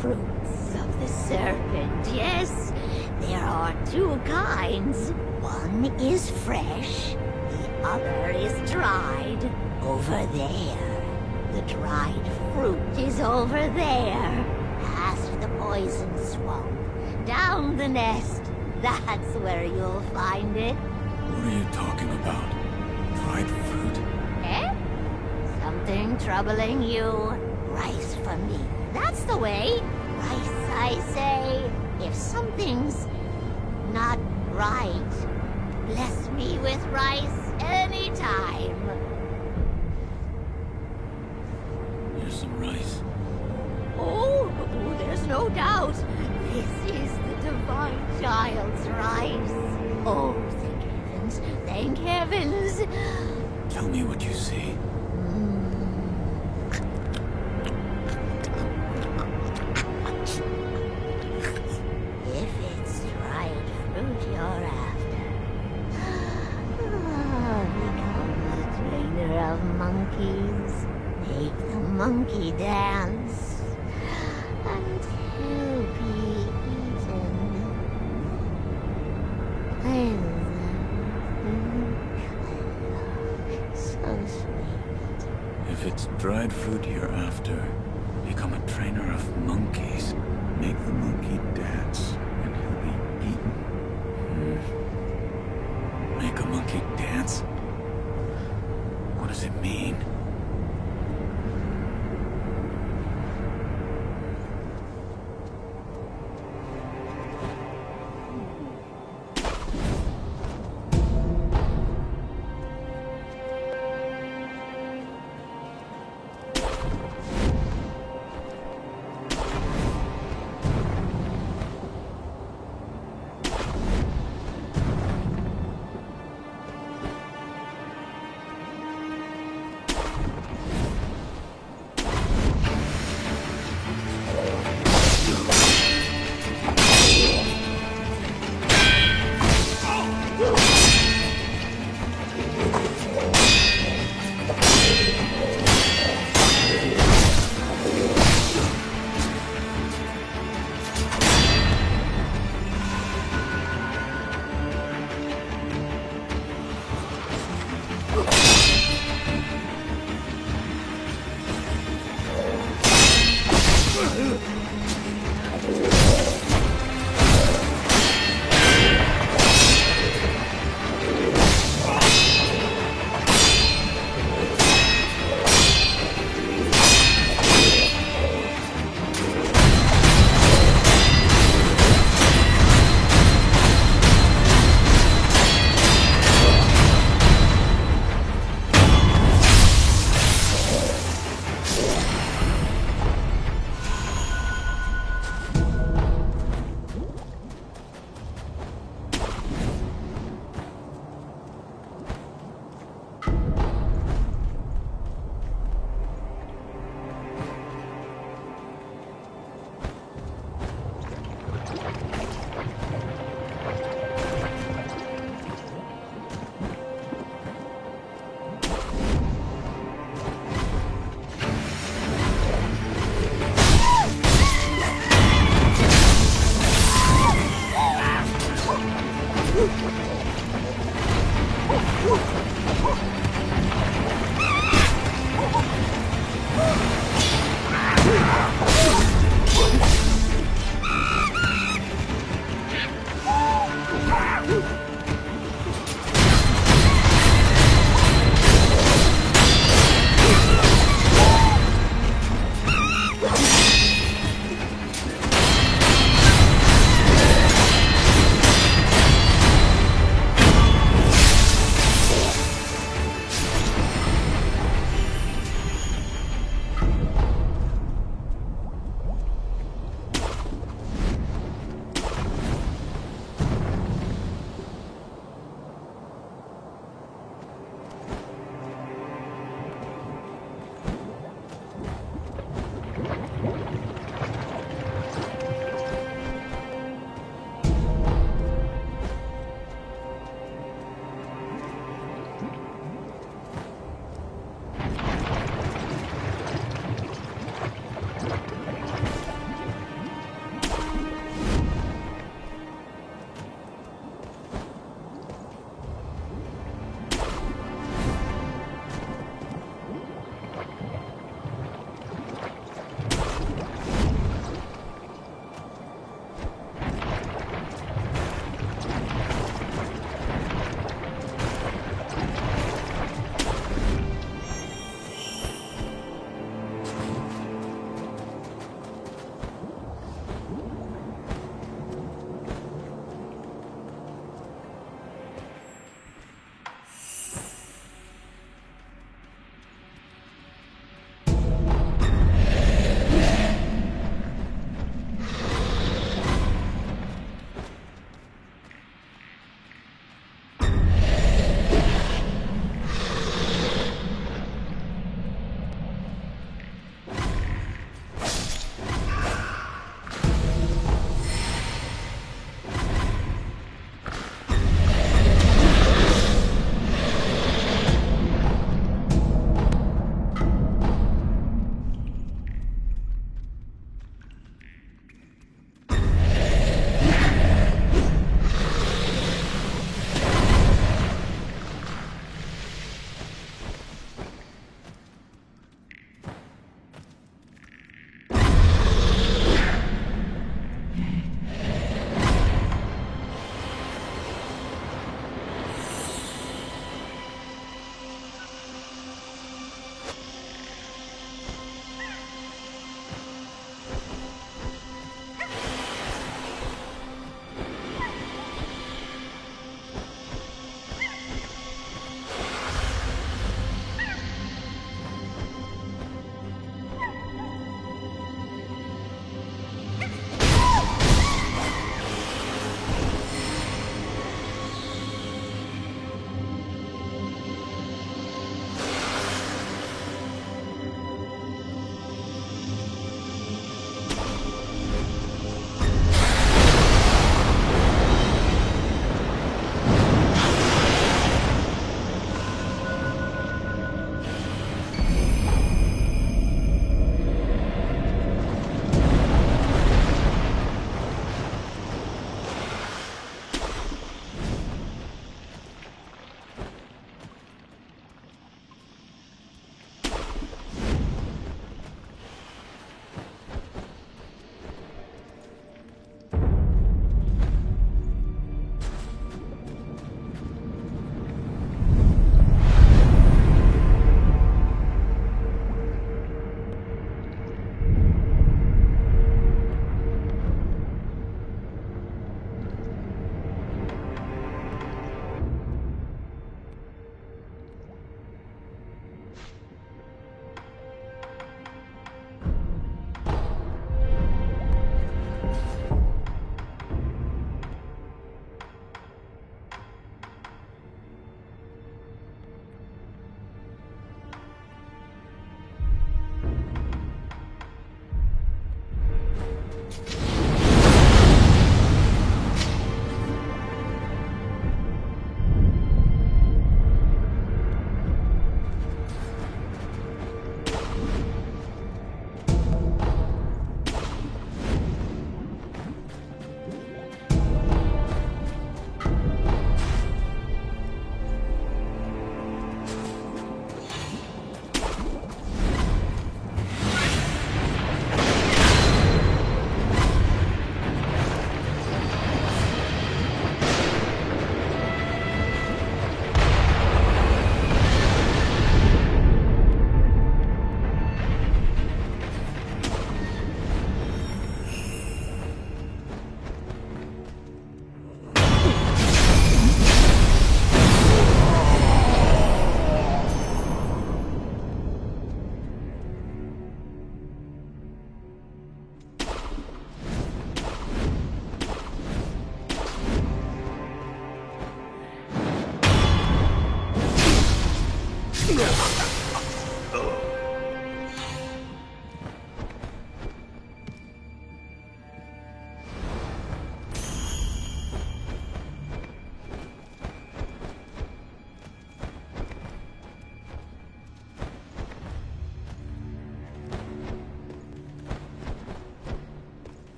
Fruits of the serpent, yes. There are two kinds. One is fresh, the other is dried. Over there. The dried fruit is over there. Past the poison swamp. Down the nest. That's where you'll find it. What are you talking about? Dried fruit? Eh? Something troubling you? Rice for me. That's the way. Rice, I say. If something's not right, bless me with rice anytime. Here's some rice. Oh, there's no doubt. This is the divine child's rice. Oh, thank heavens. Thank heavens. Tell me what you see. If it's dried fruit you're after, become the trainer of monkeys. Make the monkey dance until be eaten. I love so sweet. If it's dried fruit you're after, become a trainer of monkeys. Make the monkey dance, and he'll be eaten. Make a monkey dance? What does it mean?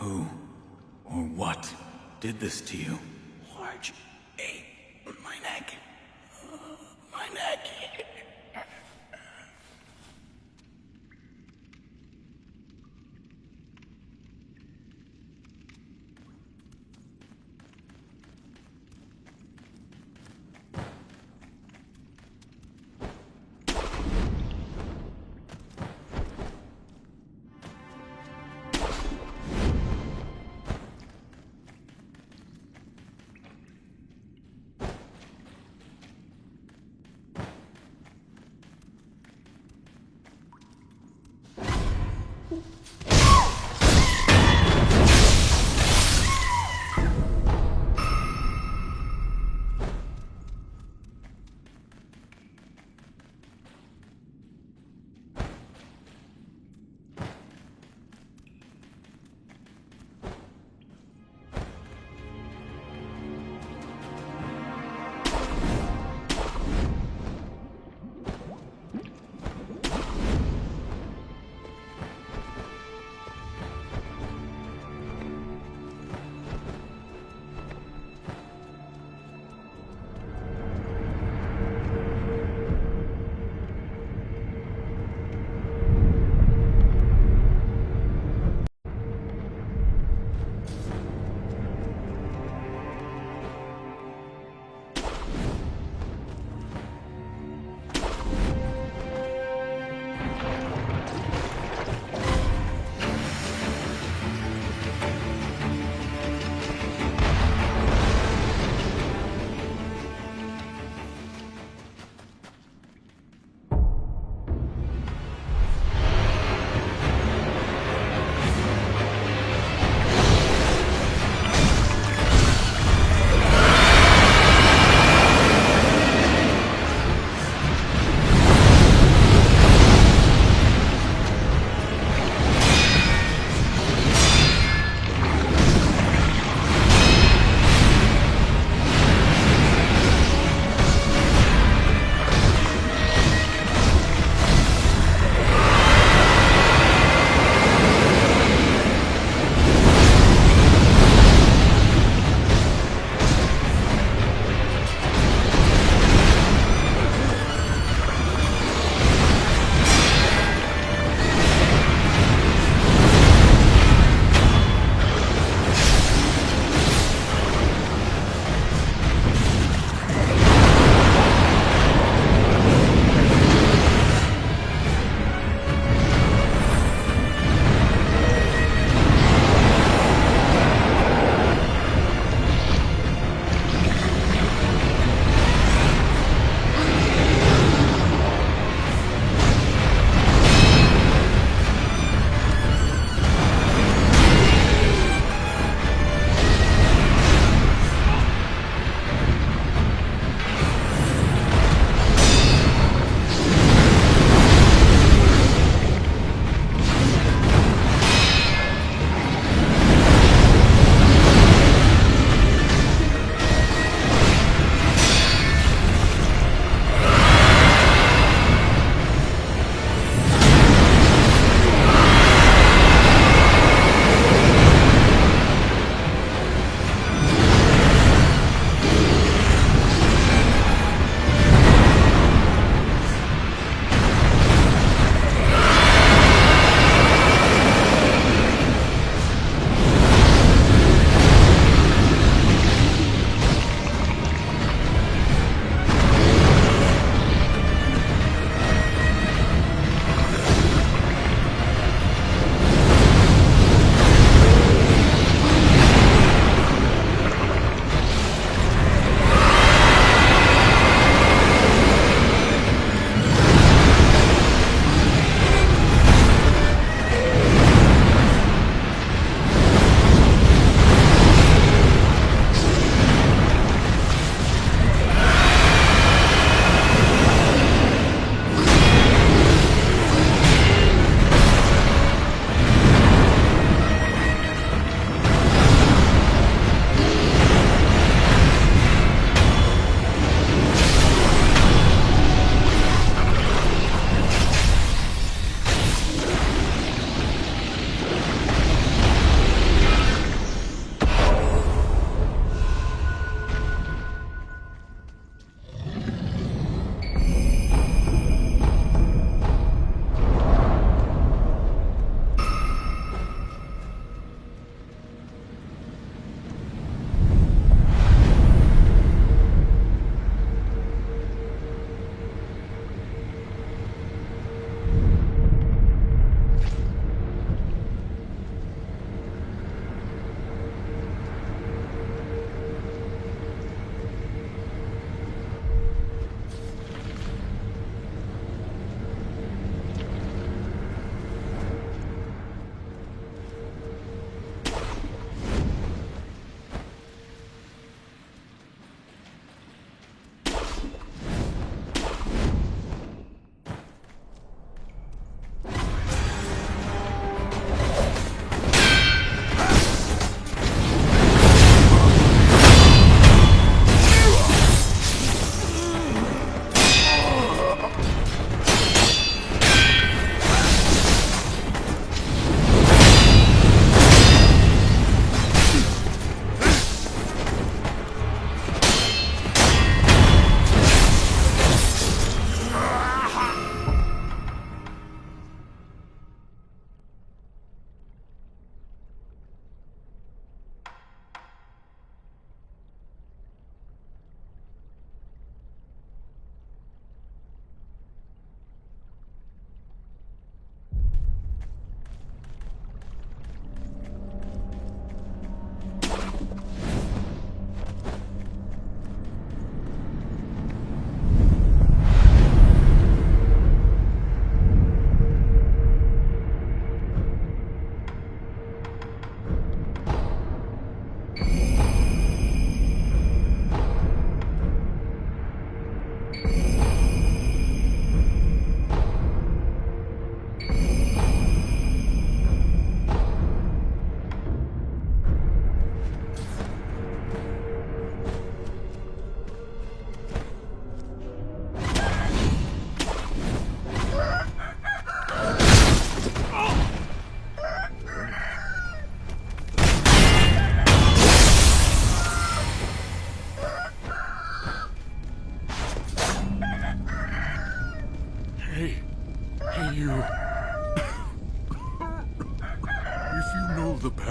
Who or what did this to you? Large ate my neck. My neck.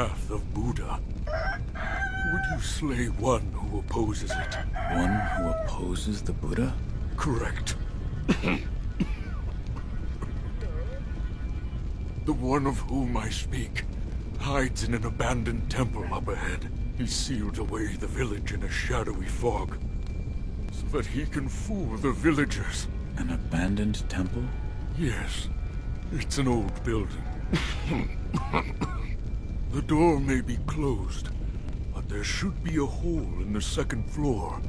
path of Buddha. Would you slay one who opposes it? One who opposes the Buddha? Correct. The one of whom I speak hides in an abandoned temple up ahead. He sealed away the village in a shadowy fog, so that he can fool the villagers. An abandoned temple? Yes. It's an old building. The door may be closed, but there should be a hole in the second floor.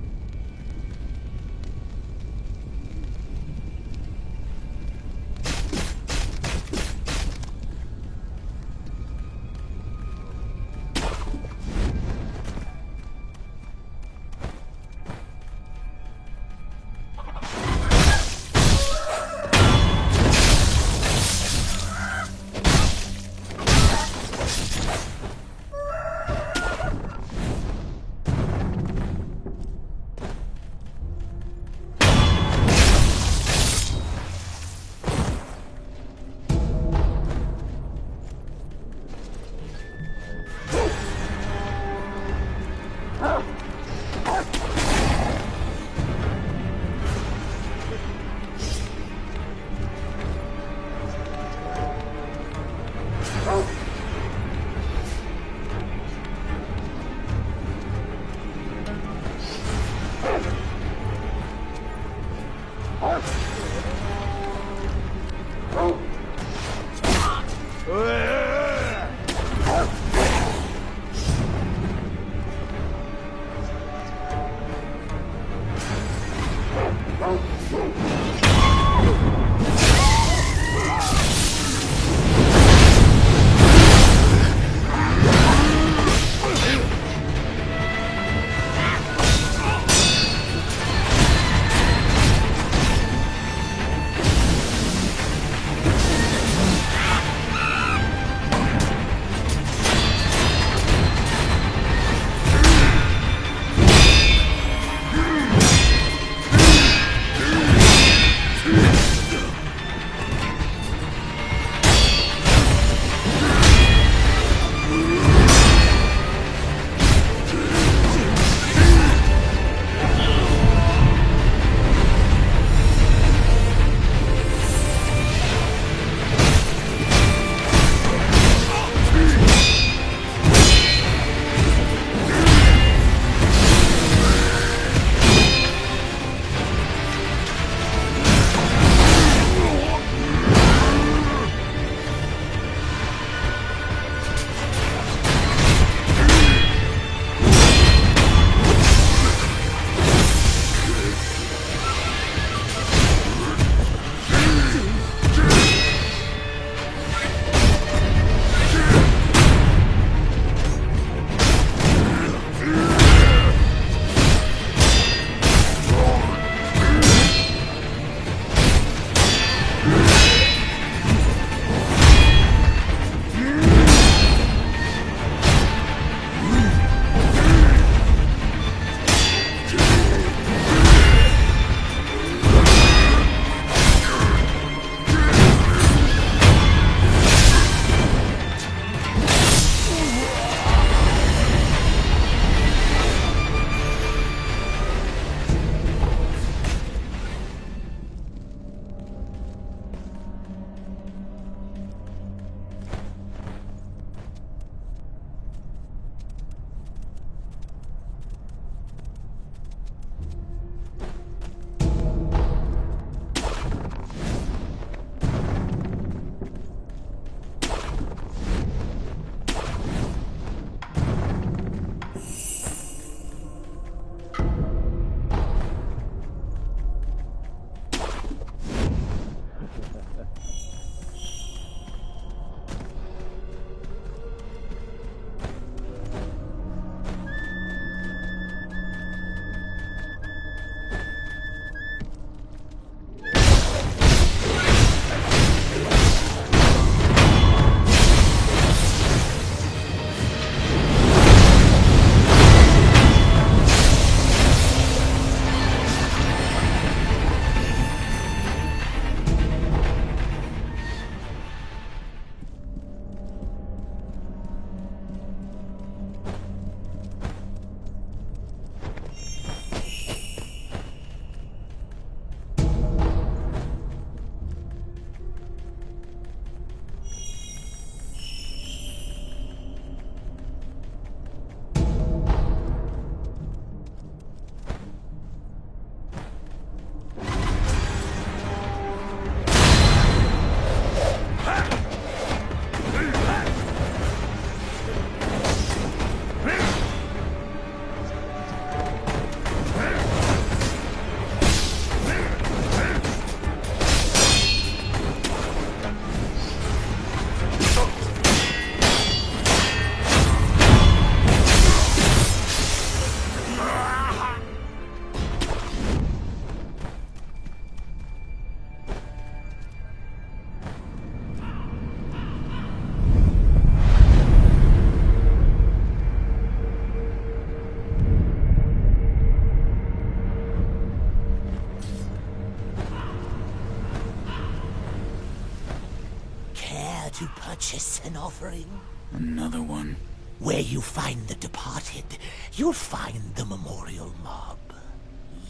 to purchase an offering? Another one. Where you find the departed, you'll find the memorial mob.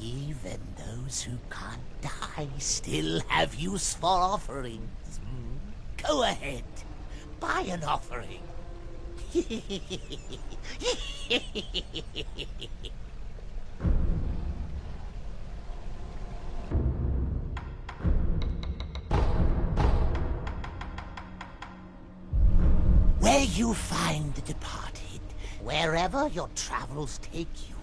Even those who can't die still have use for offerings. Go ahead, buy an offering. Where you find the departed, wherever your travels take you.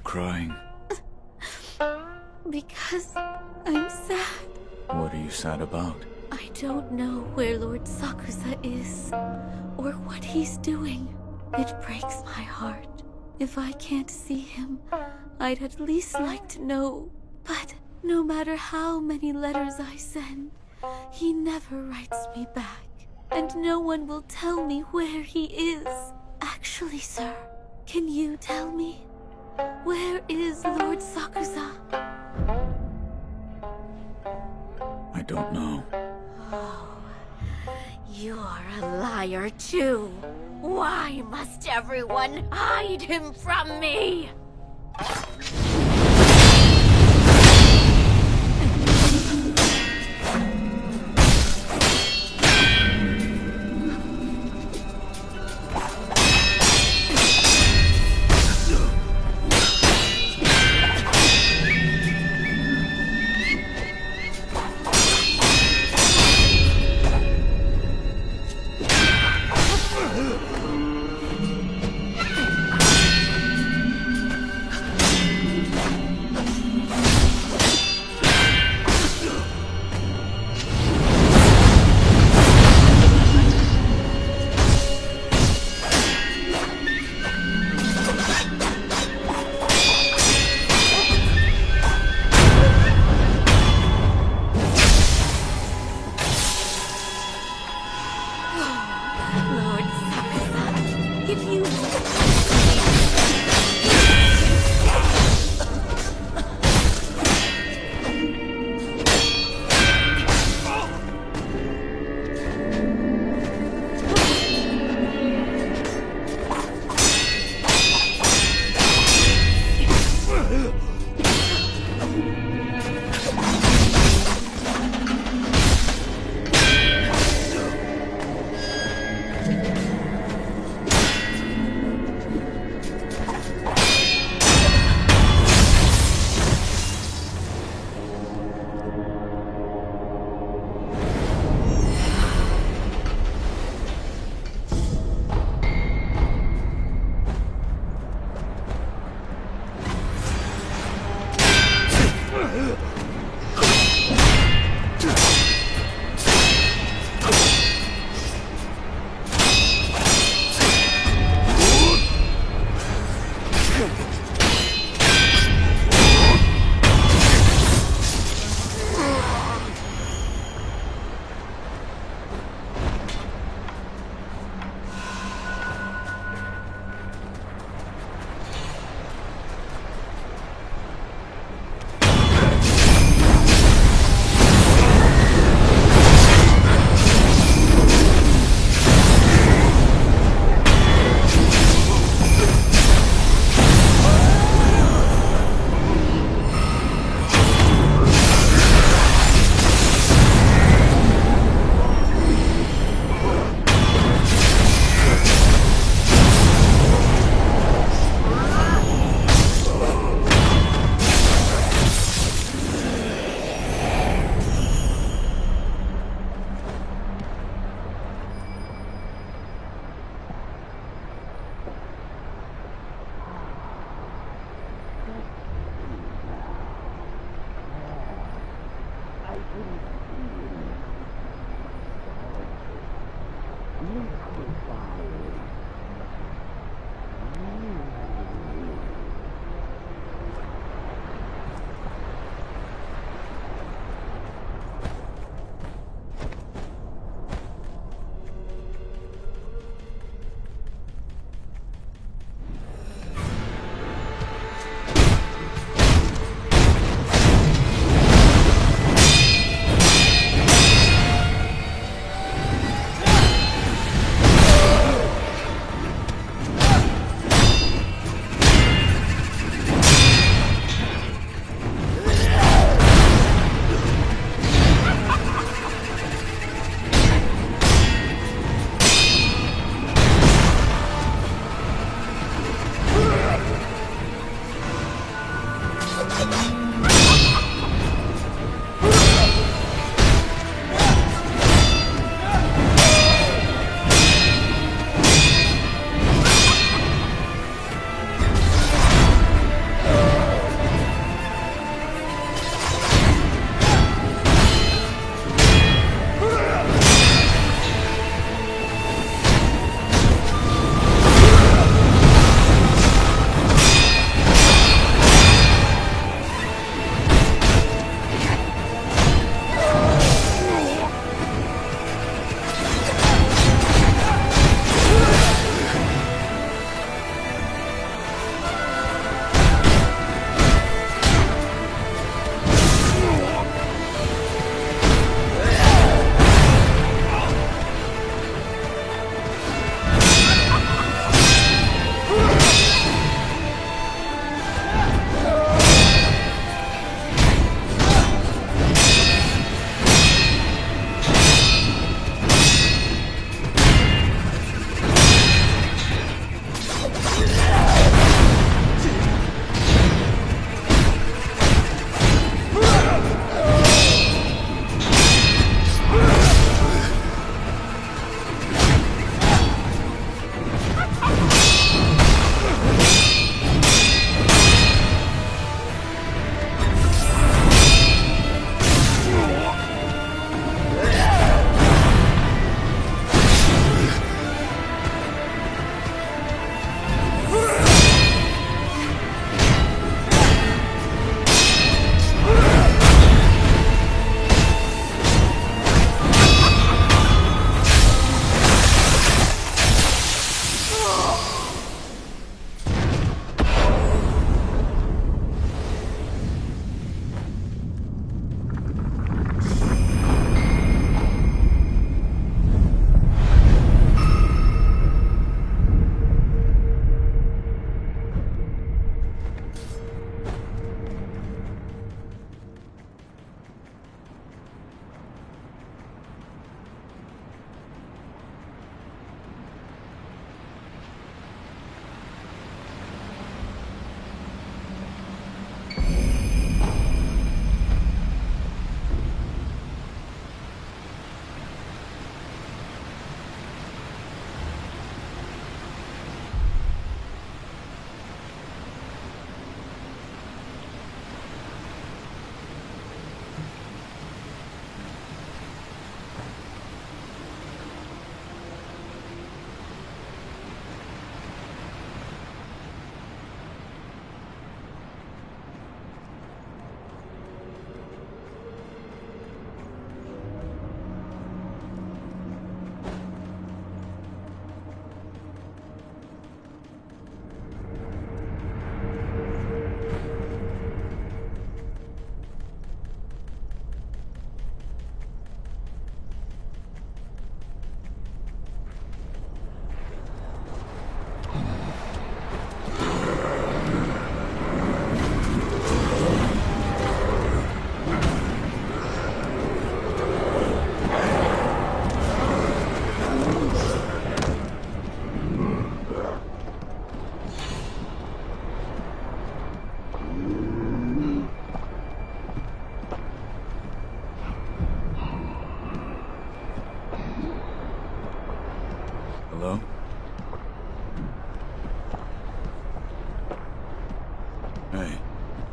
crying? Because I'm sad. What are you sad about? I don't know where Lord Sakusa is, or what he's doing. It breaks my heart. If I can't see him, I'd at least like to know. But no matter how many letters I send, he never writes me back. And no one will tell me where he is. Actually, sir, can you tell me? Where is Lord Sakusa? I don't know. Oh, you're a liar too. Why must everyone hide him from me?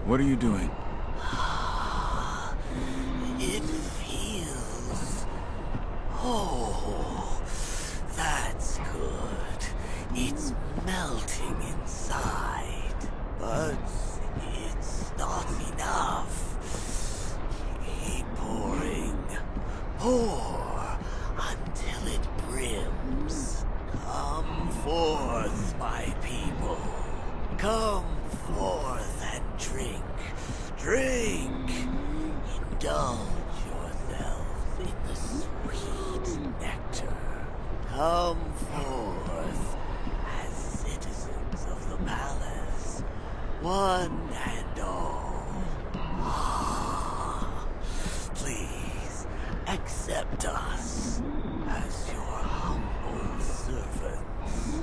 What are you doing? It feels... Oh, that's good. It's melting inside, but it's not enough. Keep pouring. Pour until it brims. Come forth, my people. Come forth and drink. Drink. Indulge yourselves in the sweet nectar. Come forth as citizens of the palace, one and all. Ah, please accept us as your humble servants.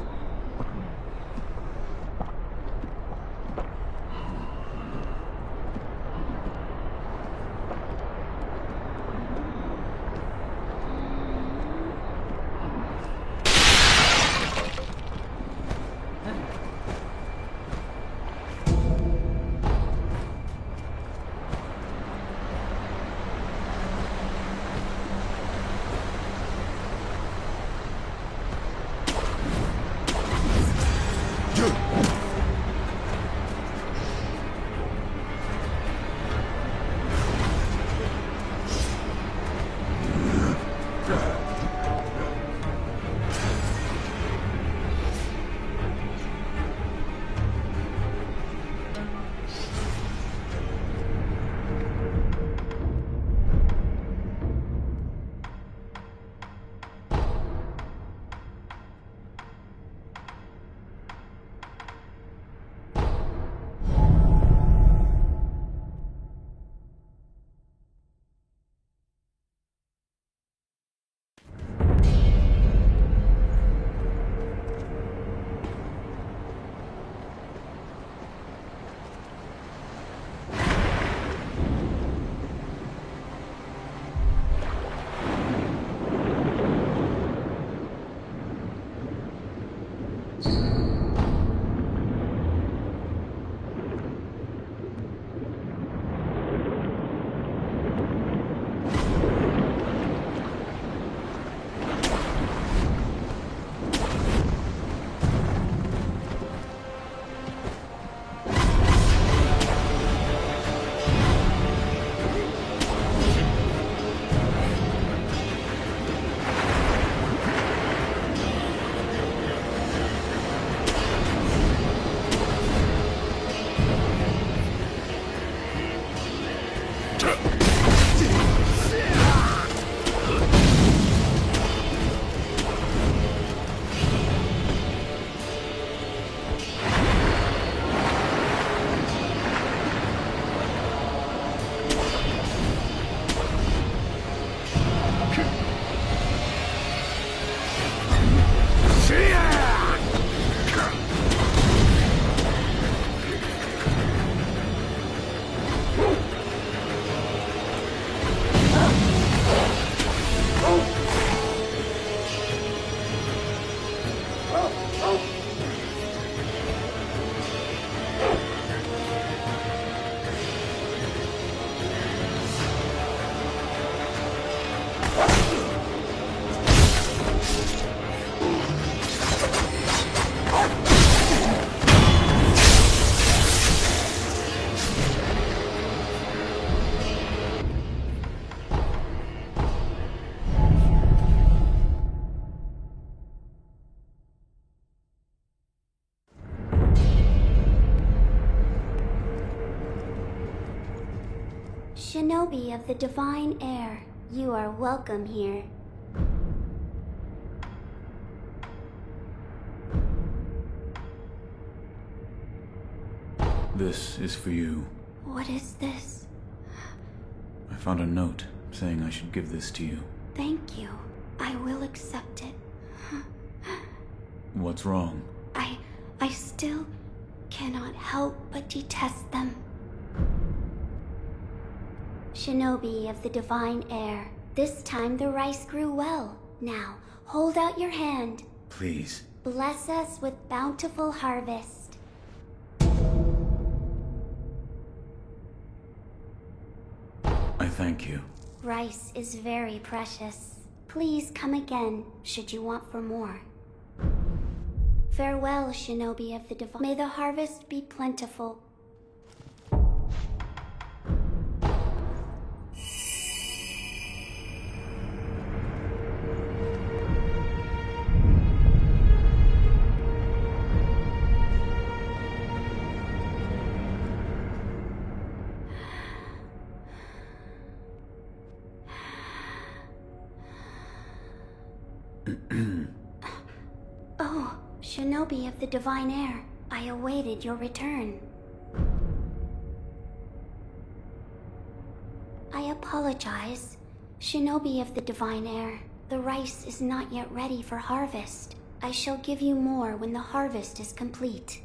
Shinobi of the divine air, you are welcome here. This is for you. What is this? I found a note saying I should give this to you. Thank you. I will accept it. What's wrong? I still cannot help but detest them. Shinobi of the divine air, this time the rice grew well. Now, hold out your hand. Please. Bless us with bountiful harvest. I thank you. Rice is very precious. Please come again, should you want for more. Farewell, shinobi of the divine. May the harvest be plentiful. Oh, shinobi of the divine air, I awaited your return. I apologize. Shinobi of the divine air, the rice is not yet ready for harvest. I shall give you more when the harvest is complete.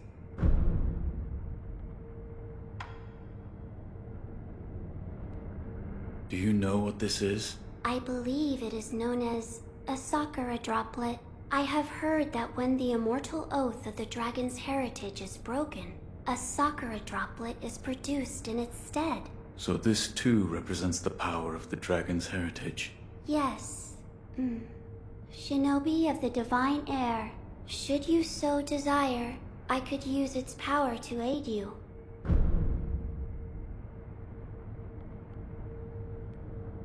Do you know what this is? I believe it is known as a Sakura droplet. I have heard that when the immortal oath of the dragon's heritage is broken, a Sakura droplet is produced in its stead. So this too represents the power of the dragon's heritage. Yes. Shinobi of the divine air, should you so desire, I could use its power to aid you.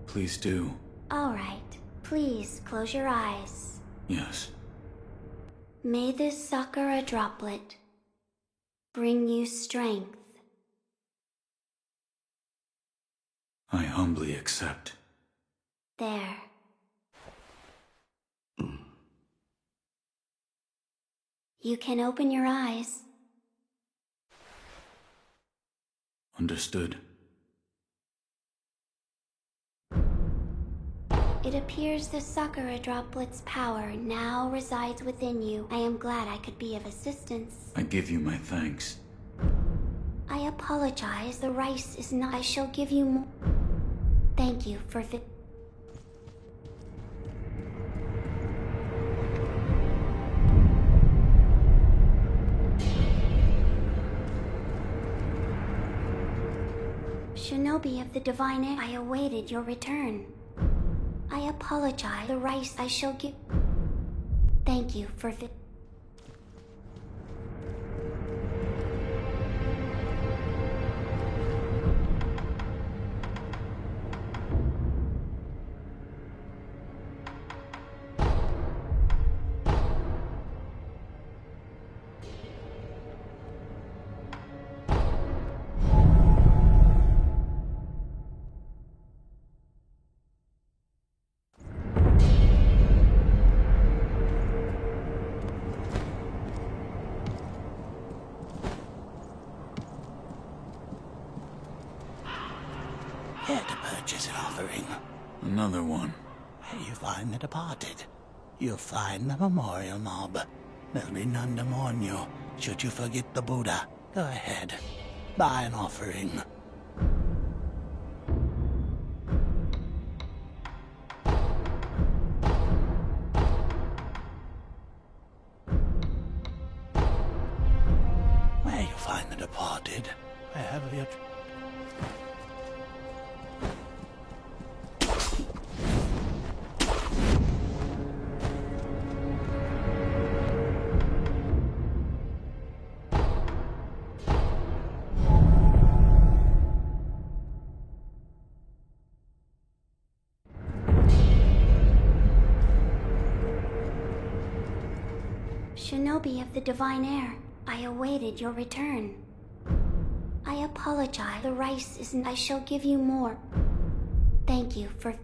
Please do. All right. Please close your eyes. Yes. May this Sakura droplet bring you strength. I humbly accept. There. You can open your eyes. Understood. It appears the Sakura droplet's power now resides within you. I am glad I could be of assistance. I give you my thanks. I apologize. The rice is not. I shall give you more. Thank you for Shinobi of the divine air, I awaited your return. I apologize. The rice I shall give. Thank you for Here to purchase an offering. Another one. Where you find the departed, you'll find the memorial mob. There'll be none to mourn you, should you forget the Buddha. Go ahead, buy an offering. Where you find the departed, wherever you... Shinobi of the divine air, I awaited your return. I apologize. The rice isn't. I shall give you more. Thank you for...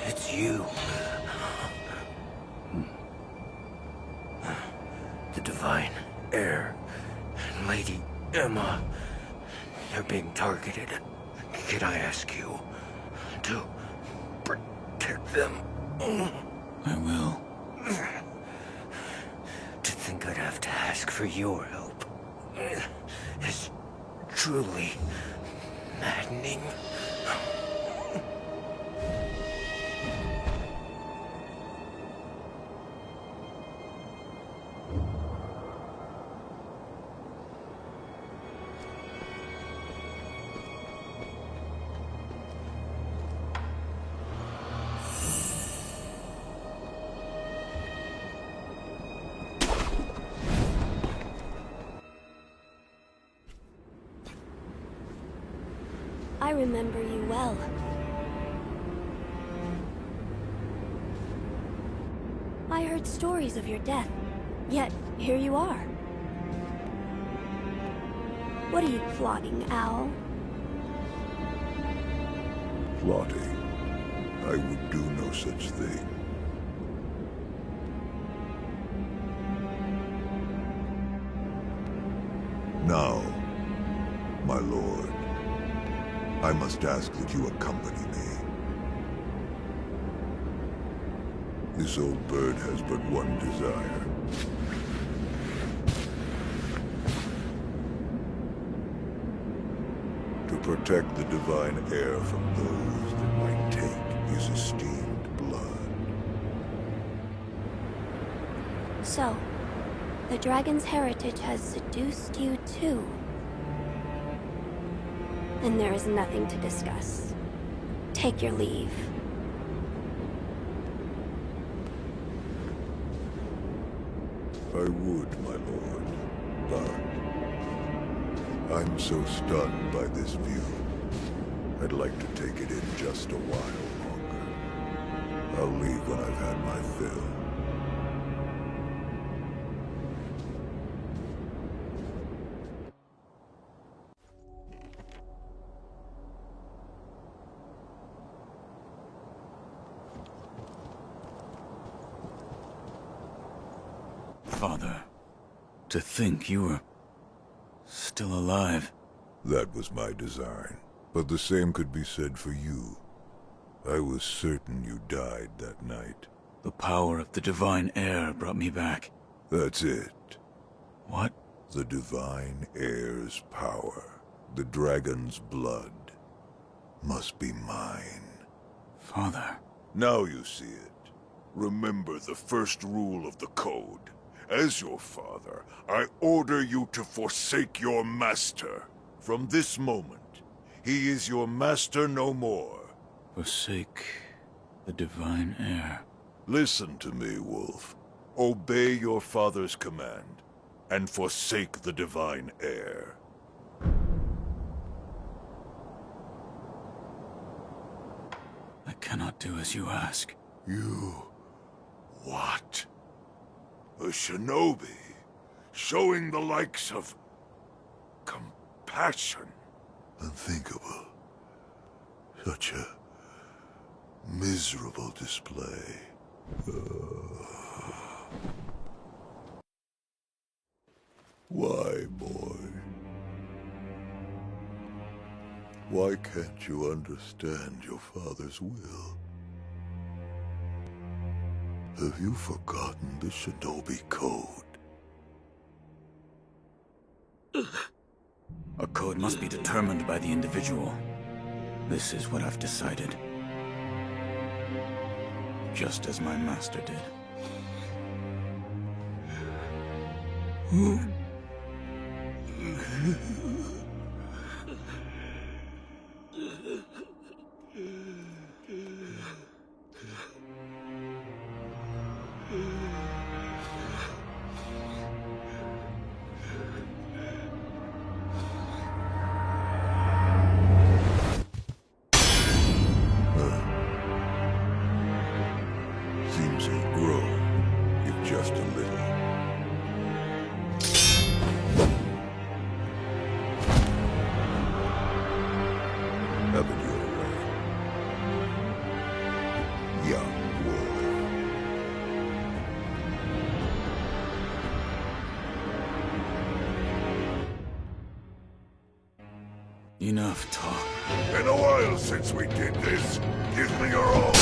It's you. The Divine Heir and Lady Emma. They're being targeted. Can I ask you to protect them? I will. To think I'd have to ask for your help is truly maddening. I remember you well. I heard stories of your death, yet here you are. What are you plotting, Owl? Plotting? I would do no such thing. Now, my lord, I must ask that you accompany me. This old bird has but one desire. To protect the Divine Heir from those that might take his esteemed blood. So, the dragon's heritage has seduced you too. Then there is nothing to discuss. Take your leave. I would, my lord, but I'm so stunned by this view. I'd like to take it in just a while longer. I'll leave when I've had my fill. Father, to think you were still alive. That was my design, but the same could be said for you. I was certain you died that night. The power of the Divine Heir brought me back. That's it. What? The Divine Heir's power, the dragon's blood, must be mine. Father. Now you see it. Remember the first rule of the code. As your father, I order you to forsake your master. From this moment, he is your master no more. Forsake the Divine Heir. Listen to me, Wolf. Obey your father's command, and forsake the Divine Heir. I cannot do as you ask. You... what? A shinobi, showing the likes of compassion. Unthinkable. Such a miserable display. Why, boy? Why can't you understand your father's will? Have you forgotten the shinobi code? A code must be determined by the individual. This is what I've decided. Just as my master did. Seems you've grown, if just a little. Have it your way. young wolf. Enough talk. Been a while since we did this. Give me your all.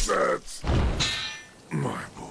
That's my boy.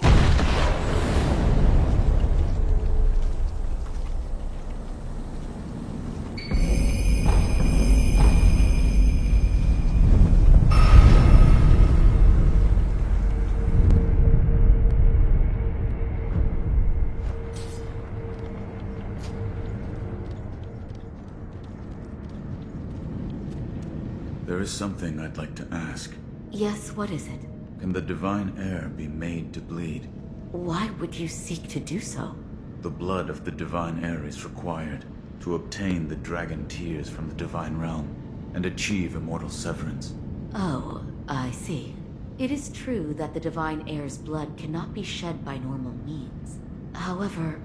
There is something I'd like to ask. Yes, what is it? Can the divine heir be made to bleed? Why would you seek to do so? The blood of the divine heir is required to obtain the dragon tears from the divine realm and achieve immortal severance. Oh, I see. It is true that the divine heir's blood cannot be shed by normal means. However,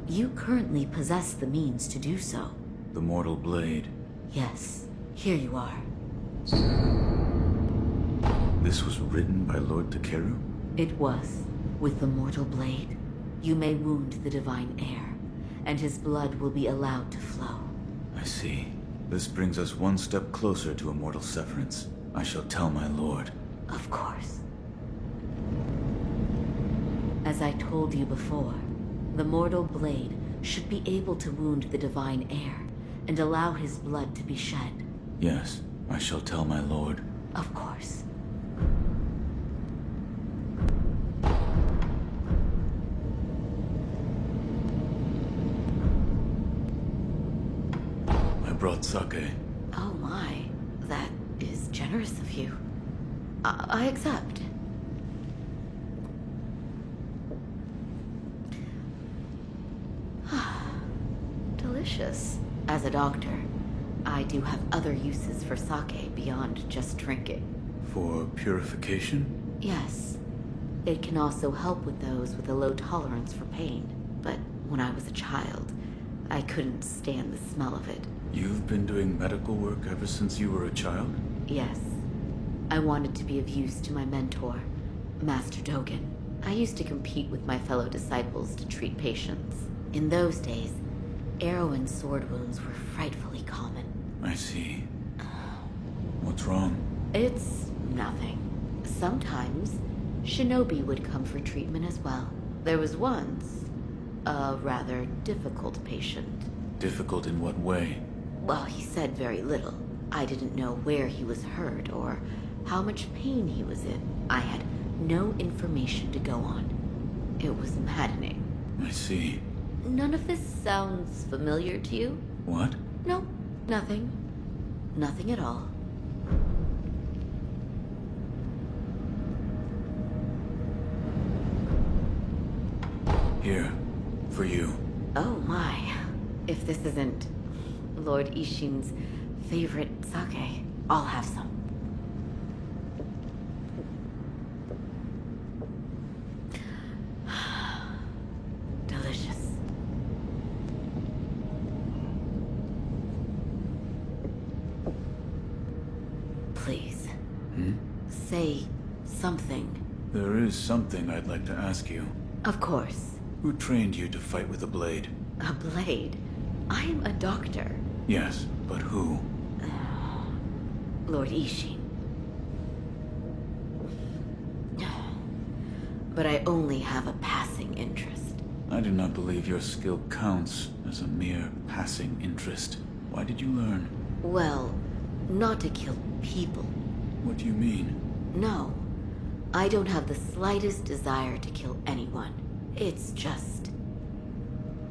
you currently possess the means to do so. The mortal blade. Yes, here you are. This was written by Lord Takeru? It was. With the mortal blade, you may wound the divine heir, and his blood will be allowed to flow. I see. This brings us one step closer to immortal severance. I shall tell my lord. Of course. As I told you before, the mortal blade should be able to wound the divine heir and allow his blood to be shed. Yes, I shall tell my lord. Of course. I brought sake. Oh my, that is generous of you. I accept. Delicious. As a doctor, I do have other uses for sake beyond just drinking. For purification? Yes. It can also help with those with a low tolerance for pain. But when I was a child, I couldn't stand the smell of it. You've been doing medical work ever since you were a child? Yes. I wanted to be of use to my mentor, Master Dogen. I used to compete with my fellow disciples to treat patients. In those days, arrow and sword wounds were frightfully common. I see. What's wrong? It's nothing. Sometimes, shinobi would come for treatment as well. There was once a rather difficult patient. Difficult in what way? Well, he said very little. I didn't know where he was hurt or how much pain he was in. I had no information to go on. It was maddening. I see. None of this sounds familiar to you? What? No, nothing. Nothing at all. Here, for you. Oh my. If this isn't Lord Ishin's favorite sake, I'll have some. Delicious. Please. Say something. There is something I'd like to ask you. Of course. Who trained you to fight with a blade? A blade? I am a doctor. Yes, but who? Lord Ishin. But I only have a passing interest. I do not believe your skill counts as a mere passing interest. Why did you learn? Well, not to kill people. What do you mean? No. I don't have the slightest desire to kill anyone. It's just...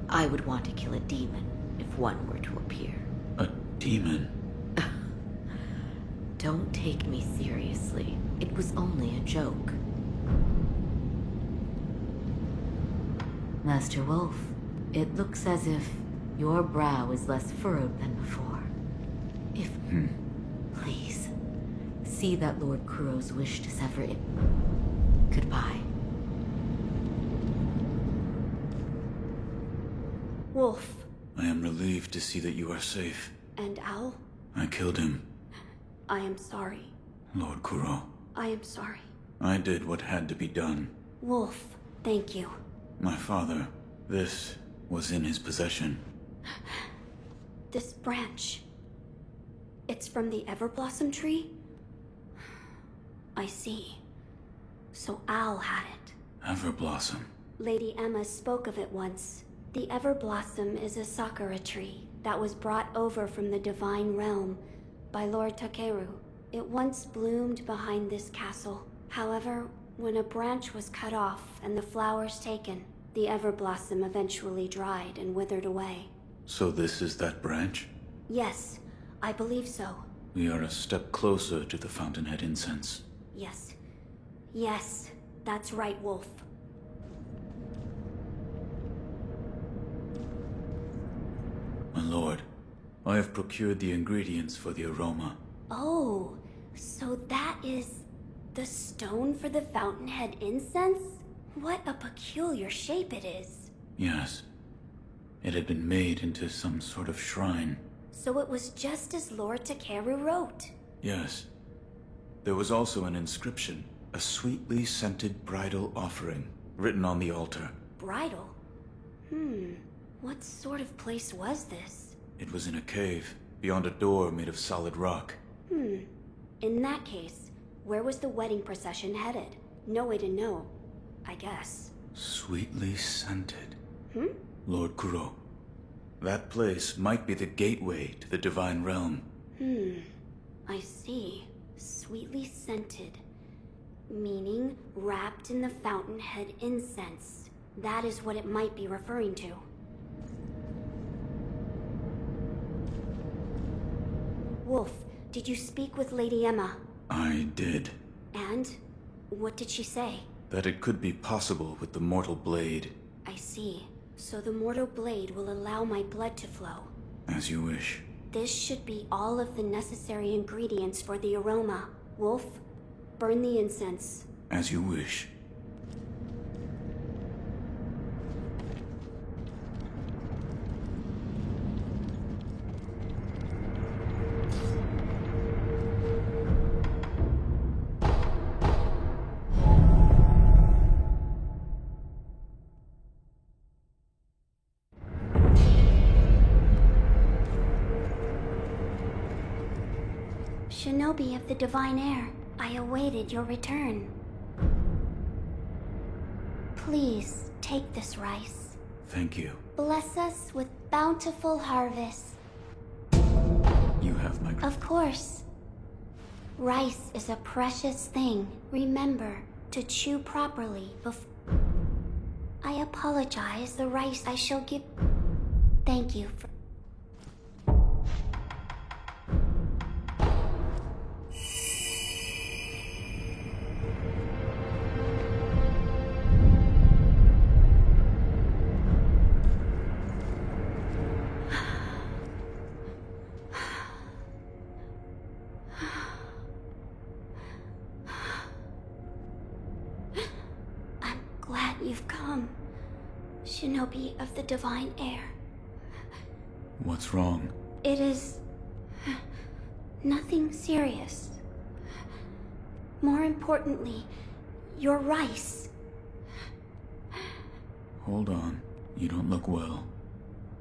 I would want to kill a demon if one were to appear. A demon? Don't take me seriously. It was only a joke. Master Wolf, it looks as if your brow is less furrowed than before. If... Please, see that Lord Kuro's wish to sever it. Goodbye. Wolf. I am relieved to see that you are safe. And Owl? I killed him. I am sorry. Lord Kuro. I am sorry. I did what had to be done. Wolf, thank you. My father, this was in his possession. This branch. It's from the Everblossom tree? I see. so Al had it. Everblossom. Lady Emma spoke of it once. The Everblossom is a sakura tree that was brought over from the divine realm by Lord Takeru. It once bloomed behind this castle. However, when a branch was cut off and the flowers taken, the Everblossom eventually dried and withered away. So this is that branch? Yes, I believe so. We are a step closer to the Fountainhead incense. Yes. Yes, that's right, Wolf. My lord, I have procured the ingredients for the aroma. Oh, so that is the stone for the Fountainhead incense? What a peculiar shape it is. Yes. It had been made into some sort of shrine. So it was just as Lord Takeru wrote. Yes. There was also an inscription, a sweetly scented bridal offering, written on the altar. Bridal? What sort of place was this? It was in a cave, beyond a door made of solid rock. In that case, where was the wedding procession headed? No way to know, I guess. Sweetly scented. Lord Kuro. That place might be the gateway to the divine realm. I see. Sweetly scented. Meaning wrapped in the Fountainhead incense. That is what it might be referring to. Wolf, did you speak with Lady Emma? I did. And? What did she say? That it could be possible with the mortal blade. I see. So the mortal blade will allow my blood to flow. As you wish. This should be all of the necessary ingredients for the aroma. Wolf, burn the incense. As you wish. Shinobi of the Divine Air, I awaited your return. Please, take this rice. Thank you. Bless us with bountiful harvest. You have my... Of course. Rice is a precious thing. Remember to chew properly before... I apologize. The rice I shall give... Thank you for... You've come, Shinobi of the Divine Air. What's wrong? It is... nothing serious. More importantly, your rice. Hold on. You don't look well.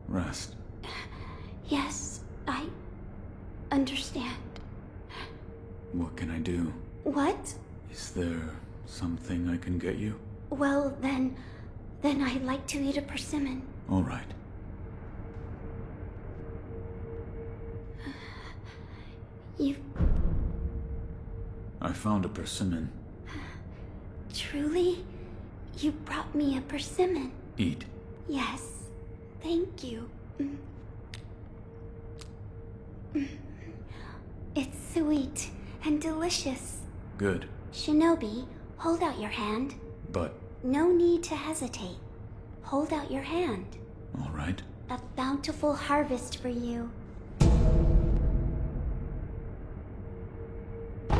Rest. Yes, I understand. What can I do? What? Is there something I can get you? Well, then I'd like to eat a persimmon. All right. I found a persimmon. Truly? You brought me a persimmon? Eat. Yes. Thank you. It's sweet and delicious. Good. Shinobi, hold out your hand. But... No need to hesitate. Hold out your hand. All right. A bountiful harvest for you.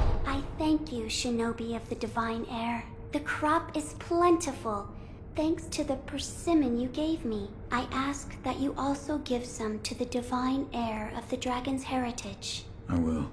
I thank you, Shinobi of the Divine Air. The crop is plentiful, thanks to the persimmon you gave me. I ask that you also give some to the Divine Heir of the Dragon's heritage. I will.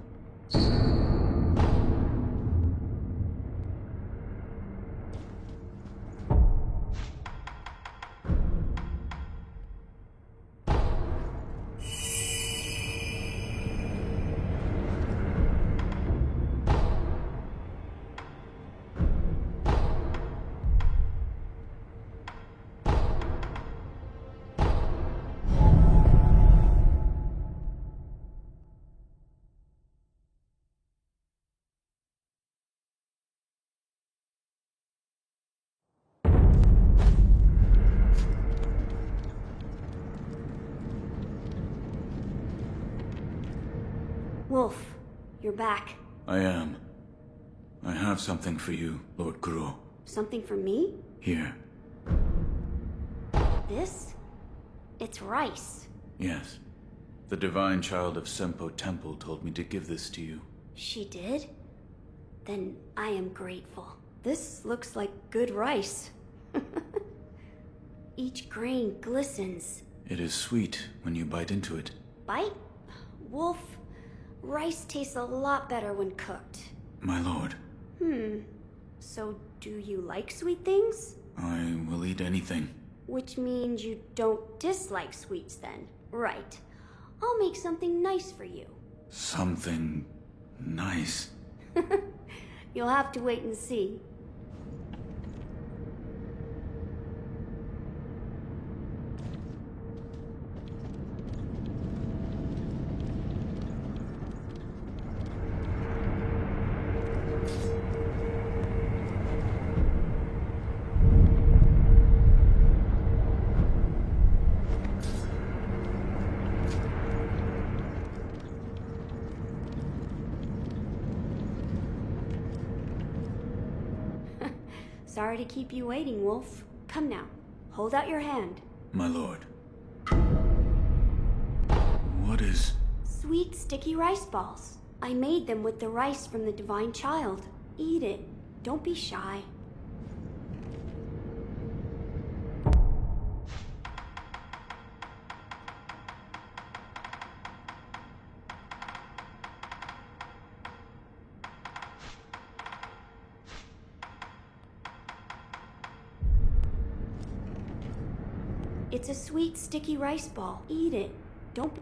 Wolf, you're back. I am. I have something for you, Lord Kuro. Something for me? Here. This? It's rice. Yes. The divine child of Senpo Temple told me to give this to you. She did? Then I am grateful. This looks like good rice. Each grain glistens. It is sweet when you bite into it. Bite? Wolf, rice tastes a lot better when cooked. My lord. So do you like sweet things? I will eat anything. Which means you don't dislike sweets then. Right. I'll make something nice for you. Something nice. You'll have to wait and see. Sorry to keep you waiting, Wolf. Come now, hold out your hand. My lord. What is... Sweet, sticky rice balls. I made them with the rice from the divine child. Eat it. Don't be shy. It's a sweet, sticky rice ball. Eat it. Don't be...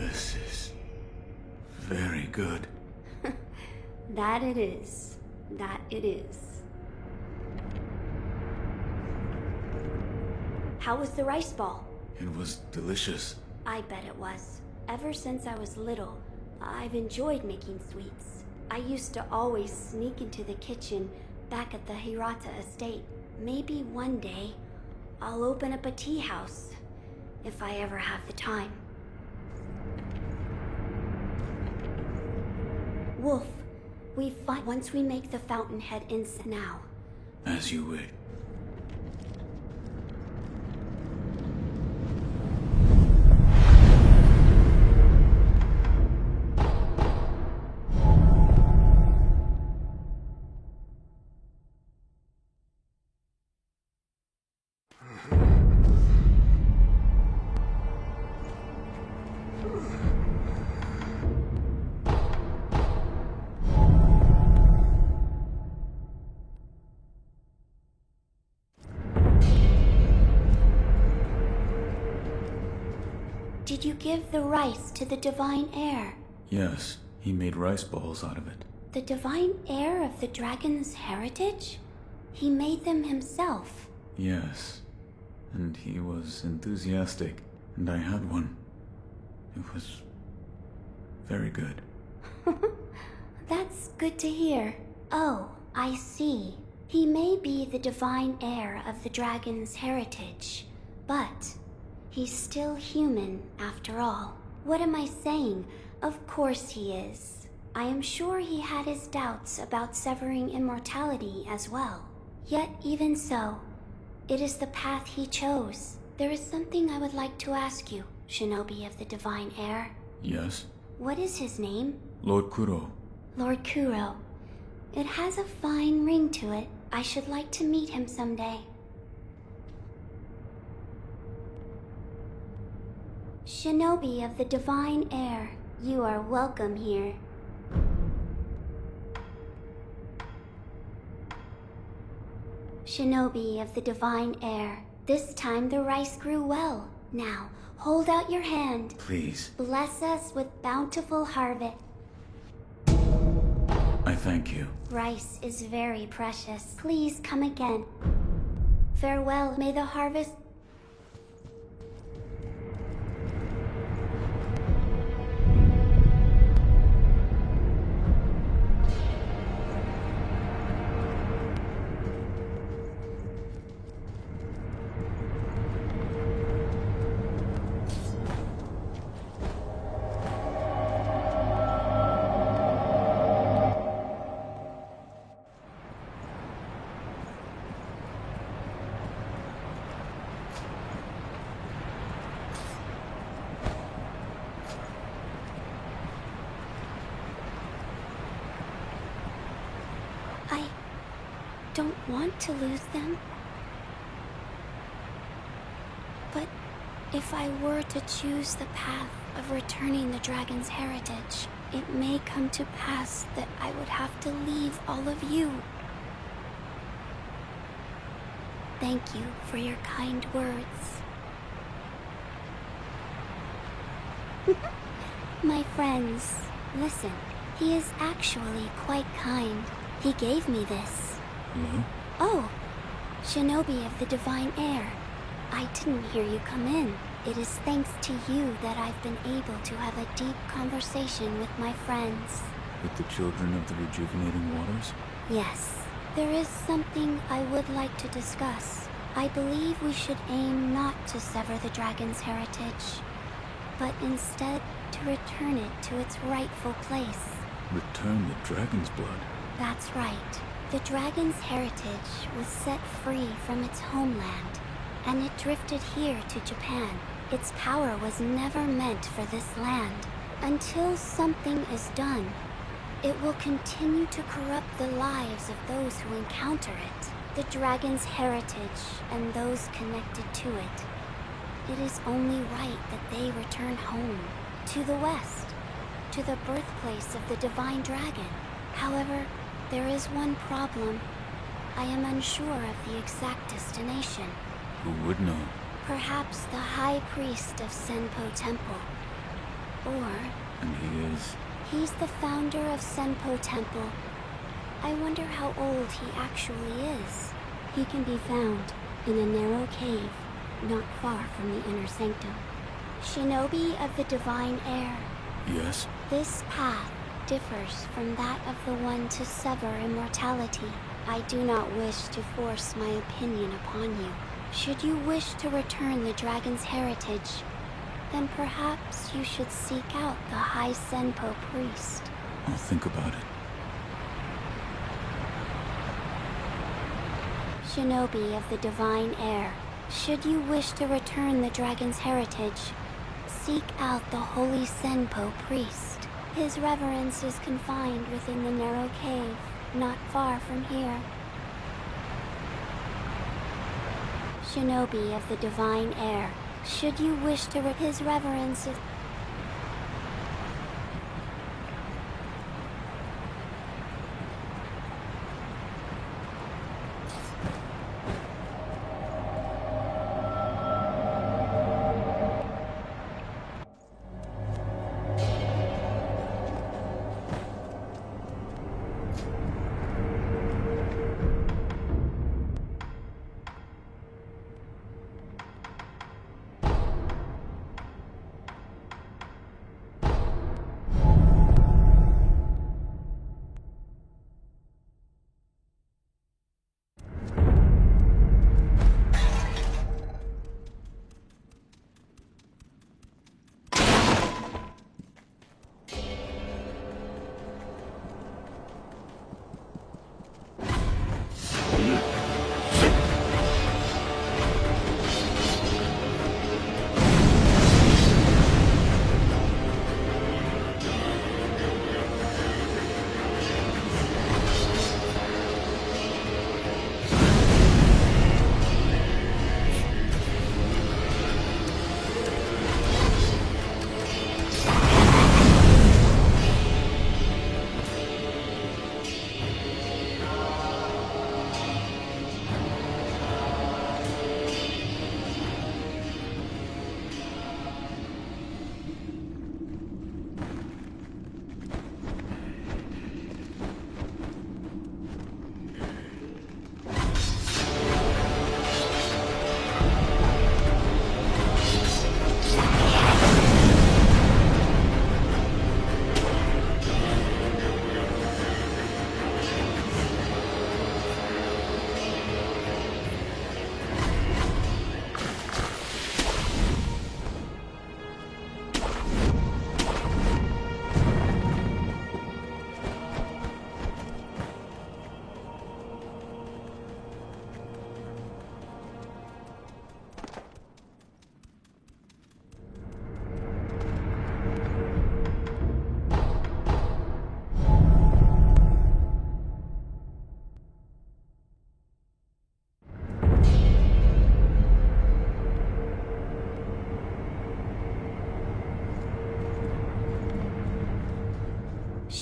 This is... very good. That it is. That it is. How was the rice ball? It was delicious. I bet it was. Ever since I was little, I've enjoyed making sweets. I used to always sneak into the kitchen back at the Hirata estate. Maybe one day, I'll open up a tea house, if I ever have the time. Wolf, once we make the fountainhead incense now. As you wish. Did you give the rice to the divine heir? Yes, he made rice balls out of it. The divine heir of the dragon's heritage? He made them himself. Yes, and he was enthusiastic, and I had one. It was very good. That's good to hear. Oh, I see. He may be the divine heir of the dragon's heritage, but he's still human after all. What am I saying? Of course he is. I am sure he had his doubts about severing immortality as well. Yet even so, it is the path he chose. There is something I would like to ask you, shinobi of the divine heir. Yes? What is his name? Lord Kuro. Lord Kuro. It has a fine ring to it. I should like to meet him someday. Shinobi of the divine heir, you are welcome here. Shinobi of the divine heir, this time the rice grew well. Now, hold out your hand. Please. Bless us with bountiful harvest. I thank you. Rice is very precious. Please come again. Farewell, may the harvest... don't want to lose them. But if I were to choose the path of returning the dragon's heritage, it may come to pass that I would have to leave all of you. Thank you for your kind words. My friends, listen. He is actually quite kind. He gave me this. Oh, shinobi of the divine air. I didn't hear you come in. It is thanks to you that I've been able to have a deep conversation with my friends. With the children of the rejuvenating waters? Yes. There is something I would like to discuss. I believe we should aim not to sever the dragon's heritage, but instead to return it to its rightful place. Return the dragon's blood? That's right. The dragon's heritage was set free from its homeland, and it drifted here to Japan. Its power was never meant for this land. Until something is done, it will continue to corrupt the lives of those who encounter it. The dragon's heritage and those connected to it. It is only right that they return home, to the west, to the birthplace of the divine dragon. However, there is one problem. I am unsure of the exact destination. Who would know? Perhaps the High Priest of Senpo Temple. Or... And he is? He's the founder of Senpo Temple. I wonder how old he actually is. He can be found in a narrow cave, not far from the inner sanctum. Shinobi of the divine air. Yes? This path differs from that of the one to sever immortality. I do not wish to force my opinion upon you. Should you wish to return the dragon's heritage, then perhaps you should seek out the High Senpo priest. I'll think about it. Shinobi of the divine air, should you wish to return the dragon's heritage, seek out the holy Senpo priest. His reverence is confined within the narrow cave, not far from here. Shinobi of the divine air, should you wish to his reverence is...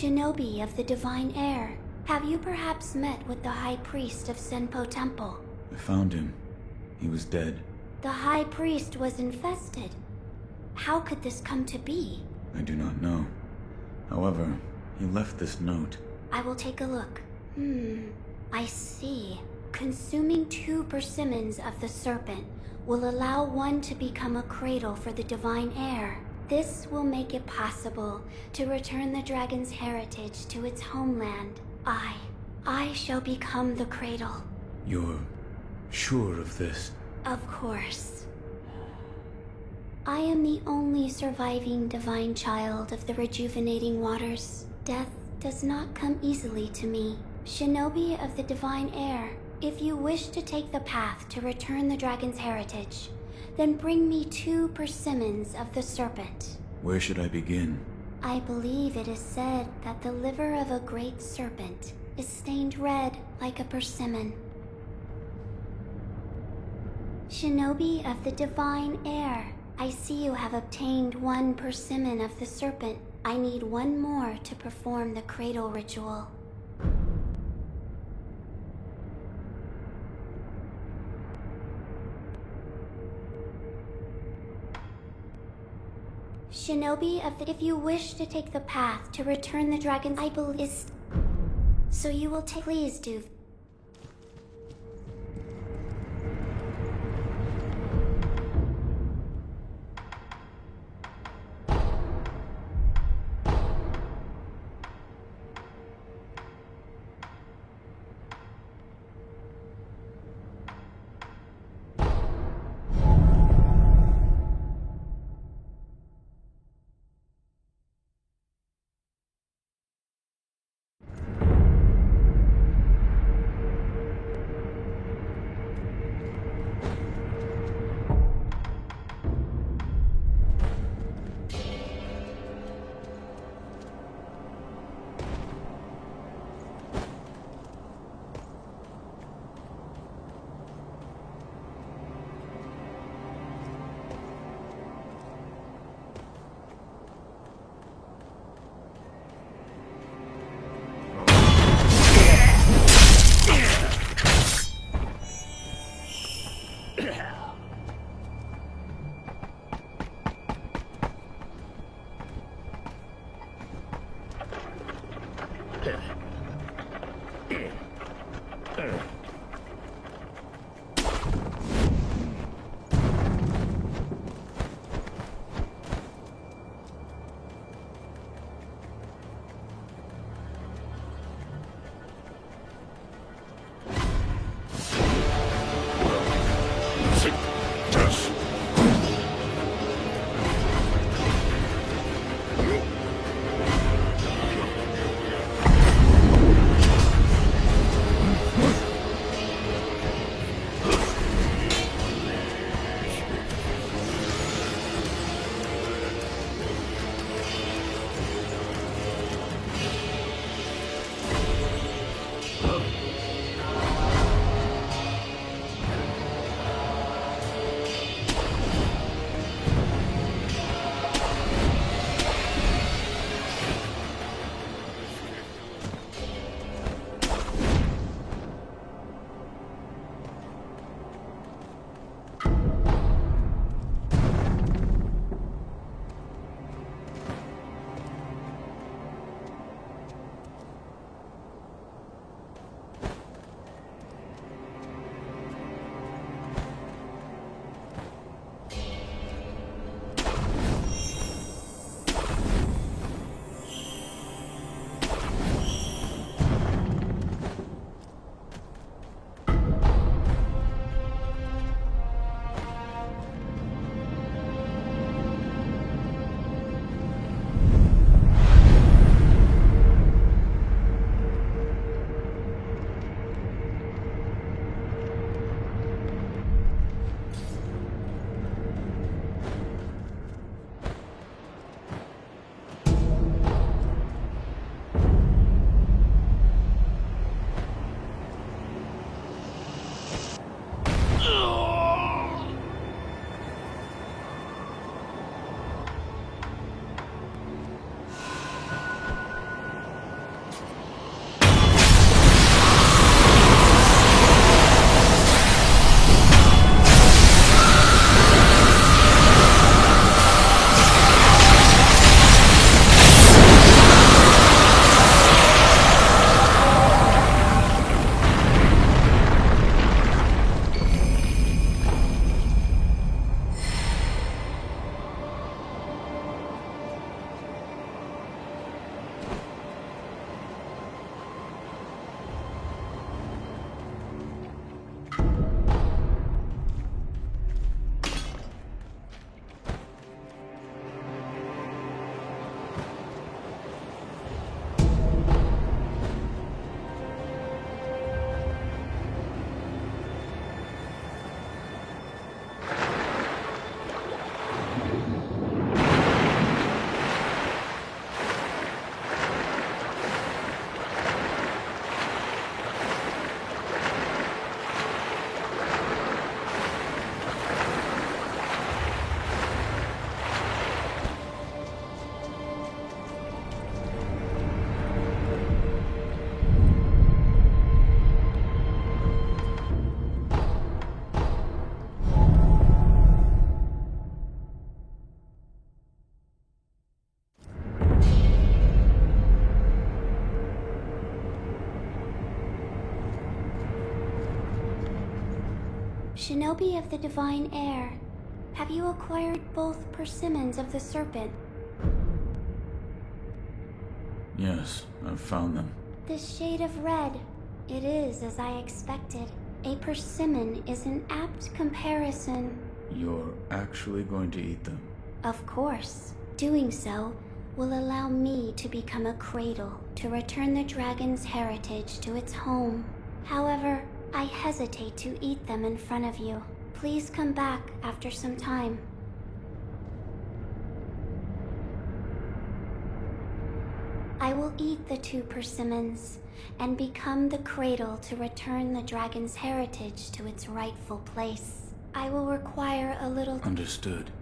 Shinobi of the Divine Air, have you perhaps met with the High Priest of Senpo Temple? I found him. He was dead. The High Priest was infested. How could this come to be? I do not know. However, he left this note. I will take a look. I see. Consuming 2 persimmons of the serpent will allow one to become a cradle for the divine heir. This will make it possible to return the dragon's heritage to its homeland. I shall become the cradle. You're sure of this? Of course. I am the only surviving divine child of the rejuvenating waters. Death does not come easily to me. Shinobi of the divine air, if you wish to take the path to return the dragon's heritage, then bring me 2 persimmons of the serpent. Where should I begin? I believe it is said that the liver of a great serpent is stained red like a persimmon. Shinobi of the divine air, I see you have obtained 1 persimmon of the serpent. I need 1 more to perform the cradle ritual. Shinobi of the... If you wish to take the path to return the dragon, I believe... So you will take... Please do... Shinobi of the Divine Air, have you acquired both persimmons of the serpent? Yes, I've found them. This shade of red. It is as I expected. A persimmon is an apt comparison. You're actually going to eat them? Of course. Doing so will allow me to become a cradle to return the dragon's heritage to its home. However, I hesitate to eat them in front of you. Please come back after some time. I will eat the 2 persimmons and become the cradle to return the dragon's heritage to its rightful place. I will require a little... Understood.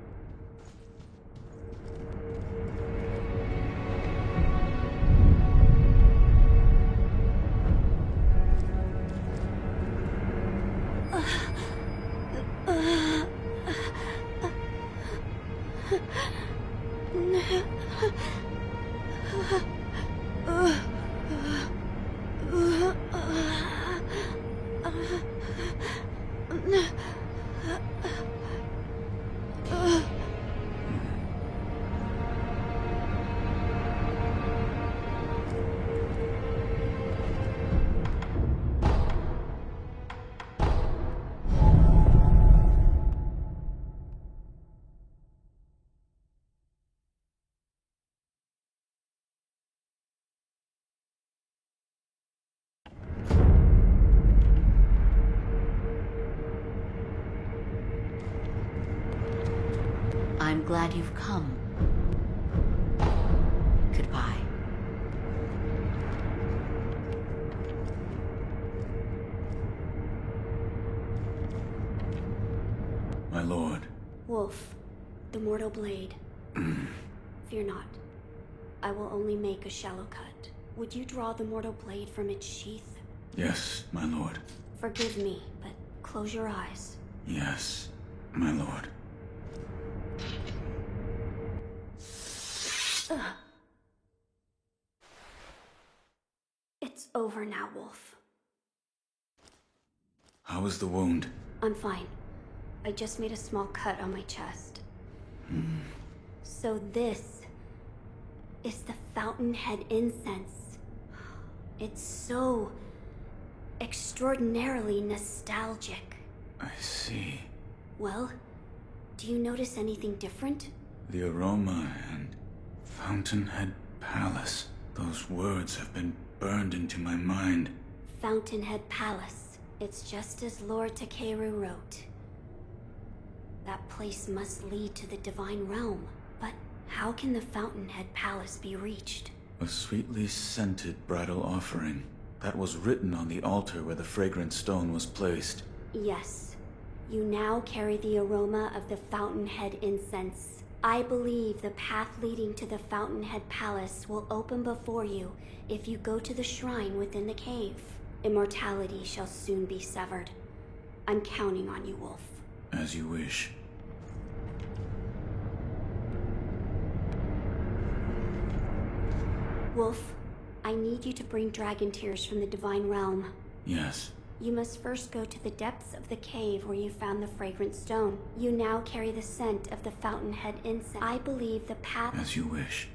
I'm glad you've come. Goodbye. My lord. Wolf, the mortal blade. Fear not. I will only make a shallow cut. Would you draw the mortal blade from its sheath? Yes, my lord. Forgive me, but close your eyes. Yes, my lord. It's over now, Wolf. How is the wound? I'm fine. I just made a small cut on my chest. So this is the Fountainhead incense. It's so extraordinarily nostalgic. I see. Well, do you notice anything different? The aroma and Fountainhead Palace. Those words have been burned into my mind. Fountainhead Palace. It's just as Lord Takeru wrote. That place must lead to the Divine Realm. But how can the Fountainhead Palace be reached? A sweetly scented bridal offering. That was written on the altar where the fragrant stone was placed. Yes. You now carry the aroma of the Fountainhead incense. I believe the path leading to the Fountainhead Palace will open before you if you go to the shrine within the cave. Immortality shall soon be severed. I'm counting on you, Wolf. As you wish. Wolf, I need you to bring dragon tears from the Divine Realm. Yes. You must first go to the depths of the cave where you found the fragrant stone. You now carry the scent of the Fountainhead incense. I believe the path... As you wish.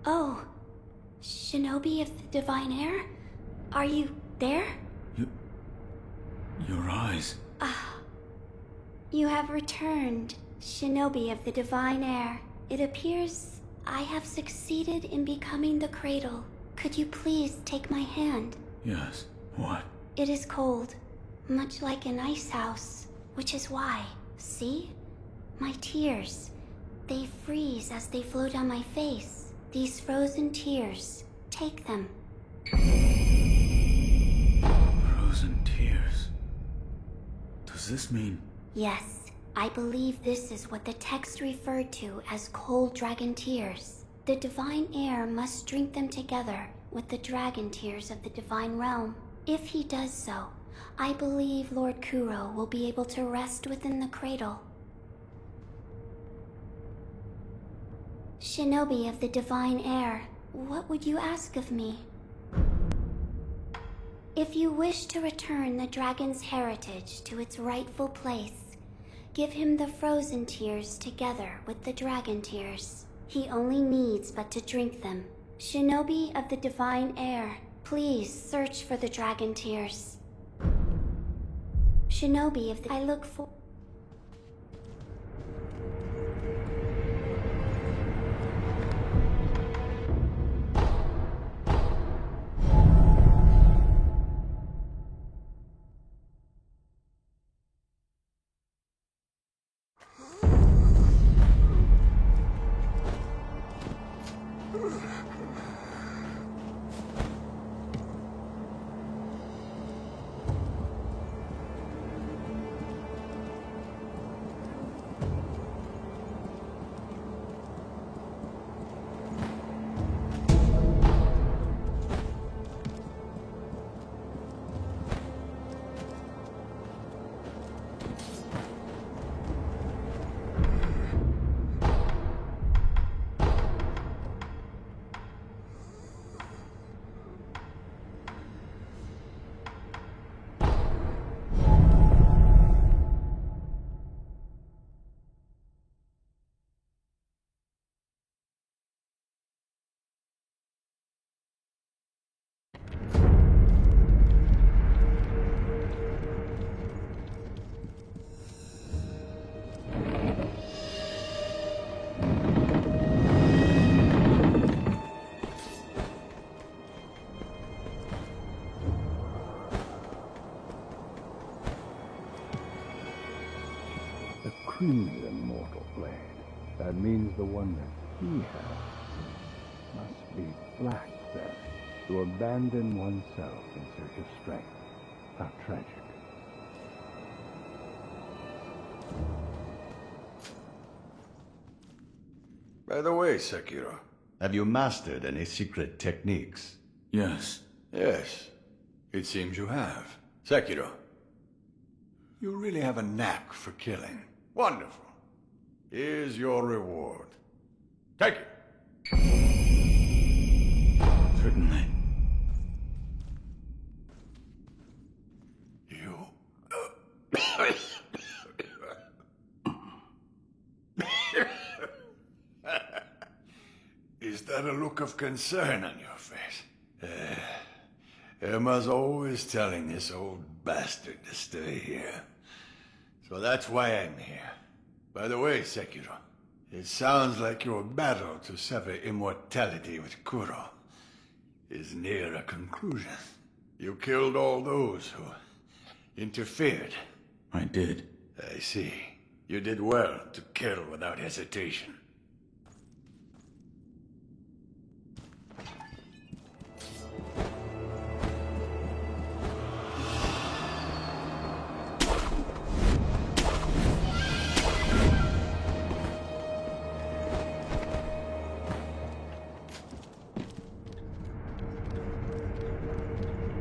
Oh, Shinobi of the Divine Air? Are you there? Your eyes. You have returned, Shinobi of the Divine Air. It appears I have succeeded in becoming the cradle. Could you please take my hand? Yes. What? It is cold, much like an ice house, which is why, see? My tears. They freeze as they flow down my face. These frozen tears. Take them. Frozen tears. Does this mean... Yes, I believe this is what the text referred to as cold dragon tears. The divine heir must drink them together with the dragon tears of the divine realm. If he does so, I believe Lord Kuro will be able to rest within the cradle. Shinobi of the divine heir, what would you ask of me? If you wish to return the dragon's heritage to its rightful place, give him the frozen tears together with the dragon tears. He only needs but to drink them. Shinobi of the divine heir, please search for the dragon tears. Shinobi of the... I look for... Crimson mortal blade. That means the one that he has must be black, then. To abandon oneself in search of strength. How tragic. By the way, Sekiro, have you mastered any secret techniques? Yes. Yes, it seems you have. Sekiro, you really have a knack for killing. Wonderful. Here's your reward. Take it. Certainly. You... Is that a look of concern on your face? Emma's always telling this old bastard to stay here. So that's why I'm here. By the way, Sekiro, it sounds like your battle to sever immortality with Kuro is near a conclusion. You killed all those who interfered. I did. I see. You did well to kill without hesitation.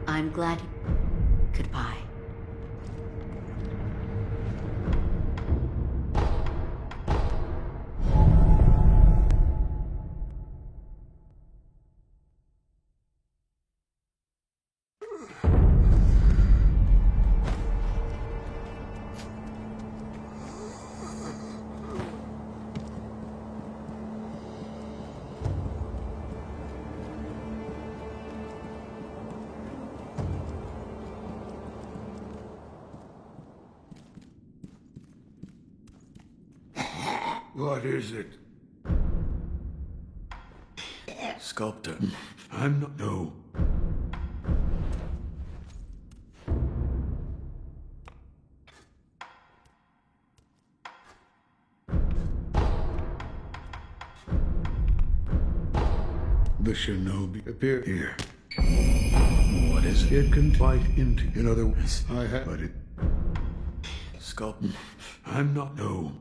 I'm glad. Goodbye. What is it? Sculptor. I'm not... No. The shinobi appear here. What is it? It can bite into... In other words, I have... But it... Sculptor. I'm not... No.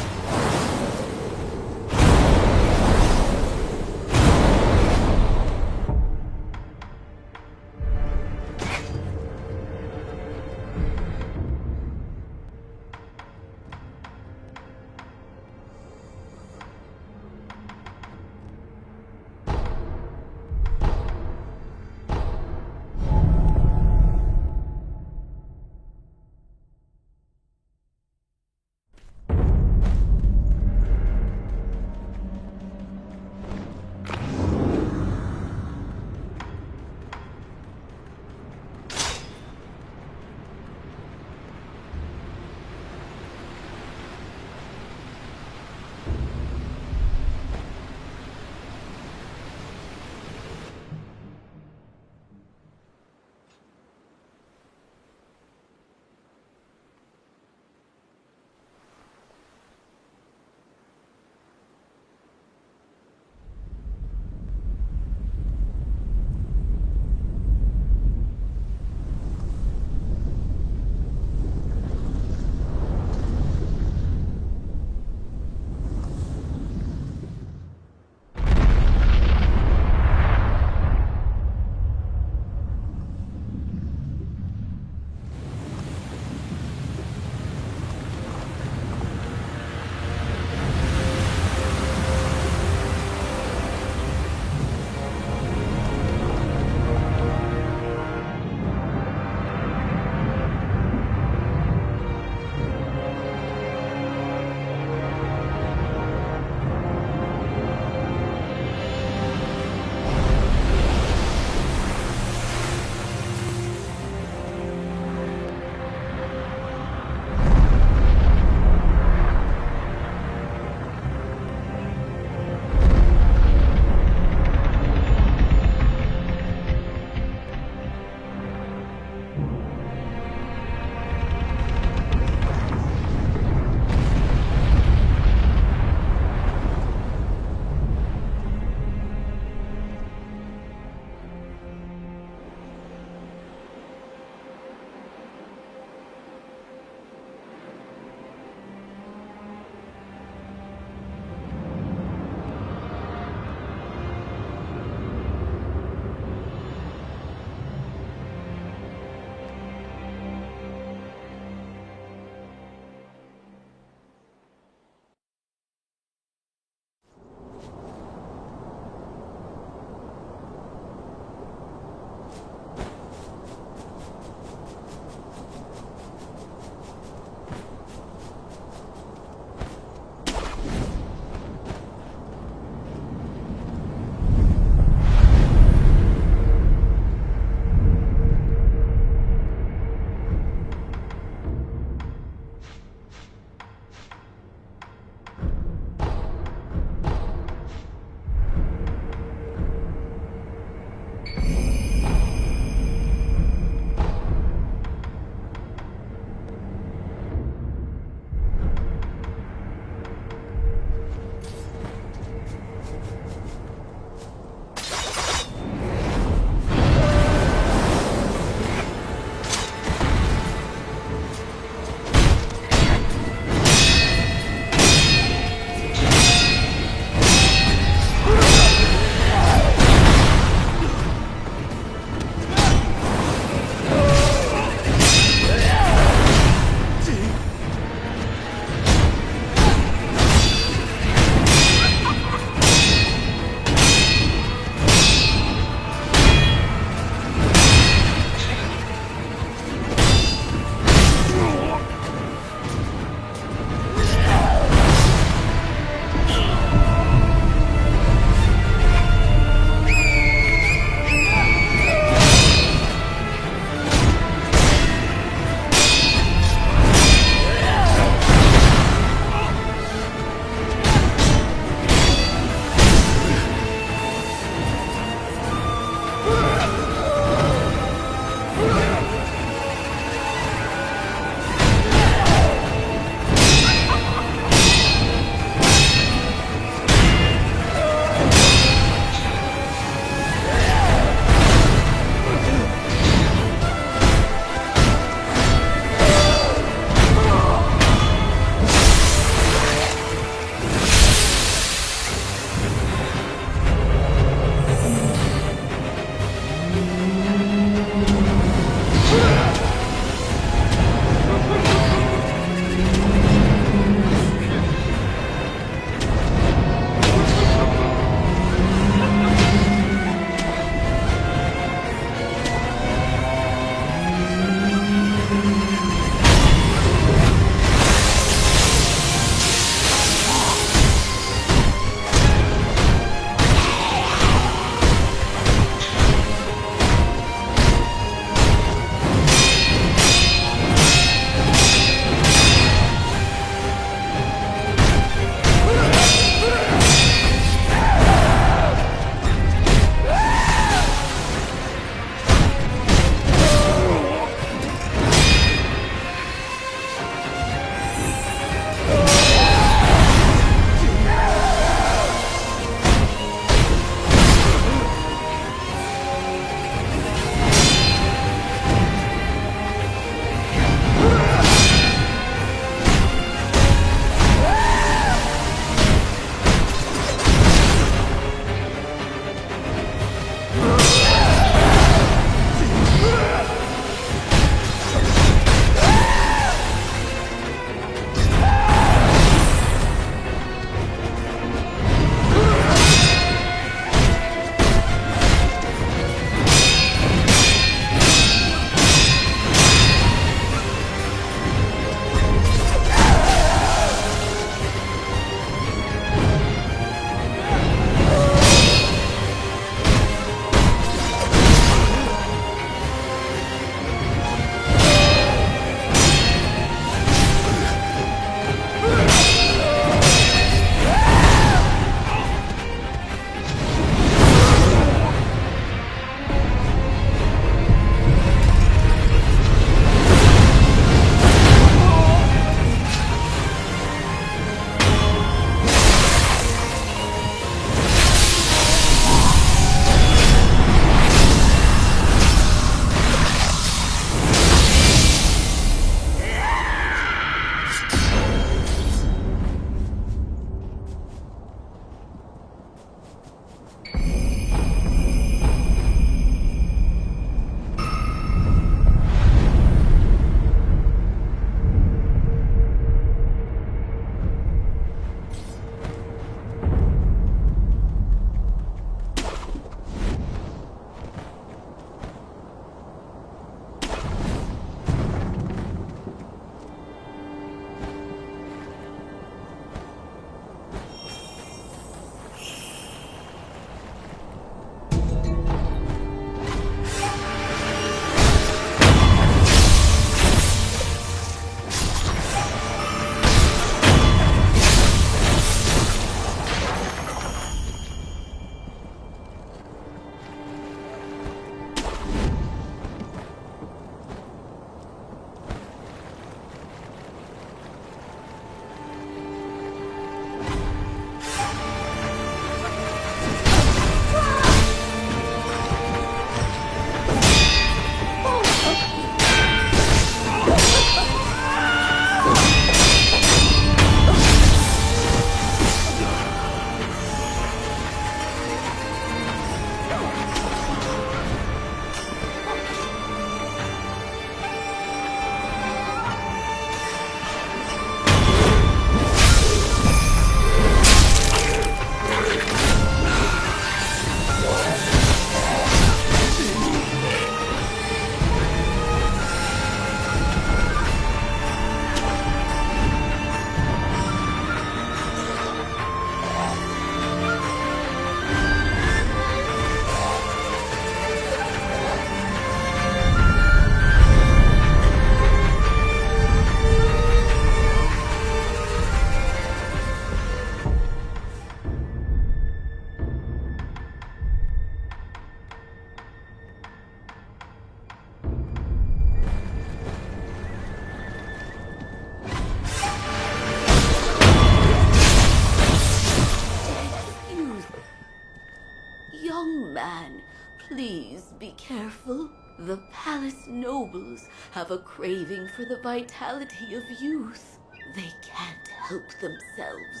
careful. The palace nobles have a craving for the vitality of youth. They can't help themselves.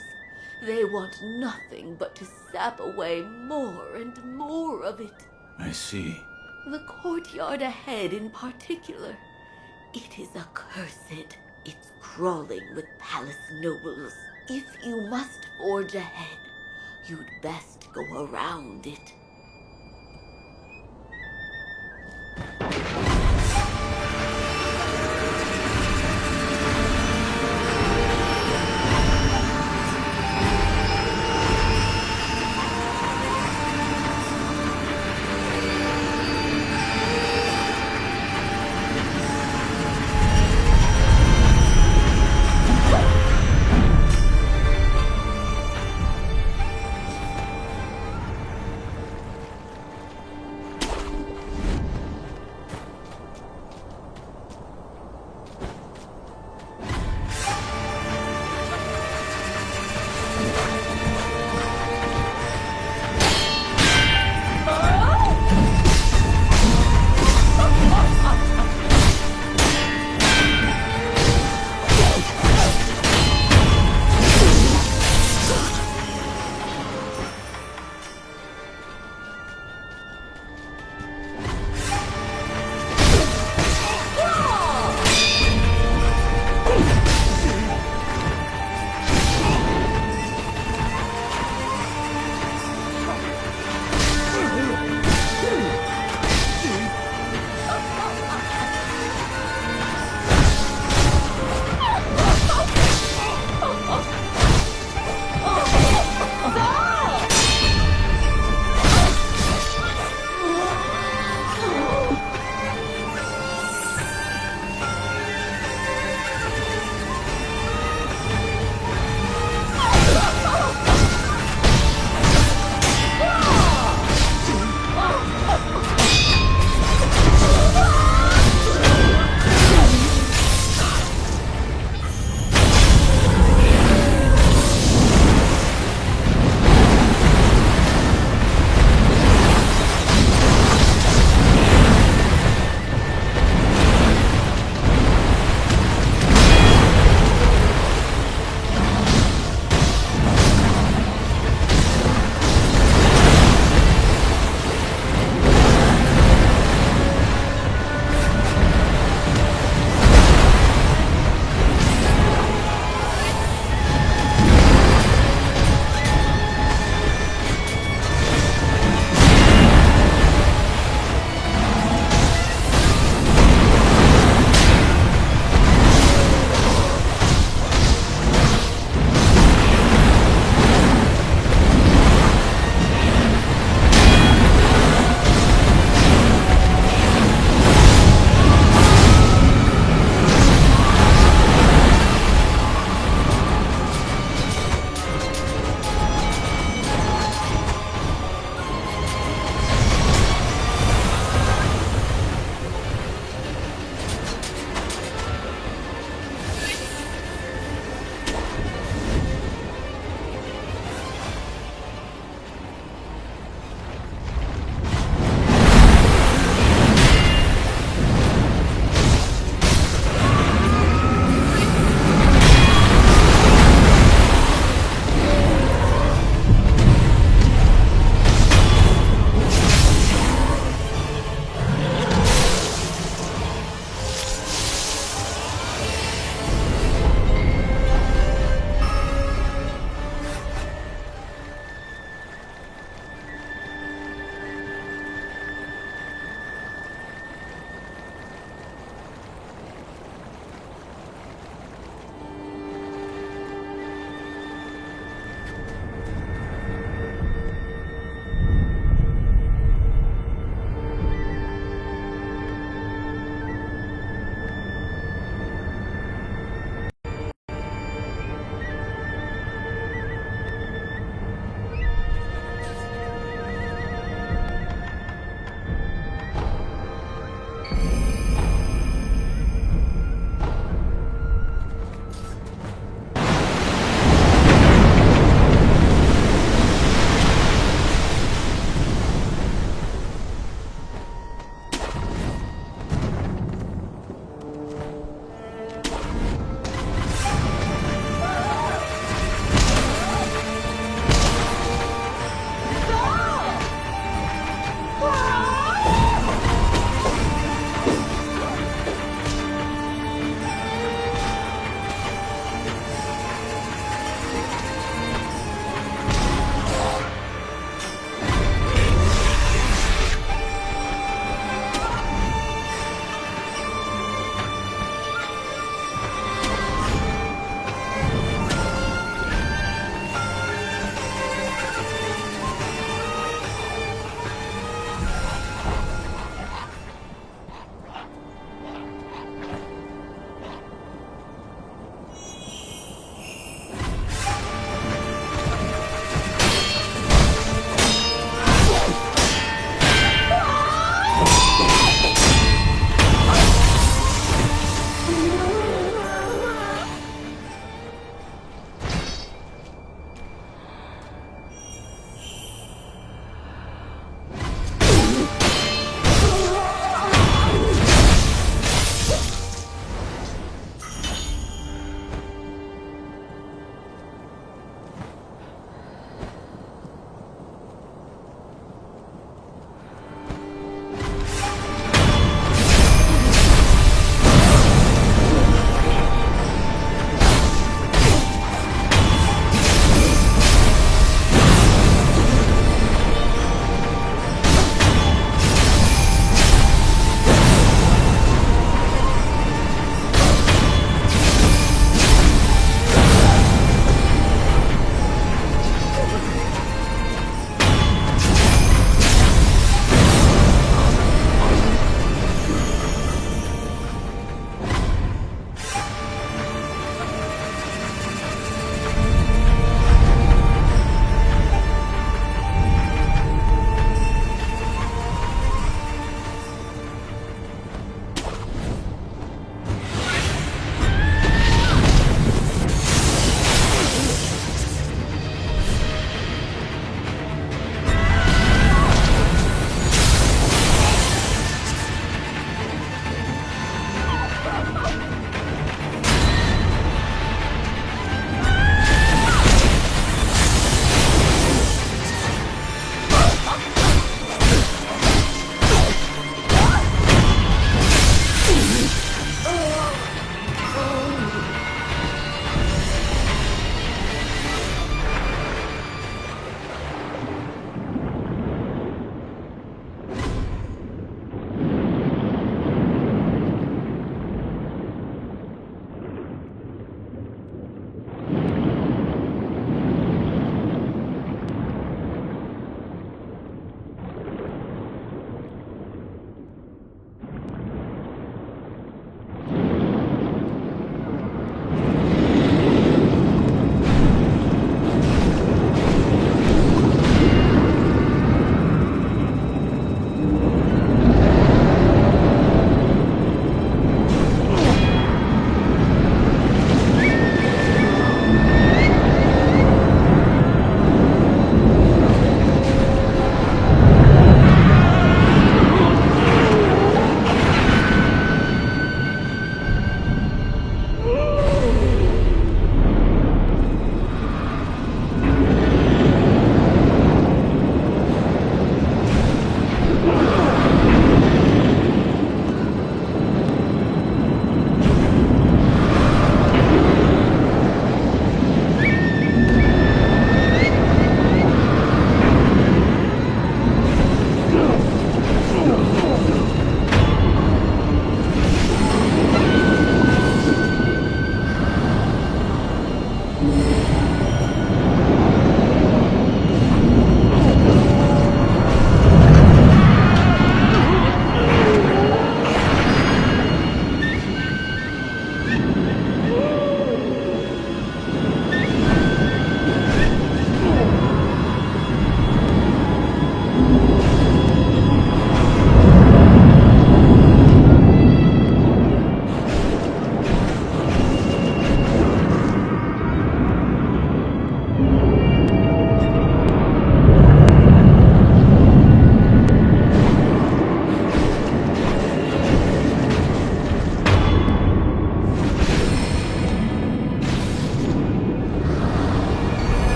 They want nothing but to sap away more and more of it. I see. The courtyard ahead in particular. It is accursed. It's crawling with palace nobles. If you must forge ahead, you'd best go around it.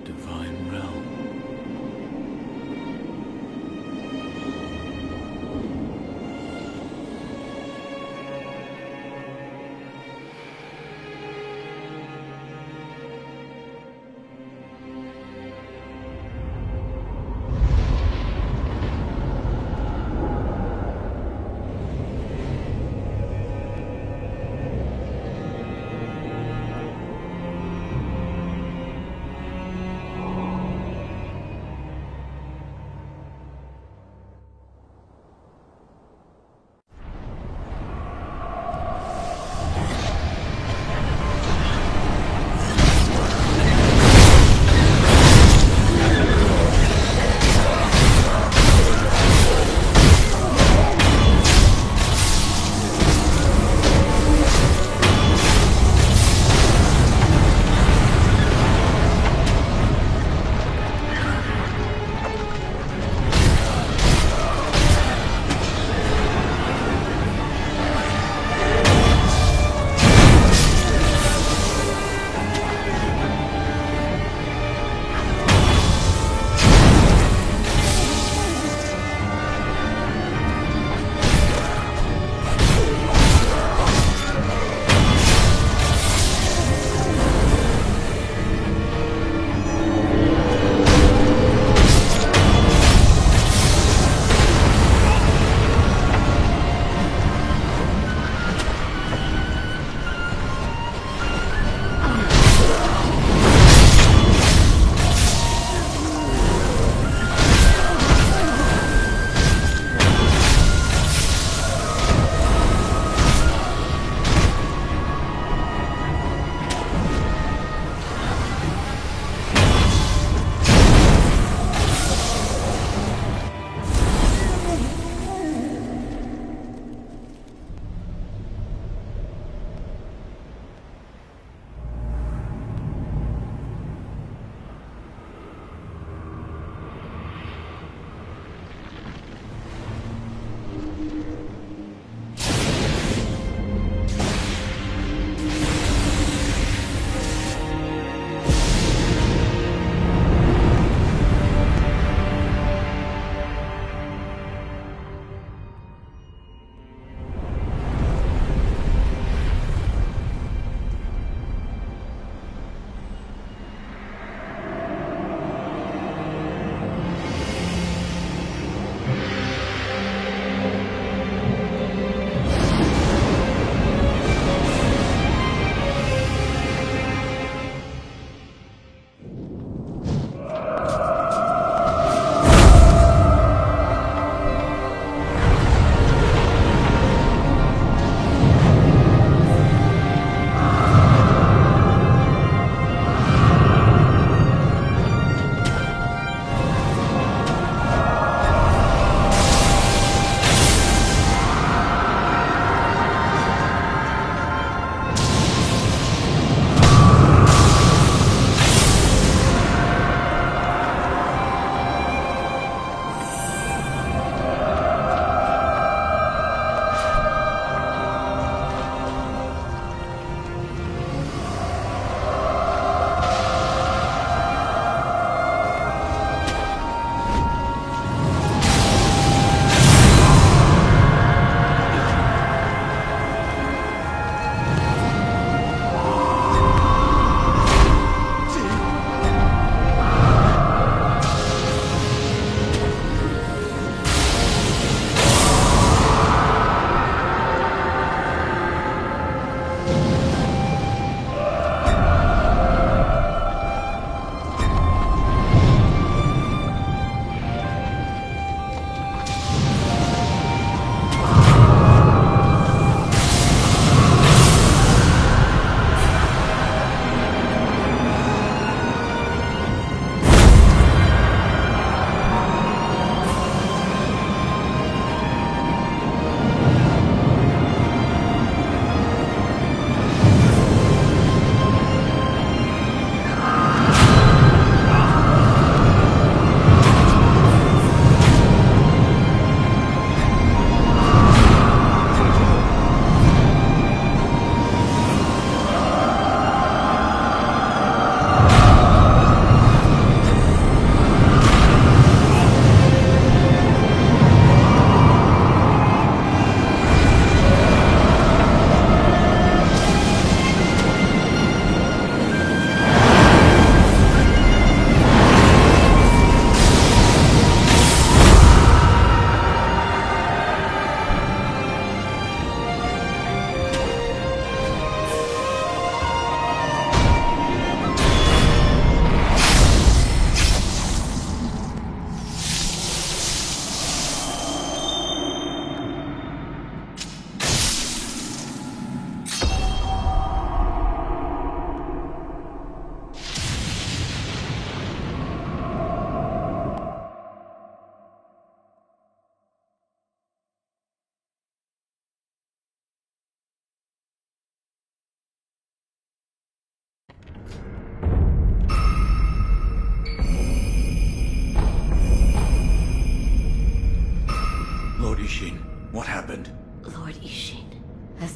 the divine realm.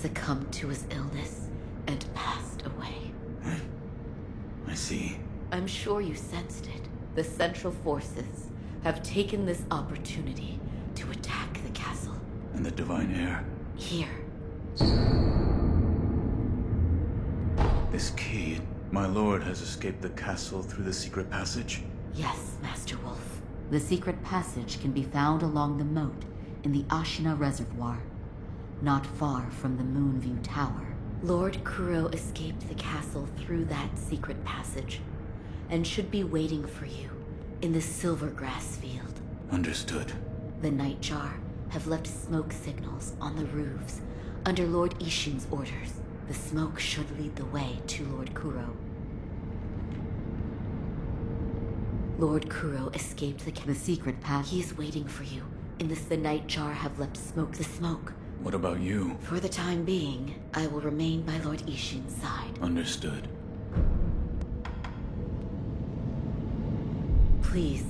succumbed to his illness and passed away. I see. I'm sure you sensed it. The Central Forces have taken this opportunity to attack the castle. And the Divine Heir? Here. This key, my lord has escaped the castle through the secret passage? Yes, Master Wolf. The secret passage can be found along the moat in the Ashina Reservoir, not far from the Moonview Tower. Lord Kuro escaped the castle through that secret passage, and should be waiting for you in the Silvergrass Field. Understood. The Nightjar have left smoke signals on the roofs under Lord Ishin's orders. The smoke should lead the way to Lord Kuro. Lord Kuro escaped the secret path. He is waiting for you in the Nightjar have left the smoke. What about you? For the time being, I will remain by Lord Ishin's side. Understood. Please.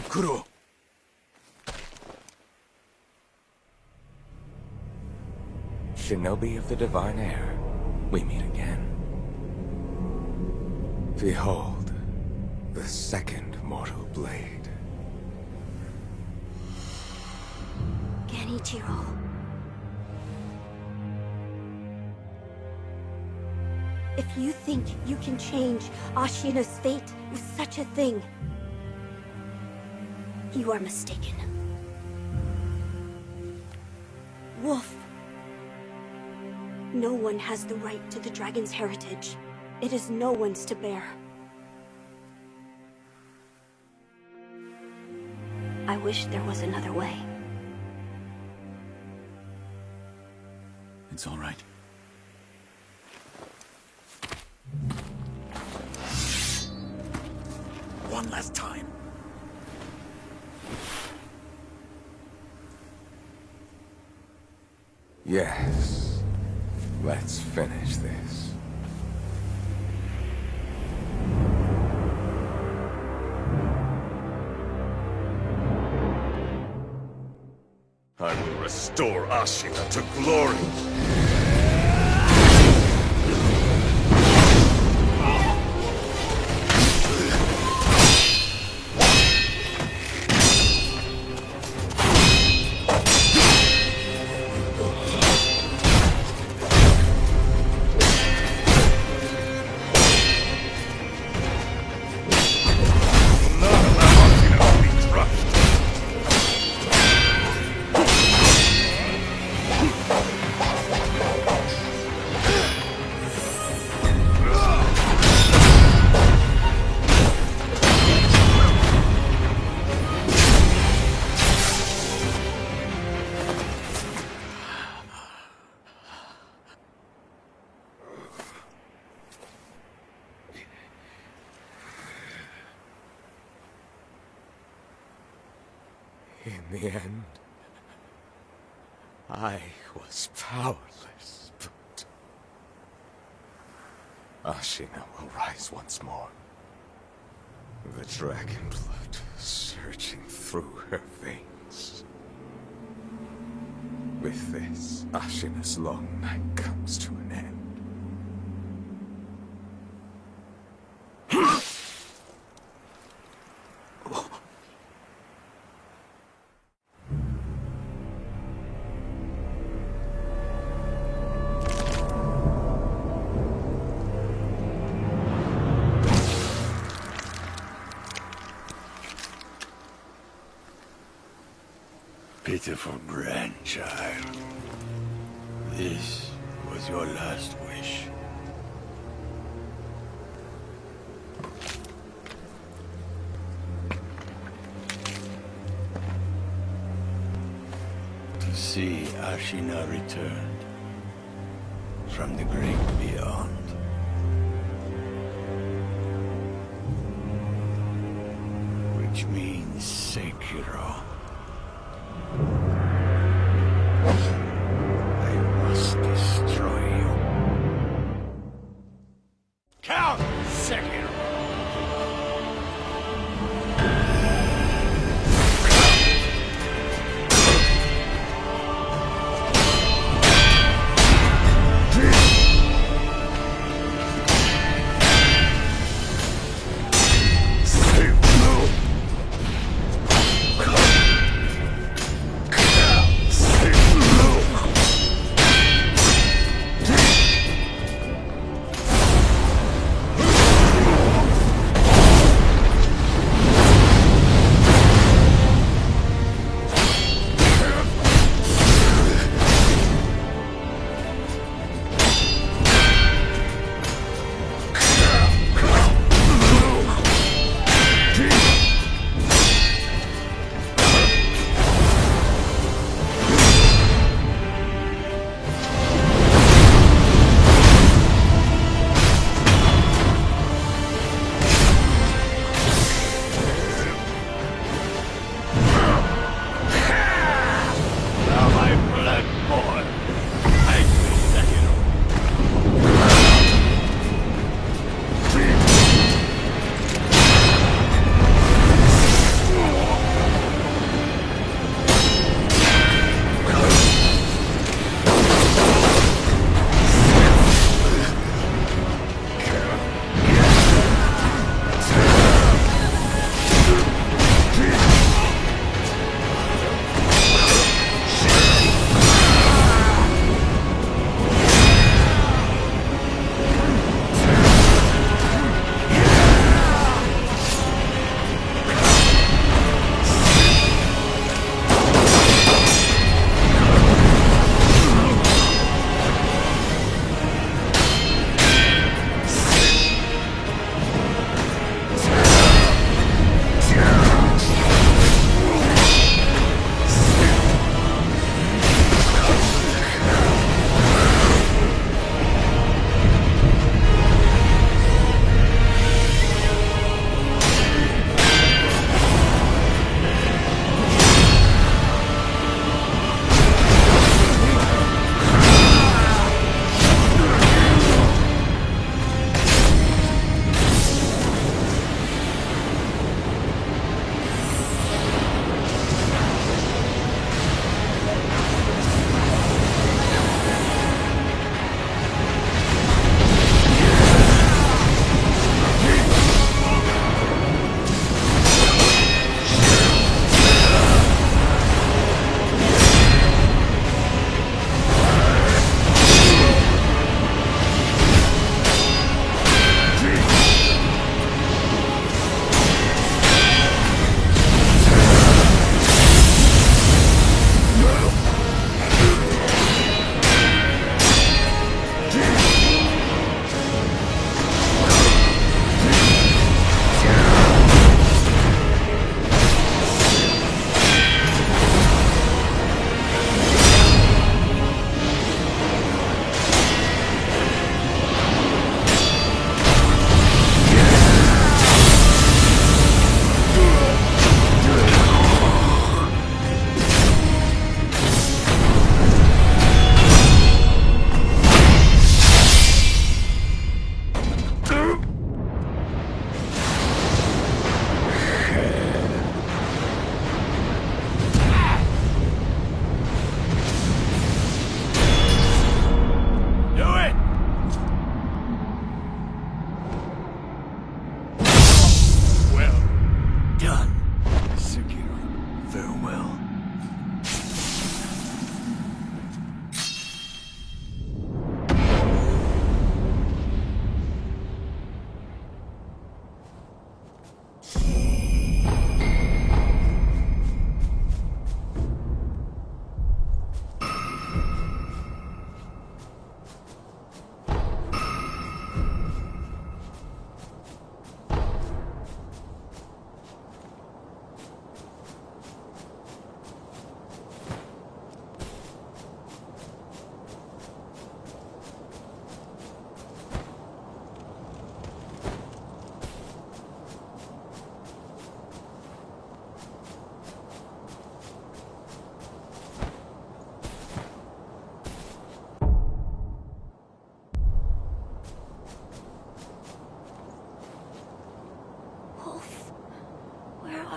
Kuro! Shinobi of the divine air, we meet again. Behold, the second mortal blade. Genichiro. If you think you can change Ashina's fate with such a thing, you are mistaken. Wolf. No one has the right to the dragon's heritage. It is no one's to bear. I wish there was another way. It's all right. One last time. Yes. Let's finish this. I will restore Ashina to glory. In the end, I was powerless, but Ashina will rise once more. The dragon blood surging through her veins. With this, Ashina's long night comes to an end. Pitiful grandchild. This was your last wish. To see Ashina returned from the great beyond. Which means Sekiro. I must destroy you. Count Sekiro!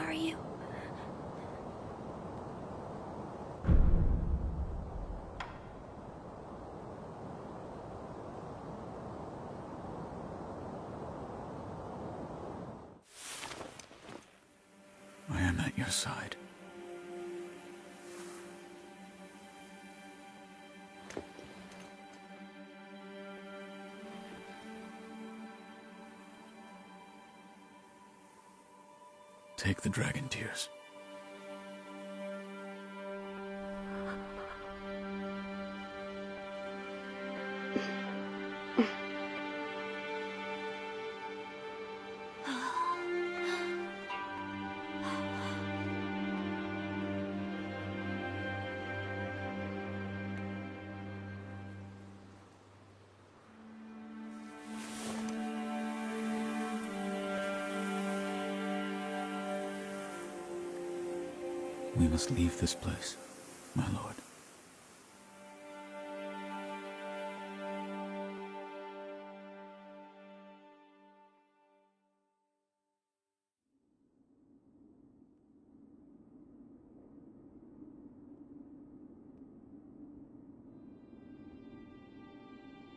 are you? I am at your side. Take the dragon tears. We must leave this place, my lord.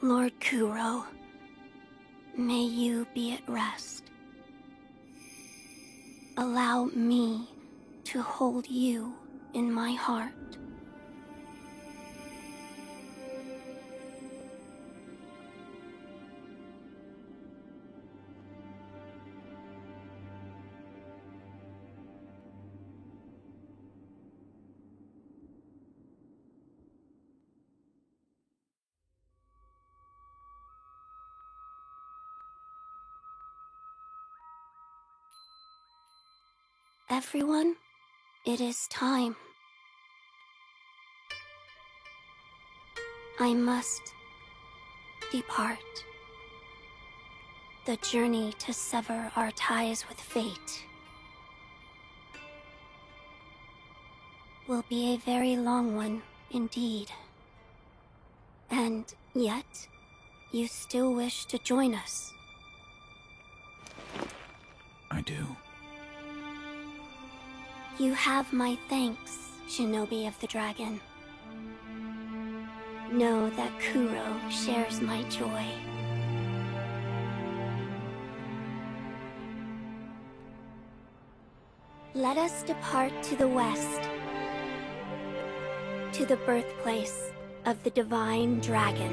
Lord Kuro, may you be at rest. Allow me to hold you in my heart. Everyone, it is time. I must depart. The journey to sever our ties with fate will be a very long one indeed. And yet, you still wish to join us. I do. You have my thanks, Shinobi of the Dragon. Know that Kuro shares my joy. Let us depart to the west, to the birthplace of the divine dragon.